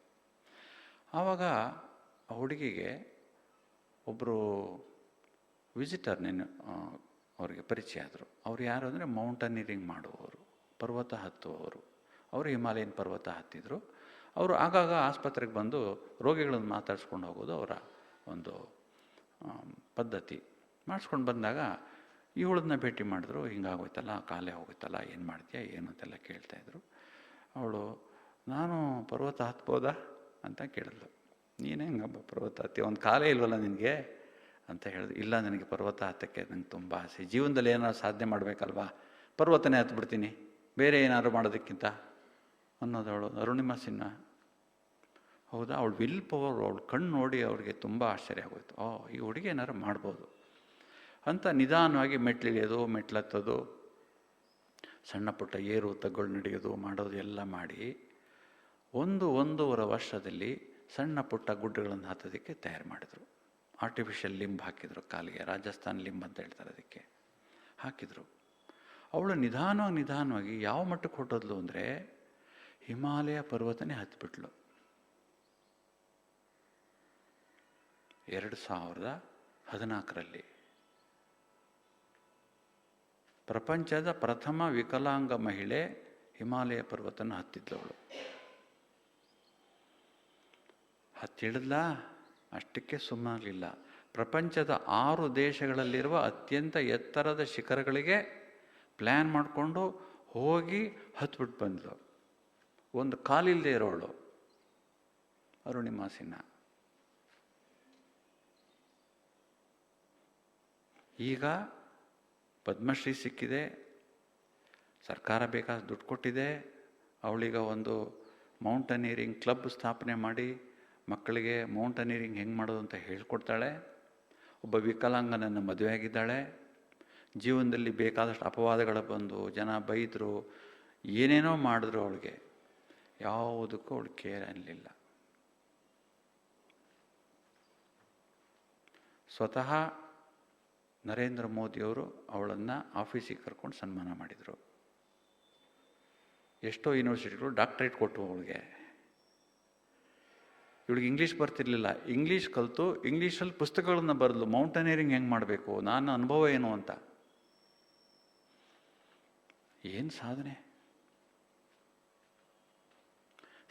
ಆವಾಗ ಆ ಹುಡುಗಿಗೆ ಒಬ್ಬರು ವಿಸಿಟರ್ ಅವ್ರಿಗೆ ಪರಿಚಯ ಆದರು. ಅವ್ರು ಯಾರು ಅಂದರೆ ಮೌಂಟನಿರಿಂಗ್ ಮಾಡುವವರು, ಪರ್ವತ ಹತ್ತುವವರು. ಅವರು ಹಿಮಾಲಯನ್ ಪರ್ವತ ಹತ್ತಿದ್ರು. ಅವರು ಆಗಾಗ ಆಸ್ಪತ್ರೆಗೆ ಬಂದು ರೋಗಿಗಳನ್ನು ಮಾತಾಡ್ಸ್ಕೊಂಡು ಹೋಗೋದು ಅವರ ಒಂದು ಪದ್ಧತಿ. ಮಾಡಿಸ್ಕೊಂಡು ಬಂದಾಗ ಇವಳನ್ನ ಭೇಟಿ ಮಾಡಿದ್ರು. ಹಿಂಗಾಗೋಯ್ತಲ್ಲ, ಕಾಲೇ ಹೋಗುತ್ತಲ್ಲ, ಏನು ಮಾಡ್ತೀಯಾ ಏನು ಅಂತೆಲ್ಲ ಕೇಳ್ತಾಯಿದ್ರು. ಅವಳು, ನಾನು ಪರ್ವತ ಹತ್ಬೋದಾ ಅಂತ ಕೇಳಿದ್ಲು. ನೀನೇ ಹೆಂಗಬ್ಬ ಪರ್ವತ ಹತ್ತಿ, ಒಂದು ಕಾಲೇ ಇಲ್ವಲ್ಲ ನಿನಗೆ ಅಂತ ಹೇಳಿದ್ರು. ಇಲ್ಲ, ನನಗೆ ಪರ್ವತ ಹತ್ತಕ್ಕೆ ನಂಗೆ ತುಂಬ ಆಸೆ, ಜೀವನದಲ್ಲಿ ಏನಾದ್ರು ಸಾಧನೆ ಮಾಡಬೇಕಲ್ವಾ, ಪರ್ವತನೇ ಹತ್ಬಿಡ್ತೀನಿ ಬೇರೆ ಏನಾದ್ರು ಮಾಡೋದಕ್ಕಿಂತ ಅನ್ನೋದವಳು ಅರುಣಿಮಾ ಸಿನ್ಹಾ. ಹೌದಾ? ಅವಳು ವಿಲ್ ಪವರ್, ಅವಳು ಕಣ್ಣು ನೋಡಿ ಅವ್ರಿಗೆ ತುಂಬ ಆಶ್ಚರ್ಯ ಆಗೋಯ್ತು. ಈ ಹುಡುಗಿ ಏನಾದ್ರು ಮಾಡ್ಬೋದು ಅಂತ ನಿಧಾನವಾಗಿ ಮೆಟ್ಲಿಳಿಯೋದು, ಮೆಟ್ಲತ್ತೋದು, ಸಣ್ಣ ಪುಟ್ಟ ಏರು ತಗ್ಗಳು ನಡೆಯೋದು ಮಾಡೋದು ಎಲ್ಲ ಮಾಡಿ 1-1.5 ವರ್ಷದಲ್ಲಿ ಸಣ್ಣ ಪುಟ್ಟ ಗುಡ್ಡಗಳನ್ನು ಹತ್ತೋದಕ್ಕೆ ತಯಾರು ಮಾಡಿದರು. ಆರ್ಟಿಫಿಷಿಯಲ್ ಲಿಂಬ್ ಹಾಕಿದರು ಕಾಲಿಗೆ, ರಾಜಸ್ಥಾನ್ ಲಿಂಬ್ ಅಂತ ಹೇಳ್ತಾರೆ ಅದಕ್ಕೆ, ಹಾಕಿದರು. ಅವಳು ನಿಧಾನವಾಗಿ ಯಾವ ಮಟ್ಟಕ್ಕೆ ಹೊಟ್ಟೋದ್ಲು ಅಂದರೆ ಹಿಮಾಲಯ ಪರ್ವತನೇ ಹತ್ತಿಬಿಟ್ಲು. 2014 ಪ್ರಪಂಚದ ಪ್ರಥಮ ವಿಕಲಾಂಗ ಮಹಿಳೆ ಹಿಮಾಲಯ ಪರ್ವತನ ಹತ್ತಿದ್ಲವಳು. ಹತ್ತಿಳಿದ್ಲ, ಅಷ್ಟಕ್ಕೆ ಸುಮ್ಮನಿರಲಿಲ್ಲ. ಪ್ರಪಂಚದ 6 ದೇಶಗಳಲ್ಲಿರುವ ಅತ್ಯಂತ ಎತ್ತರದ ಶಿಖರಗಳಿಗೆ ಪ್ಲ್ಯಾನ್ ಮಾಡಿಕೊಂಡು ಹೋಗಿ ಹತ್ಬಿಟ್ಟು ಬಂದಳು. ಒಂದು ಕಾಲಿಲ್ಲದೆ ಇರೋಳು ಅರುಣಿಮಾ ಸಿನ್ಹಾ. ಈಗ ಪದ್ಮಶ್ರೀ ಸಿಕ್ಕಿದೆ, ಸರ್ಕಾರ ಬೇಕಾದ ದುಡ್ಡು ಕೊಟ್ಟಿದೆ. ಅವಳೀಗ ಒಂದು ಮೌಂಟನಿಯರಿಂಗ್ ಕ್ಲಬ್ ಸ್ಥಾಪನೆ ಮಾಡಿ ಮಕ್ಕಳಿಗೆ ಮೌಂಟನಿಯರಿಂಗ್ ಹೆಂಗೆ ಮಾಡೋದು ಅಂತ ಹೇಳ್ಕೊಡ್ತಾಳೆ. ಒಬ್ಬ ವಿಕಲಾಂಗನನ್ನು ಮದುವೆಯಾಗಿದ್ದಾಳೆ. ಜೀವನದಲ್ಲಿ ಬೇಕಾದಷ್ಟು ಅಪವಾದಗಳು ಬಂದು ಜನ ಬೈದರು, ಏನೇನೋ ಮಾಡಿದ್ರು, ಅವಳಿಗೆ ಯಾವುದಕ್ಕೂ ಅವಳು ಕೇರ್ ಅನ್ನಲಿಲ್ಲ. ಸ್ವತಃ ನರೇಂದ್ರ ಮೋದಿಯವರು ಅವಳನ್ನು ಆಫೀಸಿಗೆ ಕರ್ಕೊಂಡು ಸನ್ಮಾನ ಮಾಡಿದರು. ಎಷ್ಟೋ ಯೂನಿವರ್ಸಿಟಿಗಳು ಡಾಕ್ಟ್ರೇಟ್ ಕೊಟ್ಟು ಅವಳಿಗೆ. ಇವಳಿಗೆ ಇಂಗ್ಲೀಷ್ ಬರ್ತಿರ್ಲಿಲ್ಲ, ಇಂಗ್ಲೀಷ್ ಕಲಿತು ಇಂಗ್ಲೀಷಲ್ಲಿ ಪುಸ್ತಕಗಳನ್ನು ಬರೆದ್ಲು, ಮೌಂಟನೇರಿಂಗ್ ಹೆಂಗೆ ಮಾಡಬೇಕು, ನನ್ನ ಅನುಭವ ಏನು ಅಂತ. ಏನು ಸಾಧನೆ!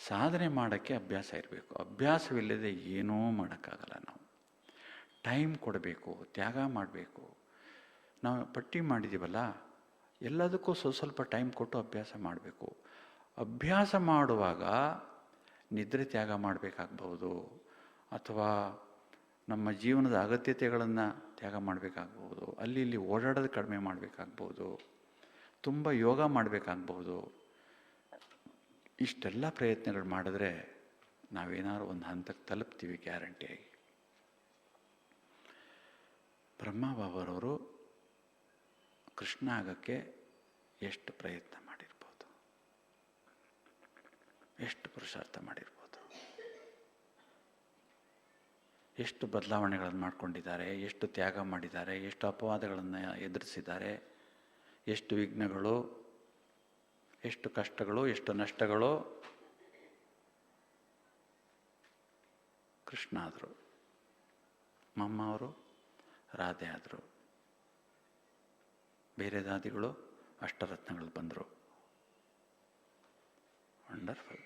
ಸಾಧನೆ ಮಾಡೋಕ್ಕೆ ಅಭ್ಯಾಸ ಇರಬೇಕು. ಅಭ್ಯಾಸವಿಲ್ಲದೆ ಏನೂ ಮಾಡೋಕ್ಕಾಗಲ್ಲ. ನಾವು ಟೈಮ್ ಕೊಡಬೇಕು, ತ್ಯಾಗ ಮಾಡಬೇಕು. ನಾವು ಪಟ್ಟಿ ಮಾಡಿದ್ದೀವಲ್ಲ, ಎಲ್ಲದಕ್ಕೂ ಸ್ವಲ್ಪ ಟೈಮ್ ಕೊಟ್ಟು ಅಭ್ಯಾಸ ಮಾಡಬೇಕು. ಅಭ್ಯಾಸ ಮಾಡುವಾಗ ನಿದ್ರೆ ತ್ಯಾಗ ಮಾಡಬೇಕಾಗ್ಬೋದು, ಅಥವಾ ನಮ್ಮ ಜೀವನದ ಅಗತ್ಯತೆಗಳನ್ನು ತ್ಯಾಗ ಮಾಡಬೇಕಾಗ್ಬೋದು, ಅಲ್ಲಿ ಇಲ್ಲಿ ಓಡಾಡೋದು ಕಡಿಮೆ ಮಾಡಬೇಕಾಗ್ಬೋದು, ತುಂಬ ಯೋಗ ಮಾಡಬೇಕಾಗ್ಬೋದು. ಇಷ್ಟೆಲ್ಲ ಪ್ರಯತ್ನಗಳು ಮಾಡಿದ್ರೆ ನಾವೇನಾದ್ರು ಒಂದು ಹಂತಕ್ಕೆ ತಲುಪ್ತೀವಿ ಗ್ಯಾರಂಟಿಯಾಗಿ. ಬ್ರಹ್ಮಬಾಬರವರು ಕೃಷ್ಣ ಆಗೋಕ್ಕೆ ಎಷ್ಟು ಪ್ರಯತ್ನ ಮಾಡಿರ್ಬೋದು, ಎಷ್ಟು ಪುರುಷಾರ್ಥ ಮಾಡಿರ್ಬೋದು, ಎಷ್ಟು ಬದಲಾವಣೆಗಳನ್ನು ಮಾಡಿಕೊಂಡಿದ್ದಾರೆ, ಎಷ್ಟು ತ್ಯಾಗ ಮಾಡಿದ್ದಾರೆ, ಎಷ್ಟು ಅಪವಾದಗಳನ್ನು ಎದುರಿಸಿದ್ದಾರೆ, ಎಷ್ಟು ವಿಘ್ನಗಳು, ಎಷ್ಟು ಕಷ್ಟಗಳು, ಎಷ್ಟು ನಷ್ಟಗಳು. ಕೃಷ್ಣ ಆದರು, ಮಮ್ಮ ಅವರು ರಾಧೆ ಆದರು, ಬೇರೆ ದಾದಿಗಳು ಅಷ್ಟರತ್ನಗಳು ಬಂದರು. ವಂಡರ್ಫುಲ್.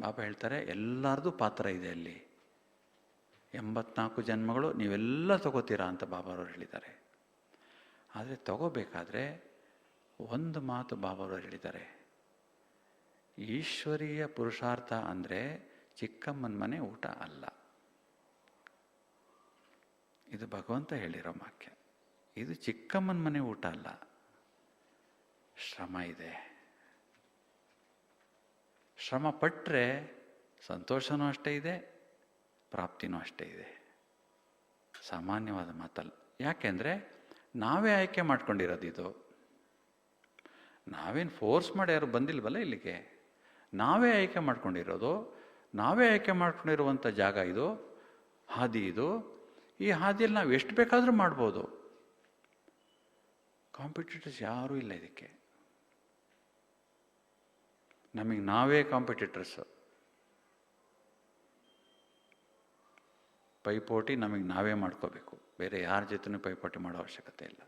ಬಾಬಾ ಹೇಳ್ತಾರೆ ಎಲ್ಲರದು ಪಾತ್ರ ಇದೆ ಅಲ್ಲಿ. 84 ಜನ್ಮಗಳು ನೀವೆಲ್ಲ ತಗೋತೀರಾ ಅಂತ ಬಾಬಾರವರು ಹೇಳಿದ್ದಾರೆ. ಆದರೆ ತಗೋಬೇಕಾದ್ರೆ ಒಂದು ಮಾತು ಬಾಬಾರವರು ಹೇಳಿದ್ದಾರೆ, ಈಶ್ವರೀಯ ಪುರುಷಾರ್ಥ ಅಂದರೆ ಚಿಕ್ಕಮ್ಮನ ಮನೆ ಊಟ ಅಲ್ಲ. ಇದು ಭಗವಂತ ಹೇಳಿರೋ ವಾಕ್ಯ. ಇದು ಚಿಕ್ಕಮ್ಮನ ಮನೆ ಊಟ ಅಲ್ಲ. ಶ್ರಮ ಇದೆ. ಶ್ರಮ ಪಟ್ಟರೆ ಸಂತೋಷನೂ ಅಷ್ಟೇ ಇದೆ, ಪ್ರಾಪ್ತಿನೂ ಅಷ್ಟೇ ಇದೆ. ಸಾಮಾನ್ಯವಾದ ಮಾತಲ್ಲ. ಯಾಕೆಂದರೆ ನಾವೇ ಆಯ್ಕೆ ಮಾಡ್ಕೊಂಡಿರೋದು ಇದು. ನಾವೇನು ಫೋರ್ಸ್ ಮಾಡಿ ಯಾರು ಬಂದಿಲ್ವಲ್ಲ ಇಲ್ಲಿಗೆ. ನಾವೇ ಆಯ್ಕೆ ಮಾಡ್ಕೊಂಡಿರೋದು, ನಾವೇ ಆಯ್ಕೆ ಮಾಡ್ಕೊಂಡಿರುವಂಥ ಜಾಗ ಇದು, ಹಾದಿ ಇದು. ಈ ಹಾದಿಯಲ್ಲಿ ನಾವು ಎಷ್ಟು ಬೇಕಾದರೂ ಮಾಡ್ಬೋದು. ಕಾಂಪಿಟೇಟರ್ಸ್ ಯಾರೂ ಇಲ್ಲ ಇದಕ್ಕೆ. ನಮಗೆ ನಾವೇ ಕಾಂಪಿಟೇಟರ್ಸು. ಪೈಪೋಟಿ ನಮಗೆ ನಾವೇ ಮಾಡ್ಕೋಬೇಕು, ಬೇರೆ ಯಾರ ಜೊತೆನೂ ಪೈಪೋಟಿ ಮಾಡೋ ಅವಶ್ಯಕತೆ ಇಲ್ಲ.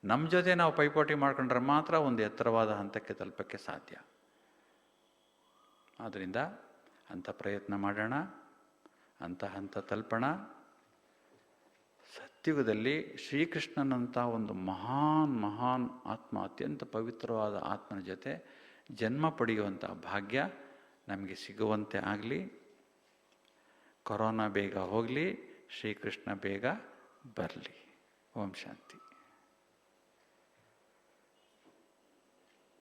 ನಮ್ಮ ಜೊತೆ ನಾವು ಪೈಪೋಟಿ ಮಾಡ್ಕೊಂಡ್ರೆ ಮಾತ್ರ ಒಂದು ಎತ್ತರವಾದ ಹಂತಕ್ಕೆ ತಲುಪಕ್ಕೆ ಸಾಧ್ಯ. ಆದ್ದರಿಂದ ಅಂಥ ಪ್ರಯತ್ನ ಮಾಡೋಣ, ಅಂಥ ಹಂತ ತಲುಪೋಣ. ಸತ್ಯುಗದಲ್ಲಿ ಶ್ರೀಕೃಷ್ಣನಂಥ ಒಂದು ಮಹಾನ್ ಆತ್ಮ, ಅತ್ಯಂತ ಪವಿತ್ರವಾದ ಆತ್ಮನ ಜೊತೆ ಜನ್ಮ ಪಡೆಯುವಂಥ ಭಾಗ್ಯ ನಮಗೆ ಸಿಗುವಂತೆ ಆಗಲಿ. ಕೊರೋನಾ ಬೇಗ ಹೋಗಲಿ, ಶ್ರೀಕೃಷ್ಣ ಬೇಗ ಬರಲಿ. ಓಂ ಶಾಂತಿ.